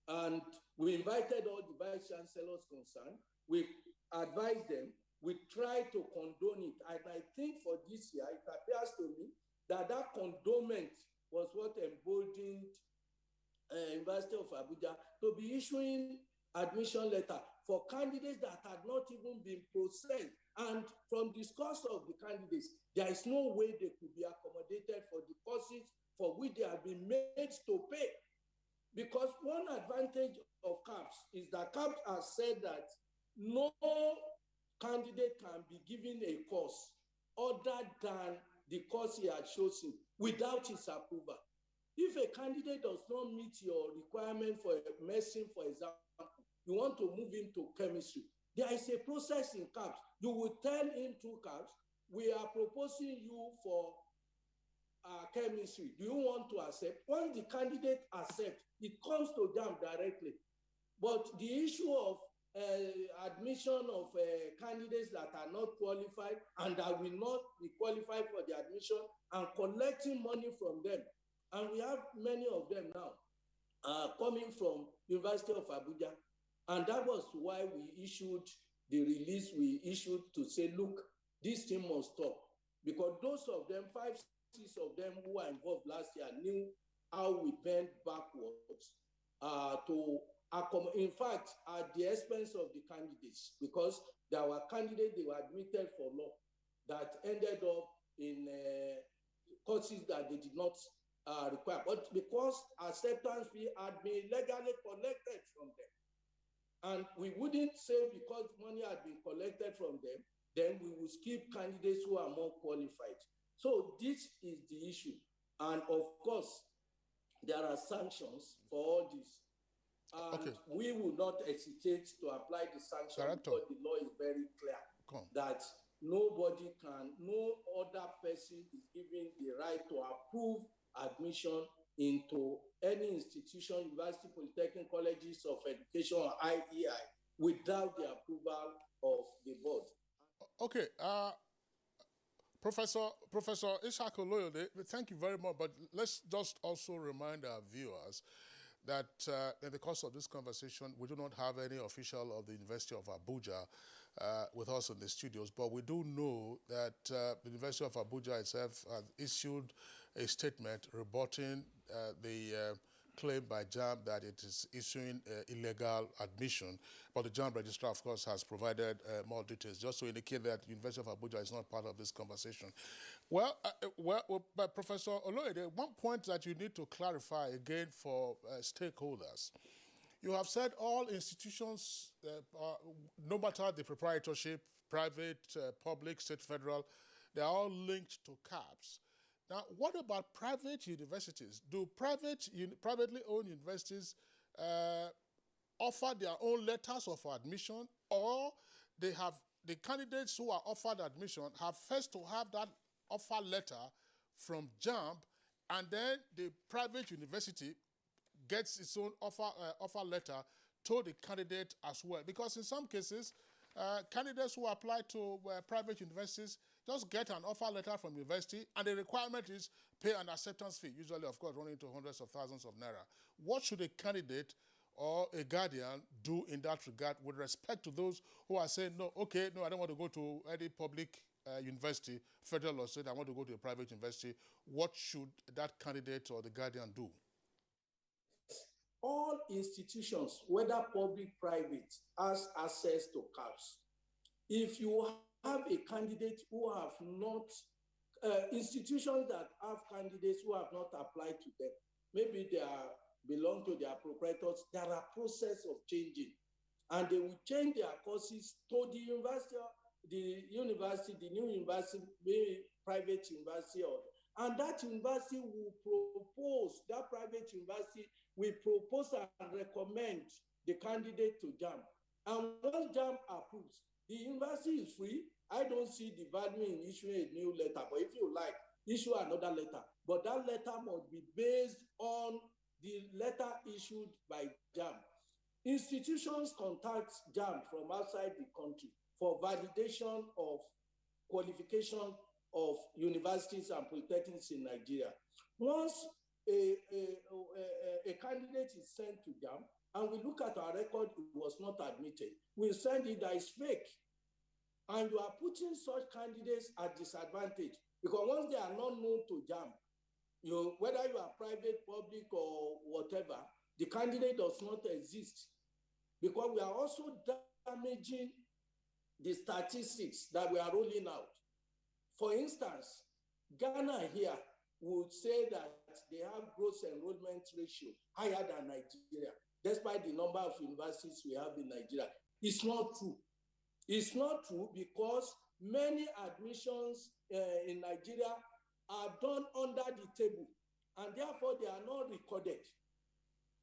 And we invited all the vice chancellors concerned. We advised them. We tried to condone it. And I think for this year, it appears to me that that condonement was what emboldened University of Abuja to be issuing admission letter for candidates that had not even been processed. And from the discourse of the candidates, there is no way they could be accommodated for the courses for which they have been made to pay. Because one advantage of CAPS is that CAPS has said that no candidate can be given a course other than the course he had chosen without his approval. If a candidate does not meet your requirement for medicine, for example, you want to move into chemistry, there is a process in CAPS. You will tell him through CAPS, we are proposing you for chemistry. Do you want to accept? Once the candidate accepts, it comes to them directly. But the issue of admission of candidates that are not qualified and that will not be qualified for the admission and collecting money from them. And we have many of them now coming from University of Abuja. And that was why we issued the release we issued to say, look, this thing must stop. Because those of them, 5, 6 of them who were involved last year knew how we bent backwards to accommodate, in fact, at the expense of the candidates, because there were candidates, they were admitted for law that ended up in courses that they did not require. But because acceptance fee had been legally collected from them, and we wouldn't say because money had been collected from them, then we will skip candidates who are more qualified. So this is the issue. And of course, there are sanctions for all this. And we will not hesitate to apply the sanctions because the law is very clear that nobody can, no other person is given the right to approve admission into any institution, university, polytechnic, colleges of education, or IEI, without the approval of the board. Okay, Professor Ishaq Oloyede, thank you very much, but let's just also remind our viewers that in the course of this conversation, we do not have any official of the University of Abuja with us in the studios, but we do know that the University of Abuja itself has issued a statement rebutting the claim by JAM that it is issuing illegal admission. But the JAM registrar, of course, has provided more details, just to indicate that the University of Abuja is not part of this conversation. Well, but Professor Oloyede, one point that you need to clarify again for stakeholders. You have said all institutions, no matter the proprietorship, private, public, state, federal, they're all linked to CAPS. Now, what about private universities? Do privately owned universities offer their own letters of admission, or the candidates who are offered admission have first to have that offer letter from JAMB, and then the private university gets its own offer letter to the candidate as well. Because in some cases, candidates who apply to private universities just get an offer letter from university, and the requirement is pay an acceptance fee, usually, of course, running to hundreds of thousands of naira. What should a candidate or a guardian do in that regard with respect to those who are saying, no, okay, no, I don't want to go to any public university, federal or state, I want to go to a private university? What should that candidate or the guardian do? All institutions, whether public, private, has access to CAPS. If you have a candidate who have not, institutions that have candidates who have not applied to them, maybe they belong to their proprietors, there are process of changing. And they will change their courses to the university, the new university, maybe private university, and that university will propose, that private university will propose and recommend the candidate to JAMB. And once JAMB approves, the university is free. I don't see the value in issuing a new letter, but if you like, issue another letter. But that letter must be based on the letter issued by JAMB. Institutions contact JAMB from outside the country for validation of qualification of universities and polytechnics in Nigeria. Once a candidate is sent to JAMB, and we look at our record, it was not admitted, we send it that is fake. And you are putting such candidates at disadvantage, because once they are not known to JAMB, whether you are private, public, or whatever, the candidate does not exist. Because we are also damaging the statistics that we are rolling out. For instance, Ghana here would say that they have gross enrollment ratio higher than Nigeria, despite the number of universities we have in Nigeria. It's not true. It's not true because many admissions in Nigeria are done under the table, and therefore they are not recorded.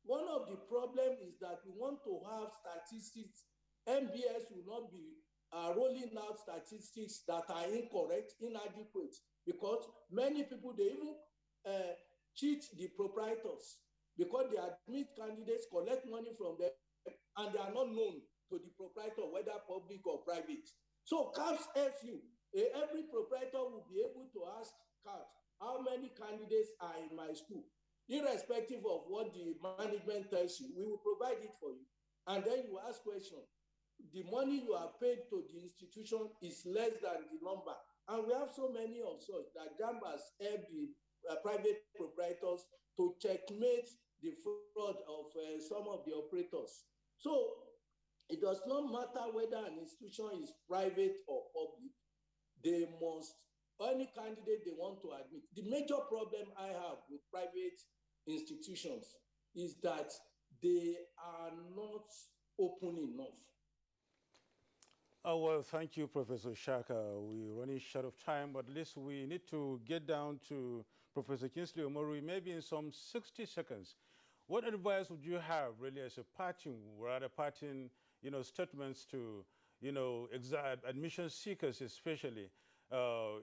One of the problems is that we want to have statistics. MBS will not be rolling out statistics that are incorrect, inadequate, because many people, they even cheat the proprietors because they admit candidates, collect money from them, and they are not known to the proprietor, whether public or private. So CAPS FU, every proprietor will be able to ask CAPS, how many candidates are in my school? Irrespective of what the management tells you, we will provide it for you. And then you ask questions. The money you have paid to the institution is less than the number. And we have so many of such that JAMB has helped the private proprietors to checkmate the fraud of some of the operators. So it does not matter whether an institution is private or public, they must, any candidate they want to admit. The major problem I have with private institutions is that they are not open enough. Oh, well, thank you, Professor Shaka. We're running short of time, but at least we need to get down to Professor Kingsley Omori, maybe in some 60 seconds. What advice would you have, really, as a parting statements to, admission seekers, especially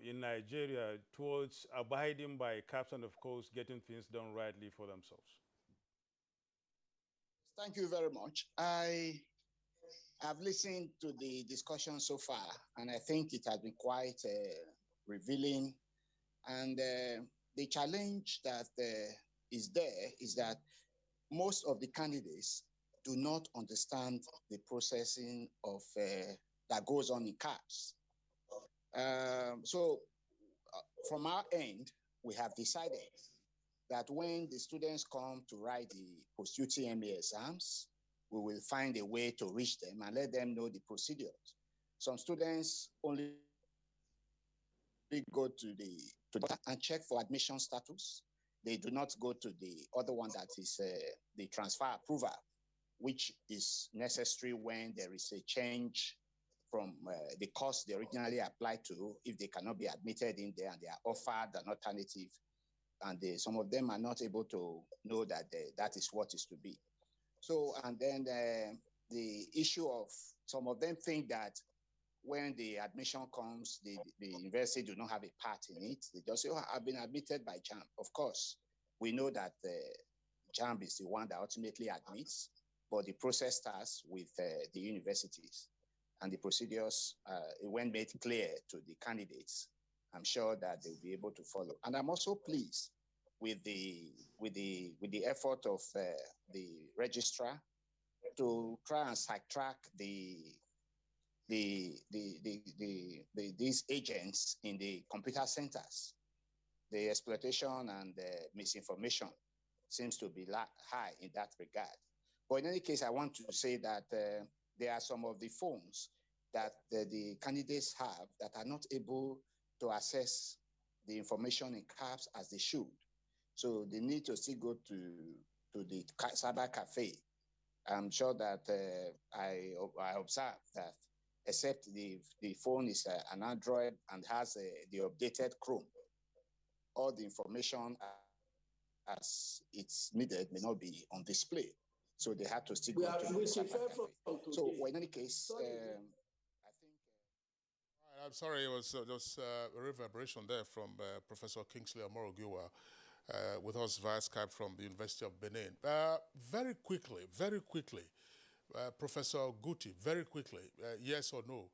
in Nigeria, towards abiding by CAPS and, of course, getting things done rightly for themselves? Thank you very much. I've listened to the discussion so far, and I think it has been quite revealing. And the challenge that is there is that most of the candidates do not understand the processing of that goes on in CAPS. So from our end, we have decided that when the students come to write the post-UTME exams, we will find a way to reach them and let them know the procedures. Some students only go to the and check for admission status. They do not go to the other one that is the transfer approval, which is necessary when there is a change from the course they originally applied to, if they cannot be admitted in there and they are offered an alternative, and some of them are not able to know that that is what is to be. So, and then the issue of some of them think that when the admission comes, the university do not have a part in it. They just say, oh, I've been admitted by JAMB. Of course, we know that JAMB is the one that ultimately admits, but the process starts with the universities, and the procedures, when made clear to the candidates, I'm sure that they'll be able to follow. And I'm also pleased with the effort of the registrar to try and sidetrack these agents in the computer centers. The exploitation and the misinformation seems to be high in that regard. But in any case, I want to say that there are some of the phones that the candidates have that are not able to access the information in CAPS as they should. So they need to still go to the cyber cafe. I'm sure that I observed that except the phone is an Android and has the updated Chrome, all the information as it's needed may not be on display. So they have to still go to the cyber cafe. So in any case, I think... I'm sorry, it was just a reverberation there from Professor Kingsley Omorogiwa with us via Skype from the University of Benin. Very quickly, Professor Guti, very quickly, yes or no?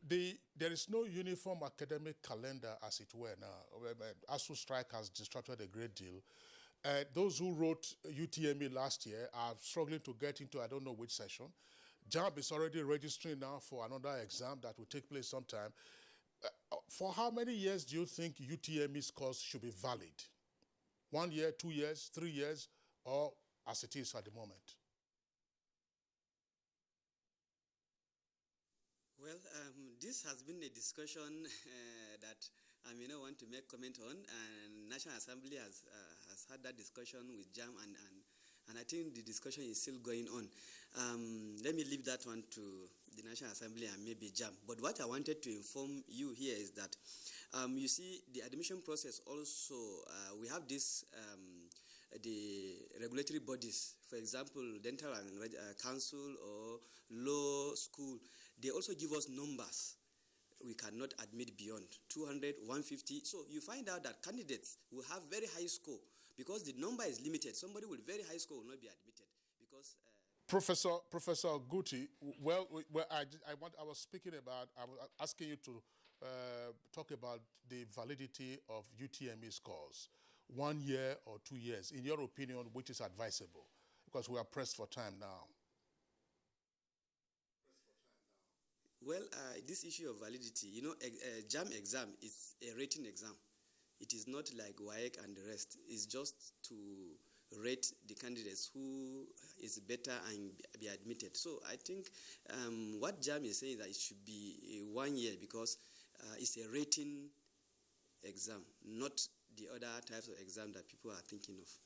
There is no uniform academic calendar, as it were, now. ASU strike has disrupted a great deal. Those who wrote UTME last year are struggling to get into I don't know which session. JAMB is already registering now for another exam that will take place sometime. For how many years do you think UTME scores should be valid? 1 year, 2 years, 3 years, or as it is at the moment? Well, this has been a discussion that I may not want to make comment on, and National Assembly has had that discussion with JAMB, and I think the discussion is still going on. Let me leave that one to the National Assembly and maybe JAMB. But what I wanted to inform you here is that, you see, the admission process also, we have this, the regulatory bodies, for example, Dental and Council or Law School, they also give us numbers. We cannot admit beyond 200, 150. So you find out that candidates will have very high score because the number is limited. Somebody with very high score will not be admitted because... Professor Guti, I was speaking about, I was asking you to talk about the validity of UTME scores, 1 year or 2 years. In your opinion, which is advisable? Because we are pressed for time now. Well, this issue of validity, you know, JAMB exam is a rating exam. It is not like WAEC and the rest. It's just to rate the candidates who is better and be admitted. So I think what JAMB is saying is that it should be 1 year because it's a rating exam, not the other types of exam that people are thinking of.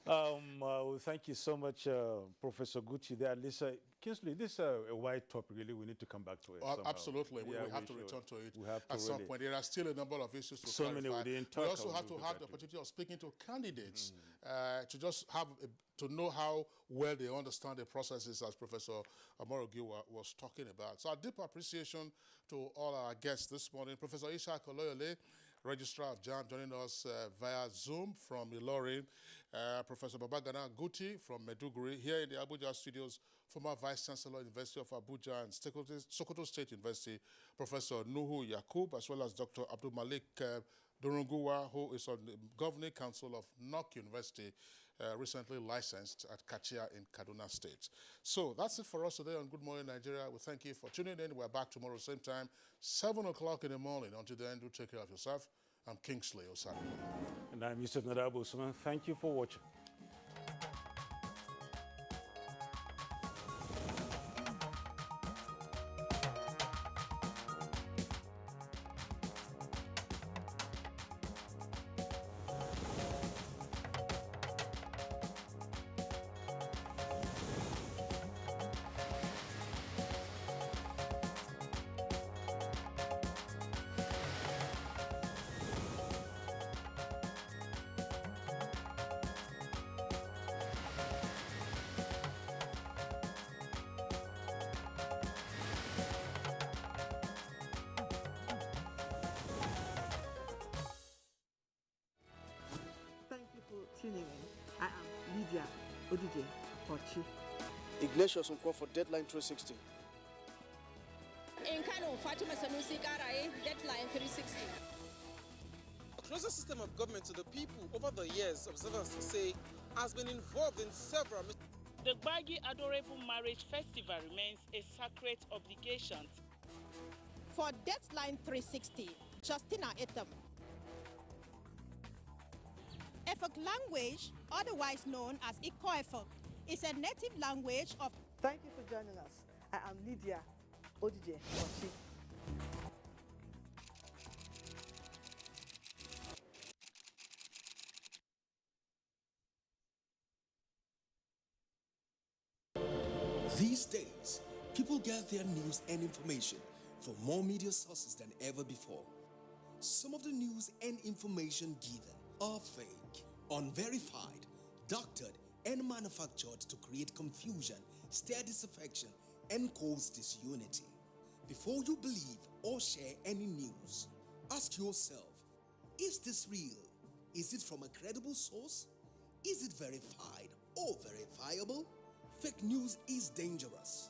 Well, thank you so much, Professor Gucci there. Lisa, Kingsley, this is a wide topic, really. We need to come back to it somehow. Absolutely. Yeah, we have to return to it at some point. There are still a number of issues to clarify. Many we didn't talk. We also have to have the opportunity of speaking to candidates to just have to know how well they understand the processes, as Professor Omorogiwa was talking about. So, a deep appreciation to all our guests this morning. Professor Ishaq Oloyole, Registrar of JAMB, joining us via Zoom from Ilorin. Professor Babagana Guti from Maiduguri, here in the Abuja studios, former Vice Chancellor, University of Abuja and Sokoto State University, Professor Nuhu Yakub, as well as Dr. Abdul Malik Durunguwa, who is on the Governing Council of NOC University, recently licensed at Kachia in Kaduna State. So that's it for us today on Good Morning Nigeria. We thank you for tuning in. We're back tomorrow, same time, 7 o'clock in the morning. Until then, do take care of yourself. I'm Kingsley Osaka. And I'm Yusuf Nadabu Usman. Thank you for watching. evening. I am Lydia Odije Ochi. Ignatius Nkwo for Deadline 360. In Kano, Fatima Sanusi Karaye, Deadline 360. A closer system of government to the people over the years, observers say, has been involved in several. The Gbagi Adorable Marriage Festival remains a sacred obligation. For Deadline 360, Justina Etam. Efik language, otherwise known as Iko Efik, is a native language of... Thank you for joining us. I am Lydia Odije Ochi. These days, people get their news and information from more media sources than ever before. Some of the news and information given are fake, unverified, doctored, and manufactured to create confusion, stir disaffection, and cause disunity. Before you believe or share any news, ask yourself, is this real? Is it from a credible source? Is it verified or verifiable? Fake news is dangerous.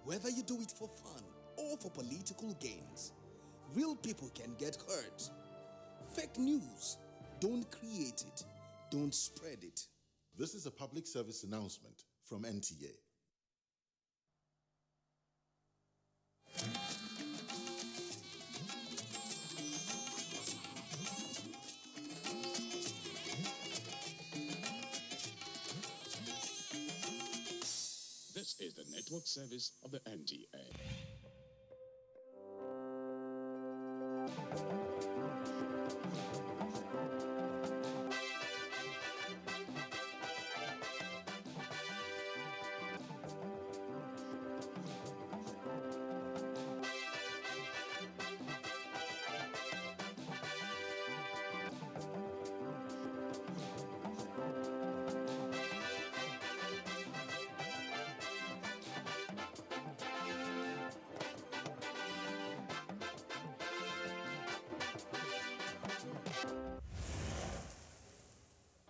Whether you do it for fun or for political gains, real people can get hurt. Fake news, don't create it, don't spread it. This is a public service announcement from NTA. This is the network service of the NTA.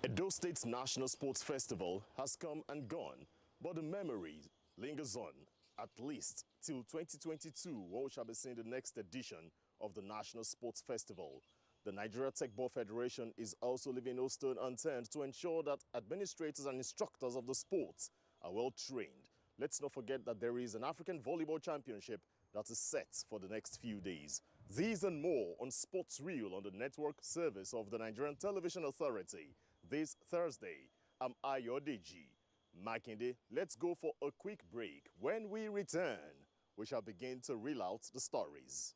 Edo State's National Sports Festival has come and gone, but the memory lingers on, at least till 2022, where we shall be seeing the next edition of the National Sports Festival. The Nigeria Tech Ball Federation is also leaving no stone unturned to ensure that administrators and instructors of the sports are well trained. Let's not forget that there is an African Volleyball Championship that is set for the next few days. These and more on Sports Reel on the network service of the Nigerian Television Authority. This Thursday, I'm Ayodeji Makinde. Let's go for a quick break. When we return, we shall begin to reel out the stories.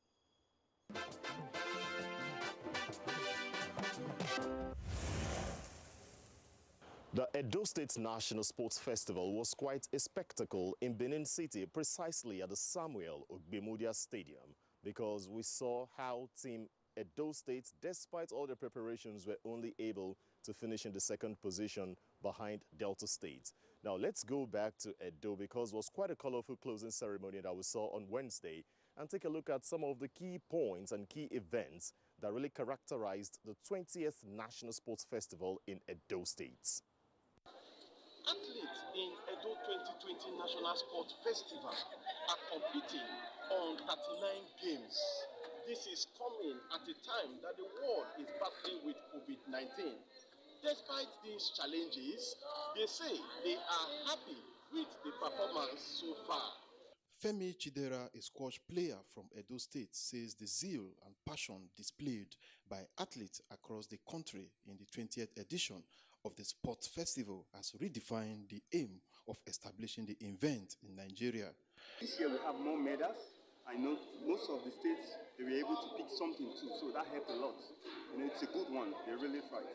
The Edo State National Sports Festival was quite a spectacle in Benin City, precisely at the Samuel Ogbemudia Stadium, because we saw how Team Edo State, despite all the preparations, were only able to finish in the second position behind Delta State. Now let's go back to Edo, because it was quite a colorful closing ceremony that we saw on Wednesday, and take a look at some of the key points and key events that really characterized the 20th National Sports Festival in Edo State. Athletes in Edo 2020 National Sports Festival are competing on 39 games. This is coming at a time that the world is battling with COVID-19. Despite these challenges, they say they are happy with the performance so far. Femi Chidera, a squash player from Edo State, says the zeal and passion displayed by athletes across the country in the 20th edition of the Sports Festival has redefined the aim of establishing the event in Nigeria. This year we have more medals. I know most of the states, they were able to pick something too, so that helped a lot. And it's a good one, they really tried.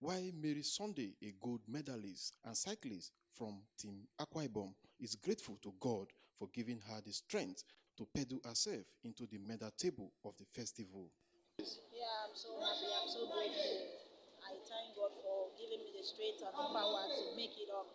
While Mary Sunday, a gold medalist and cyclist from Team Akwa Ibom, is grateful to God for giving her the strength to pedal herself into the medal table of the festival. Yeah, I'm so happy, I'm so grateful. I thank God for giving me the strength and the power to make it up.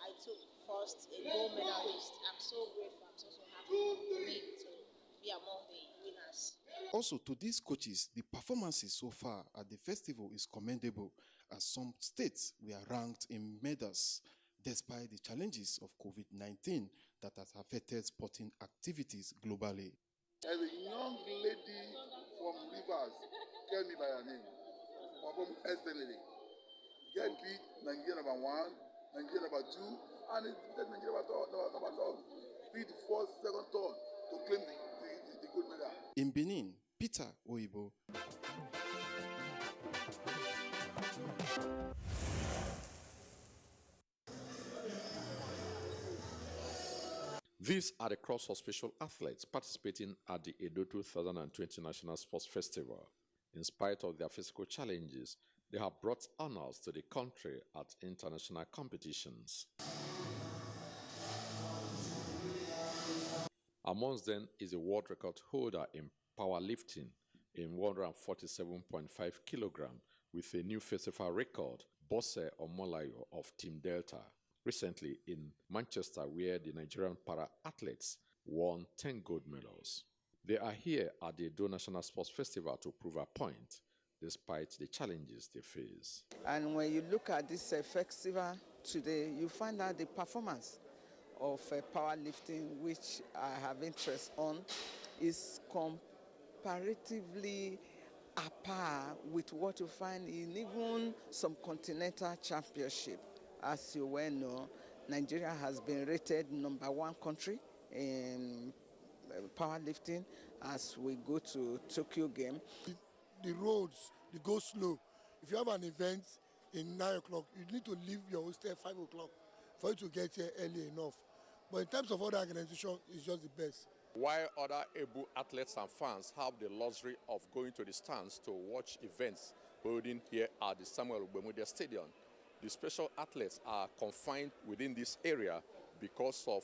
I took first a gold medalist. I'm so grateful, I'm so happy to be among the winners. Also, to these coaches, the performances so far at the festival is commendable, as some states were ranked in medals despite the challenges of COVID-19 that has affected sporting activities globally. There's a young lady from Rivers, tell me by her name, or from SNLA. Get beat Nigeria number 1, Nigeria number 2, and it's Nigeria number 2. Beat first, second, third to claim the gold medal. In Benin, Peter Oibo. These are the cross of special athletes participating at the Edo 2020 National Sports Festival. In spite of their physical challenges, they have brought honors to the country at international competitions. Amongst them is a world record holder in powerlifting in 147.5 kilograms with a new festival record, Bose Omolayo of Team Delta. Recently in Manchester, where the Nigerian para-athletes won 10 gold medals. They are here at the Edo National Sports Festival to prove a point, despite the challenges they face. And when you look at this festival today, you find out the performance of powerlifting, which I have interest on, is comparatively apart with what you find in even some continental championship. As you well know, Nigeria has been rated #1 country in powerlifting as we go to Tokyo game. The roads, they go slow. If you have an event in 9 o'clock, you need to leave your hostel at 5 o'clock for you to get here early enough. But in terms of other organization, it's just the best. While other able athletes and fans have the luxury of going to the stands to watch events holding here at the Samuel Ogbemudia Stadium, the special athletes are confined within this area because of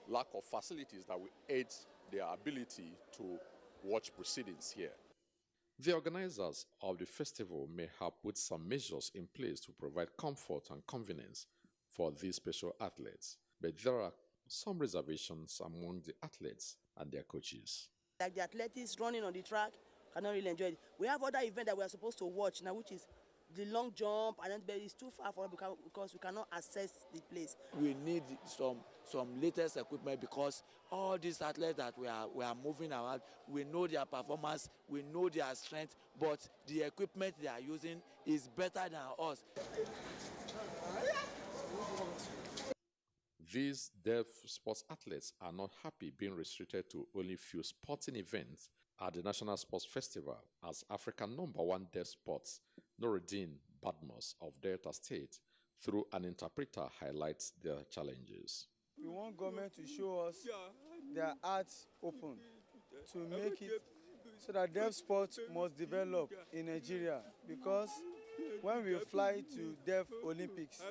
lack of facilities that will aid their ability to watch proceedings here. The organizers of the festival may have put some measures in place to provide comfort and convenience for these special athletes, but there are some reservations among the athletes and their coaches. Like the athletics running on the track, cannot really enjoy it. We have other events that we are supposed to watch now, which is the long jump, and then it's too far for us because we cannot access the place. We need some latest equipment because all these athletes that we are moving around, we know their performance, we know their strength, but the equipment they are using is better than us. These deaf sports athletes are not happy being restricted to only few sporting events at the National Sports Festival, as African #1 deaf sports, Nuruddin Badmus of Delta State, through an interpreter, highlights their challenges. We want government to show us their hearts open to make it so that deaf sports must develop in Nigeria, because when we fly to Deaf Olympics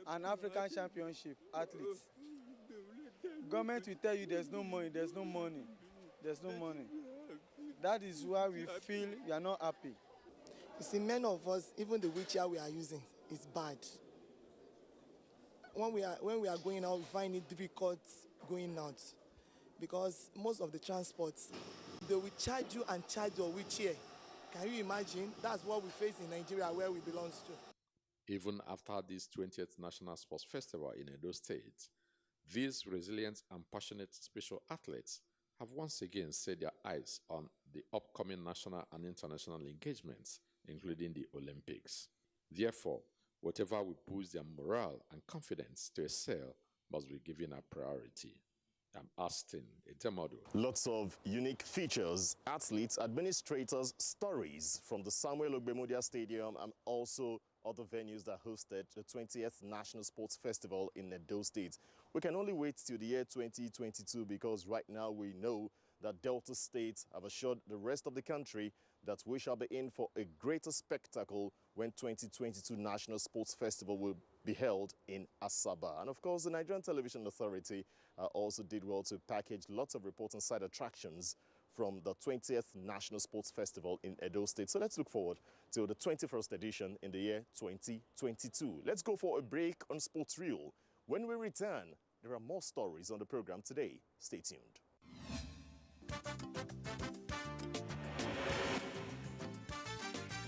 and African Championship athletes, government will tell you there's no money, there's no money, there's no money. That is why we feel we are not happy. You see, many of us, even the wheelchair we are using is bad. When we are going out, we find it difficult going out because most of the transports, they will charge you and charge your wheelchair. Can you imagine? That's what we face in Nigeria, where we belong to. Even after this 20th National Sports Festival in Edo State, these resilient and passionate special athletes have once again set their eyes on the upcoming national and international engagements, including the Olympics. Therefore, whatever will boost their morale and confidence to excel must be given a priority. I'm Austin Etemodo. Lots of unique features, athletes, administrators, stories from the Samuel Ogbemudia Stadium and also other venues that hosted the 20th National Sports Festival in Edo State. We can only wait till the year 2022 because right now we know that Delta State have assured the rest of the country that we shall be in for a greater spectacle when 2022 National Sports Festival will be held in Asaba. And of course, the Nigerian Television Authority also did well to package lots of reports and side attractions from the 20th National Sports Festival in Edo State. So let's look forward to the 21st edition in the year 2022. Let's go for a break on Sports Reel. When we return, there are more stories on the program today. Stay tuned.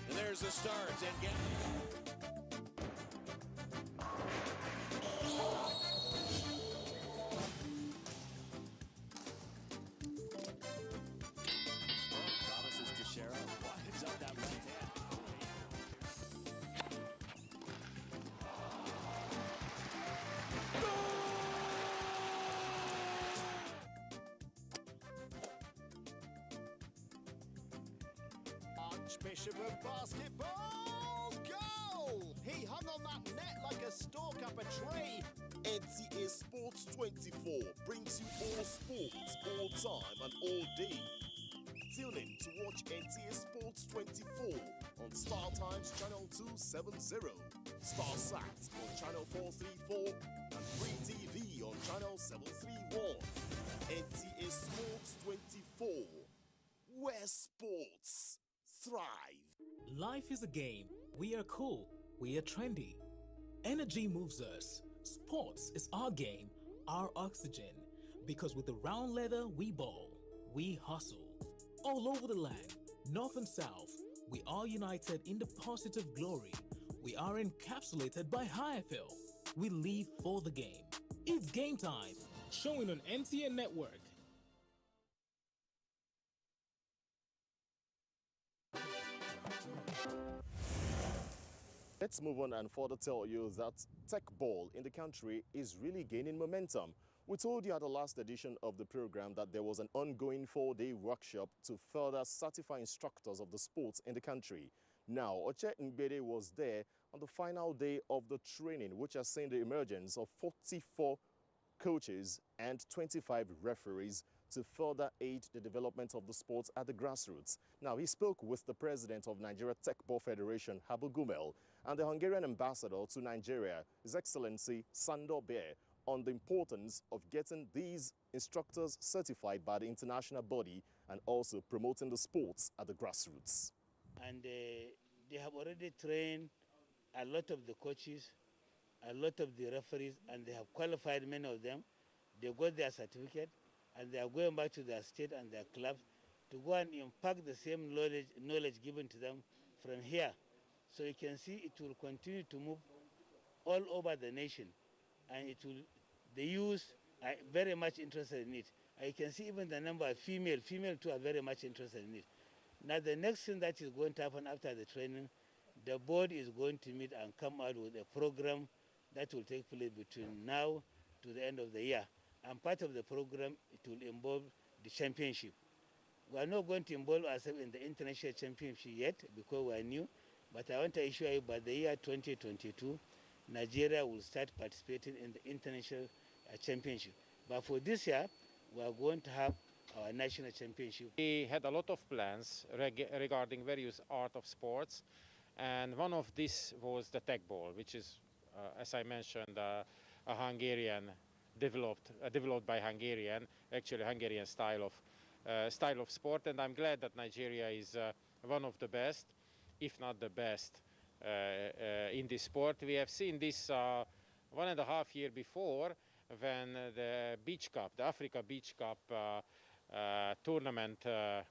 The There's a start and get. Promises to Shara. Winds up that left hand. Archbishop of basketball, goal! He hung on that net like a stalk up a tree. NTA Sports 24 brings you all sports, all time and all day. Tune in to watch NTA Sports 24 on Star Times Channel 270, StarSat on Channel 434 and Free TV on Channel 731. NTA Sports 24, where sports thrive. Life is a game. We are cool. We are trendy. Energy moves us. Sports is our game, our oxygen. Because with the round leather, we ball. We hustle. All over the land, north and south, we are united in the positive glory. We are encapsulated by HIFL. We live for the game. It's game time. Showing on NTA Network. Let's move on and further tell you that tech ball in the country is really gaining momentum. We told you at the last edition of the program that there was an ongoing 4-day workshop to further certify instructors of the sports in the country. Now, Oche Ngbede was there on the final day of the training, which has seen the emergence of 44 coaches and 25 referees to further aid the development of the sports at the grassroots. Now, he spoke with the president of Nigeria Tech Ball Federation, Habu Gumel, and the Hungarian ambassador to Nigeria, His Excellency Sandor Bear, on the importance of getting these instructors certified by the international body and also promoting the sports at the grassroots. And they have already trained a lot of the coaches, a lot of the referees, and they have qualified many of them. They got their certificate, and they are going back to their state and their clubs to go and impact the same knowledge given to them from here. So you can see it will continue to move all over the nation, and it will, the youth are very much interested in it. And you can see even the number of female too are very much interested in it. Now the next thing that is going to happen after the training, the board is going to meet and come out with a program that will take place between now to the end of the year. And part of the program, it will involve the championship. We are not going to involve ourselves in the international championship yet because we are new, but I want to assure you by the year 2022, Nigeria will start participating in the international championship. But for this year, we are going to have our national championship. We had a lot of plans regarding various art of sports, and one of these was the tech ball, which is, as I mentioned, a Hungarian developed by Hungarian, actually Hungarian style of sport, and I'm glad that Nigeria is one of the best, if not the best, in this sport. We have seen this 1.5 years before when the Beach Cup, the Africa Beach Cup tournament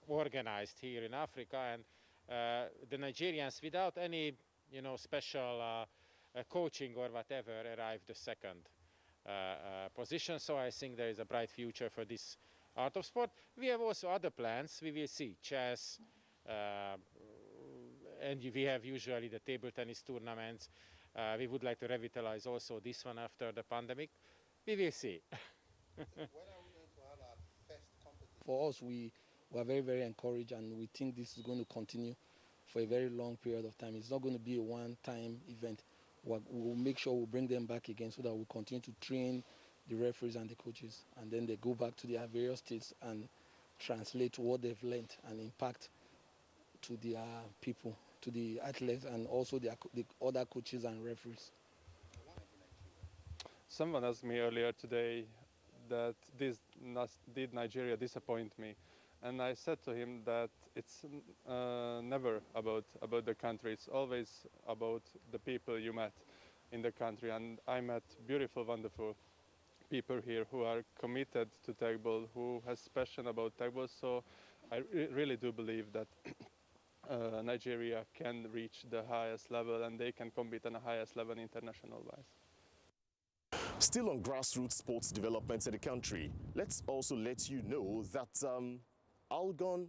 organized here in Africa, and the Nigerians, without any special coaching or whatever, arrived the second position. So I think there is a bright future for this art of sport. We have also other plans. We will see chess, and we have usually the table tennis tournaments. We would like to revitalize also this one after the pandemic. We will see. For us, we are very, very encouraged, and we think this is going to continue for a very long period of time. It's not going to be a one-time event. We'll make sure we'll bring them back again so that we'll continue to train the referees and the coaches, and then they go back to their various states and translate what they've learned and impact to their people, to the athletes, and also the other coaches and referees. Someone asked me earlier today that did Nigeria disappoint me, and I said to him that it's never about the country. It's always about the people you met in the country, and I met beautiful, wonderful people here who are committed to tech ball, who has passion about tech ball. So I really do believe that Nigeria can reach the highest level and they can compete on the highest level international-wise. Still on grassroots sports development in the country, let's also let you know that Algon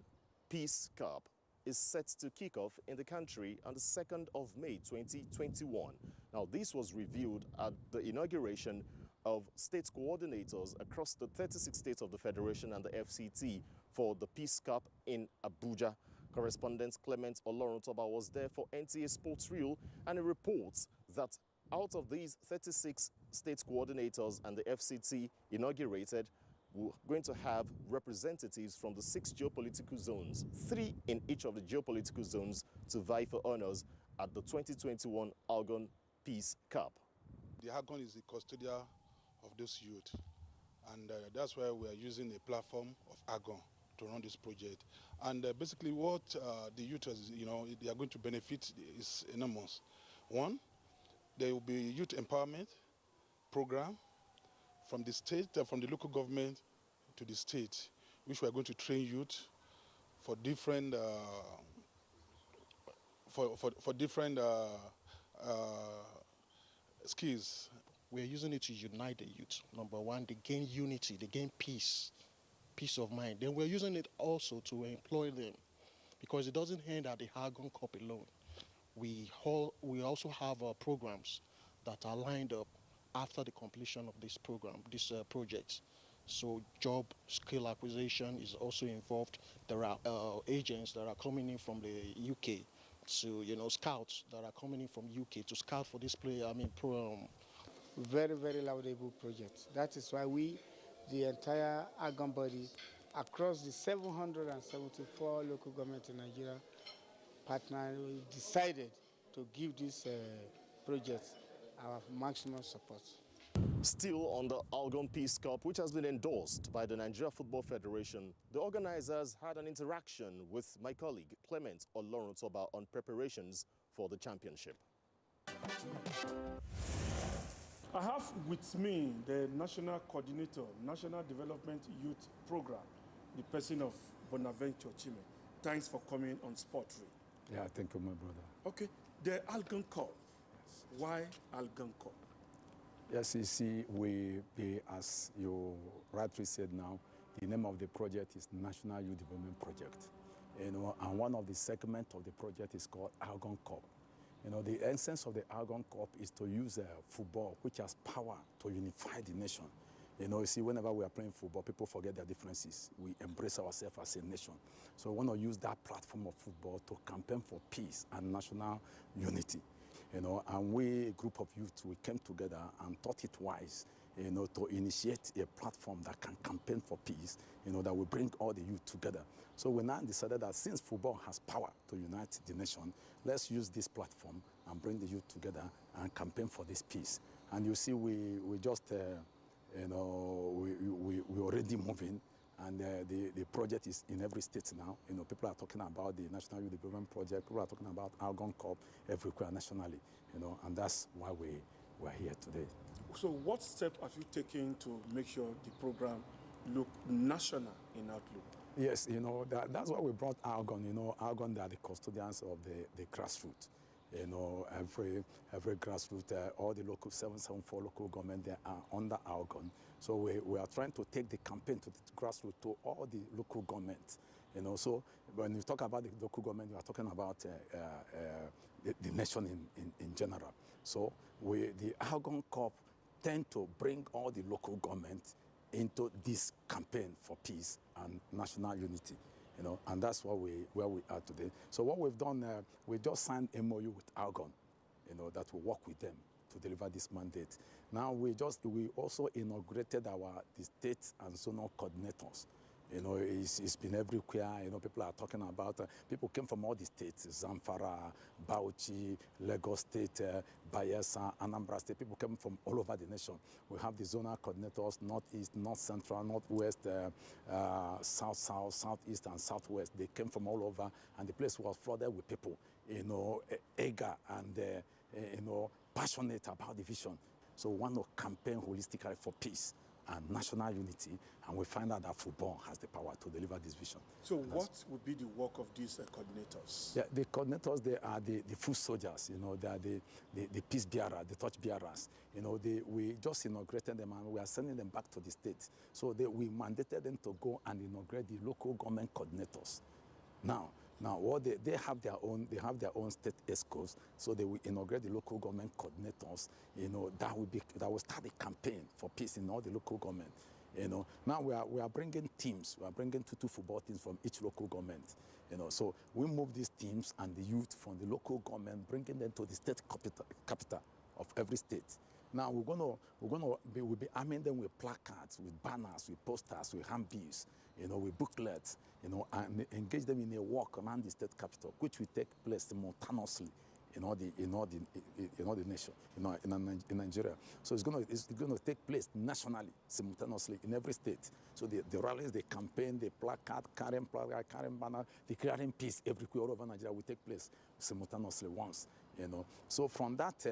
Peace Cup is set to kick off in the country on the 2nd of May 2021. Now, this was revealed at the inauguration of state coordinators across the 36 states of the Federation and the FCT for the Peace Cup in Abuja. Correspondent Clement Olorutoba was there for NTA Sports Reel, and he reports that out of these 36 state coordinators and the FCT inaugurated, we're going to have representatives from the 6 geopolitical zones, 3 in each of the geopolitical zones, to vie for honors at the 2021 Algon Peace Cup. The Algon is the custodian of those youth, and that's why we are using a platform of Algon to run this project. And basically what the youth, they are going to benefit is enormous. One, there will be youth empowerment program from the state, from the local government to the state, which we are going to train youth for different skills. We are using it to unite the youth. Number one, they gain unity, they gain peace of mind. Then we're using it also to employ them, because it doesn't end at the Algon Cup alone. We also have programs that are lined up after the completion of this program, this project. So job skill acquisition is also involved. There are agents that are coming in from the UK, so scouts that are coming in from UK to scout for this player. Very, very laudable project. That is why we, the entire Algon body, across the 774 local governments in Nigeria, we decided to give this project our maximum support. Still on the Algon Peace Cup, which has been endorsed by the Nigeria Football Federation, the organizers had an interaction with my colleague Clement Olorutoba on preparations for the championship. I have with me the National Coordinator, National Development Youth Program, the person of Bonaventure Chime. Thanks for coming on Sport Reel. Yeah, thank you, my brother. Okay, the Algon Cup. Why Algon Cup? Yes, you see, as you rightly said now, the name of the project is National Youth Development Project. And one of the segments of the project is called Algon Cup. The essence of the Algon Cup is to use football, which has power to unify the nation. You see, whenever we are playing football, people forget their differences. We embrace ourselves as a nation. So we want to use that platform of football to campaign for peace and national unity. And we, a group of youth, we came together and thought it wise, to initiate a platform that can campaign for peace, that will bring all the youth together. So we now decided that since football has power to unite the nation, let's use this platform and bring the youth together and campaign for this peace. And you see, we just, we're already moving, and the project is in every state now. People are talking about the National Youth Development Project. People are talking about Algon Cup everywhere nationally. And that's why we're here today. So, what step have you taken to make sure the program look national in outlook? Yes, that's why we brought Algon. Algon, they are the custodians of the grassroots. Every grassroots, all the local 774 local government, they are under Algon. So we are trying to take the campaign to the grassroots to all the local governments. So when you talk about the local government, you are talking about the nation in general. So the Algon Cup tend to bring all the local governments into this campaign for peace and national unity. And that's where we are today. So what we've done, we just signed MOU with Algon, that will work with them to deliver this mandate. Now we also inaugurated the state and zonal coordinators. It's been everywhere. People are talking about, people came from all the states, Zamfara, Bauchi, Lagos State, Bayelsa, Anambra State. People came from all over the nation. We have the zonal coordinators, Northeast, North Central, Northwest, South, Southeast, and Southwest. They came from all over, and the place was flooded with people, eager and, passionate about the vision. So we want to campaign holistically for peace and national unity, and we find out that football has the power to deliver this vision. So what would be the work of these coordinators? Yeah, the coordinators, they are the foot soldiers, they are the peace bearers, the torch bearers. We just inaugurated them and we are sending them back to the states. So we mandated them to go and inaugurate the local government coordinators. Now what they have their own state ESCOs, so they will inaugurate the local government coordinators. That will start a campaign for peace in all the local government. Now we are bringing teams. We are bringing two football teams from each local government. So we move these teams and the youth from the local government, bringing them to the state capital of every state. Now we'll be arming them with placards, with banners, with posters, with handbills, with booklets, and engage them in a walk around the state capital, which will take place simultaneously in all the nation, in Nigeria. So it's going to take place nationally, simultaneously in every state. So the rallies, the campaign, the placard, carrying banner, the carrying peace everywhere all over Nigeria will take place simultaneously once. So from that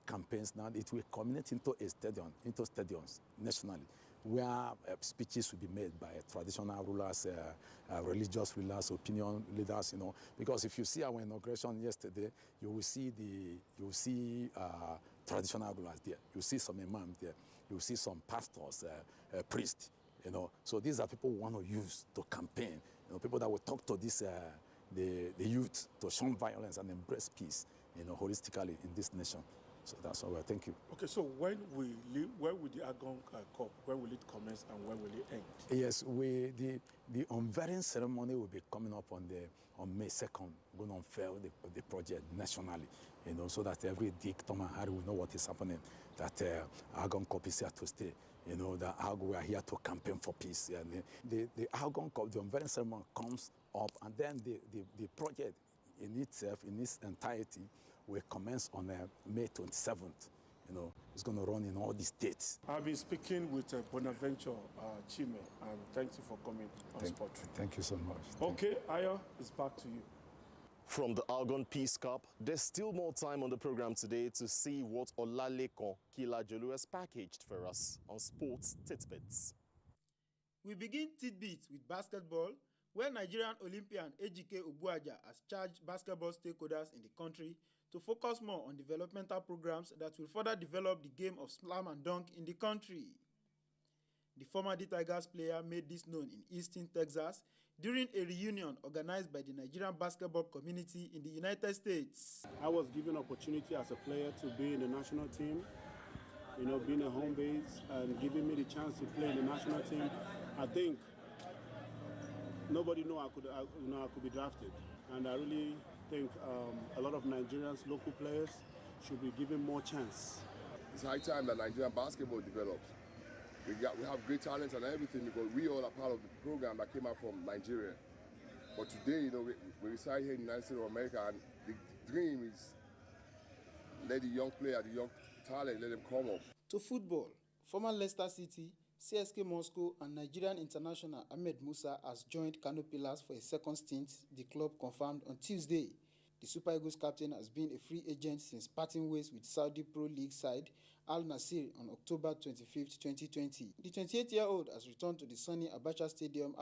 campaigns now, it will culminate into stadiums nationally, where speeches will be made by traditional rulers, religious rulers, opinion leaders. Because if you see our inauguration yesterday, you will see traditional rulers there. You see some imams there. You see some pastors, priests. So these are people who want to use to campaign. People that will talk to the youth to shun violence and embrace peace, holistically in this nation. So that's all. Thank you. Okay, so when will the Agon Cup, when will it commence and when will it end? Yes, the unveiling ceremony will be coming up on May 2nd. We're going to unveil the project nationally, so that every Dick, Tom and Harry will know what is happening, that Agon Cup is here to stay. That we are here to campaign for peace. And the Agon Cup, the unveiling ceremony comes up, and then the project in itself, in its entirety, will commence on May 27th. It's going to run in all the states. I've been speaking with Bonaventure Chime, and thank you for coming on Sport. Thank you so much. Okay, Ayo, it's back to you. From the Algon Peace Cup, there's still more time on the program today to see what Olalekan Kilajolu has packaged for us on Sports Tidbits. We begin Tidbits with basketball, where Nigerian Olympian Ejike Obuaja has charged basketball stakeholders in the country to focus more on developmental programs that will further develop the game of slam and dunk in the country. The former D Tigers player made this known in Houston, Texas, during a reunion organized by the Nigerian basketball community in the United States. I was given opportunity as a player to be in the national team, being a home base and giving me the chance to play in the national team. I think nobody knew I could be drafted, and I really think a lot of Nigerians, local players, should be given more chance. It's high time that Nigerian basketball develops. We have great talents and everything because we all are part of the program that came out from Nigeria. But today, we reside here in the United States of America, and the dream is let the young player, the young talent, let them come up. To football, former Leicester City, CSK Moscow and Nigerian international Ahmed Musa has joined Kano Pillars for a second stint, the club confirmed on Tuesday. The Super Eagles captain has been a free agent since parting ways with Saudi Pro League side Al Nassr on October 25, 2020. The 28-year-old has returned to the sunny Abuja Stadium